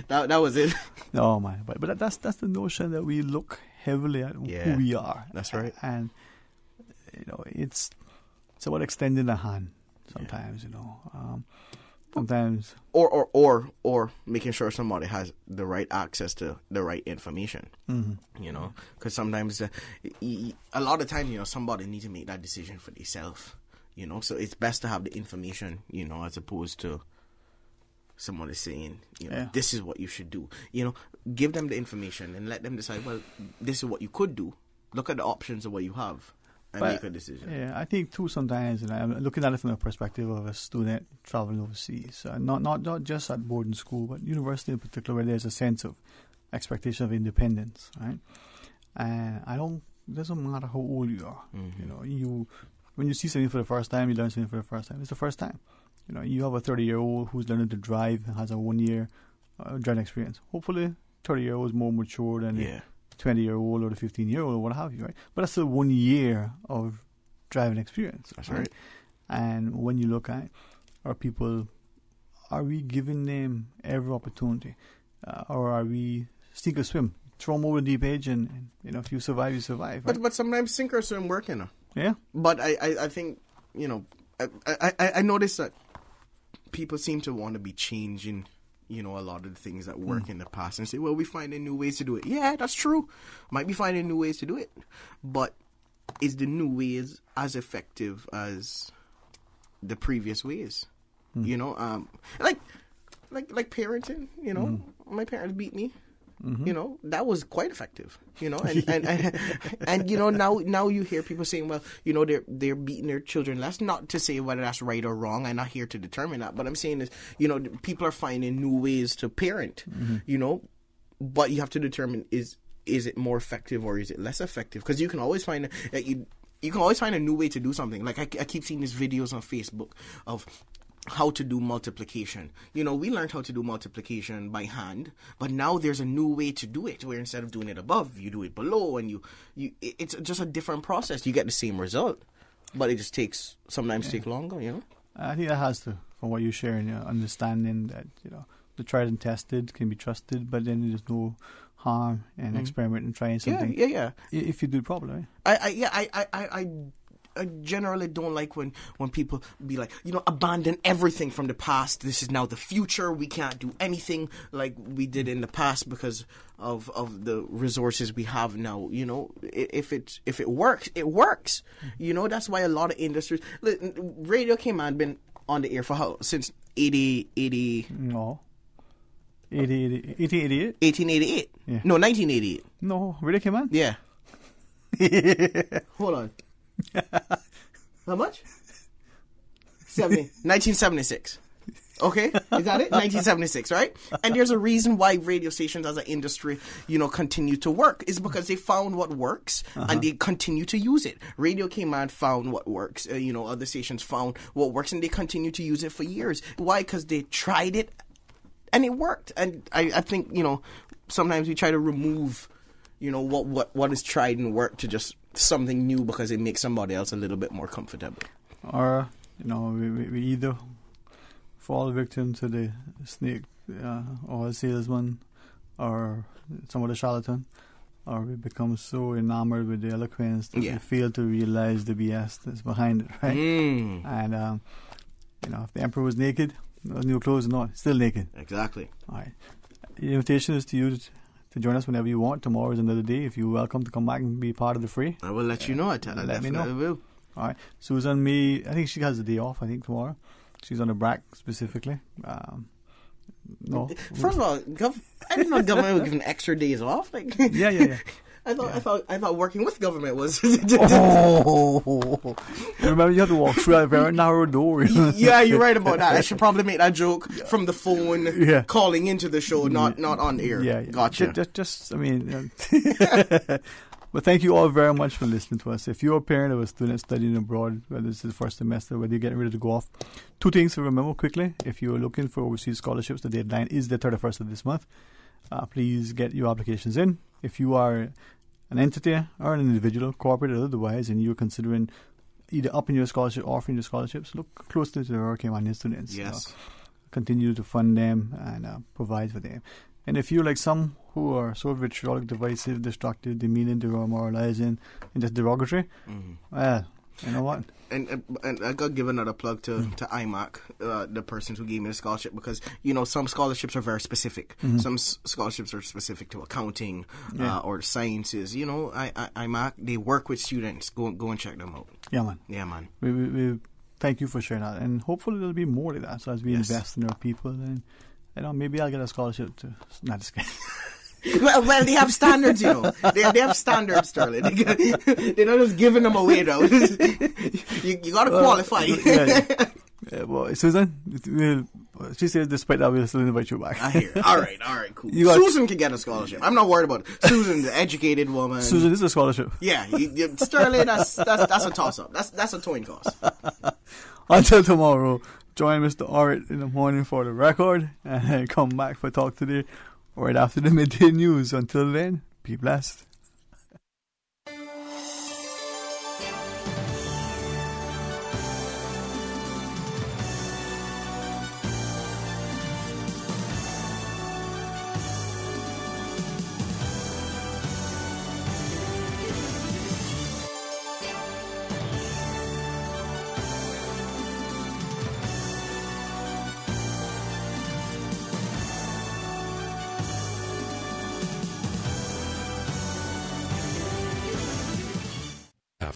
that was it. Oh man, but that's the notion that we look heavily at who we are. That's right. And it's about extending a hand sometimes. Sometimes, or making sure somebody has the right access to the right information. Because sometimes, a lot of times, somebody needs to make that decision for themselves. So it's best to have the information, as opposed to somebody saying, this is what you should do. Give them the information and let them decide, well, this is what you could do. Look at the options of what you have and make a decision. Yeah, I think too sometimes, I'm looking at it from the perspective of a student traveling overseas, not just at boarding school, but university in particular, where there's a sense of expectation of independence, right? And it doesn't matter how old you are, when you see something for the first time, you learn something for the first time. It's the first time. You have a 30-year-old who's learning to drive and has a 1 year driving experience. Hopefully, 30-year-old is more mature than the 20-year-old or the 15-year-old or what have you, right? But that's still 1 year of driving experience. That's right. And when you look at are we giving them every opportunity? Or are we sink or swim? Throw them over the deep edge and if you survive, you survive. Right? But sometimes sink or swim work, Yeah. But I think, I noticed that people seem to want to be changing, a lot of the things that work in the past and say, well, we finding new ways to do it. Yeah, that's true. Might be finding new ways to do it. But is the new ways as effective as the previous ways? Like parenting, my parents beat me. That was quite effective, and now you hear people saying, well, they're beating their children less. Not to say whether that's right or wrong. I'm not here to determine that. But I'm saying is, people are finding new ways to parent, but you have to determine is it more effective or is it less effective? Because you can always find you can always find a new way to do something. Like I keep seeing these videos on Facebook of how to do multiplication. We learned how to do multiplication by hand, but now there's a new way to do it where instead of doing it above, you do it below, and it's just a different process. You get the same result, but it just takes longer, I think that has to, from what you're sharing, understanding that, the tried and tested can be trusted, but then there's no harm in experimenting and trying something. Yeah. If you do it properly, right? I generally don't like when people be like, abandon everything from the past. This is now the future. We can't do anything like we did in the past because of the resources we have now. If it works, it works. That's why a lot of industries. Radio Cayman been on the air for how since 1888. No. 1888? 1888. Yeah. No, 1988. No, Radio Cayman? Yeah. Hold on. How much? 1976. Okay, is that it? 1976, right? And there's a reason why radio stations as an industry, continue to work. Is because they found what works and they continue to use it. Radio Cayman found what works. Other stations found what works and they continue to use it for years. Why? Because they tried it and it worked. And I think, sometimes we try to remove, what is tried and worked to just something new because it makes somebody else a little bit more comfortable. Or, we either fall victim to the snake oil salesman or some other charlatan, or we become so enamored with the eloquence that we fail to realize the BS that's behind it, right? And, if the emperor was naked, new clothes or not, still naked. Exactly. All right. The invitation is to you to join us whenever you want. Tomorrow is another day. If you're welcome to come back and be part of the fray. I will let you know. Let me know. Will. All right. Susan, I think she has the day off, tomorrow. She's on a BRAC specifically. No. First of all, I didn't know government was giving extra days off. Yeah. I thought working with government was. Remember, you have to walk through a very narrow door. Yeah, you're right about that. I should probably make that joke from the phone, calling into the show, not on air. Yeah. Gotcha. But thank you all very much for listening to us. If you're a parent of a student studying abroad, whether this is the first semester, whether you're getting ready to go off, 2 things to remember quickly. If you're looking for overseas scholarships, the deadline is the 31st of this month. Please get your applications in. If you are an entity or an individual, corporate or otherwise, and you're considering either upping your scholarship or offering your scholarships, look closely to the Royal Caymanian students. Yes. Continue to fund them and provide for them. And if you're like some who are so vitriolic, divisive, destructive, demeaning, demoralizing, and just derogatory, well, you know what? And I got to give another plug to IMAC, the person who gave me the scholarship, because, some scholarships are very specific. Some scholarships are specific to accounting or sciences. IMAC, they work with students. Go and check them out. Yeah, man. We thank you for sharing that. And hopefully there'll be more of that. So as we invest in our people, and maybe I'll get a scholarship to... Not just kidding. Well, they have standards, They have standards, Sterling. They're not just giving them away, though. you got to qualify. Well, Susan, she says despite that, we'll still invite you back. I hear. All right, cool. Susan can get a scholarship. I'm not worried about it. Susan, the educated woman. Susan, this is a scholarship. Yeah, Sterling, that's a toss-up. That's a coin toss. Until tomorrow, join Mr. Orrit in the morning for the record, and come back for Talk Today right after the midday news. Until then, be blessed.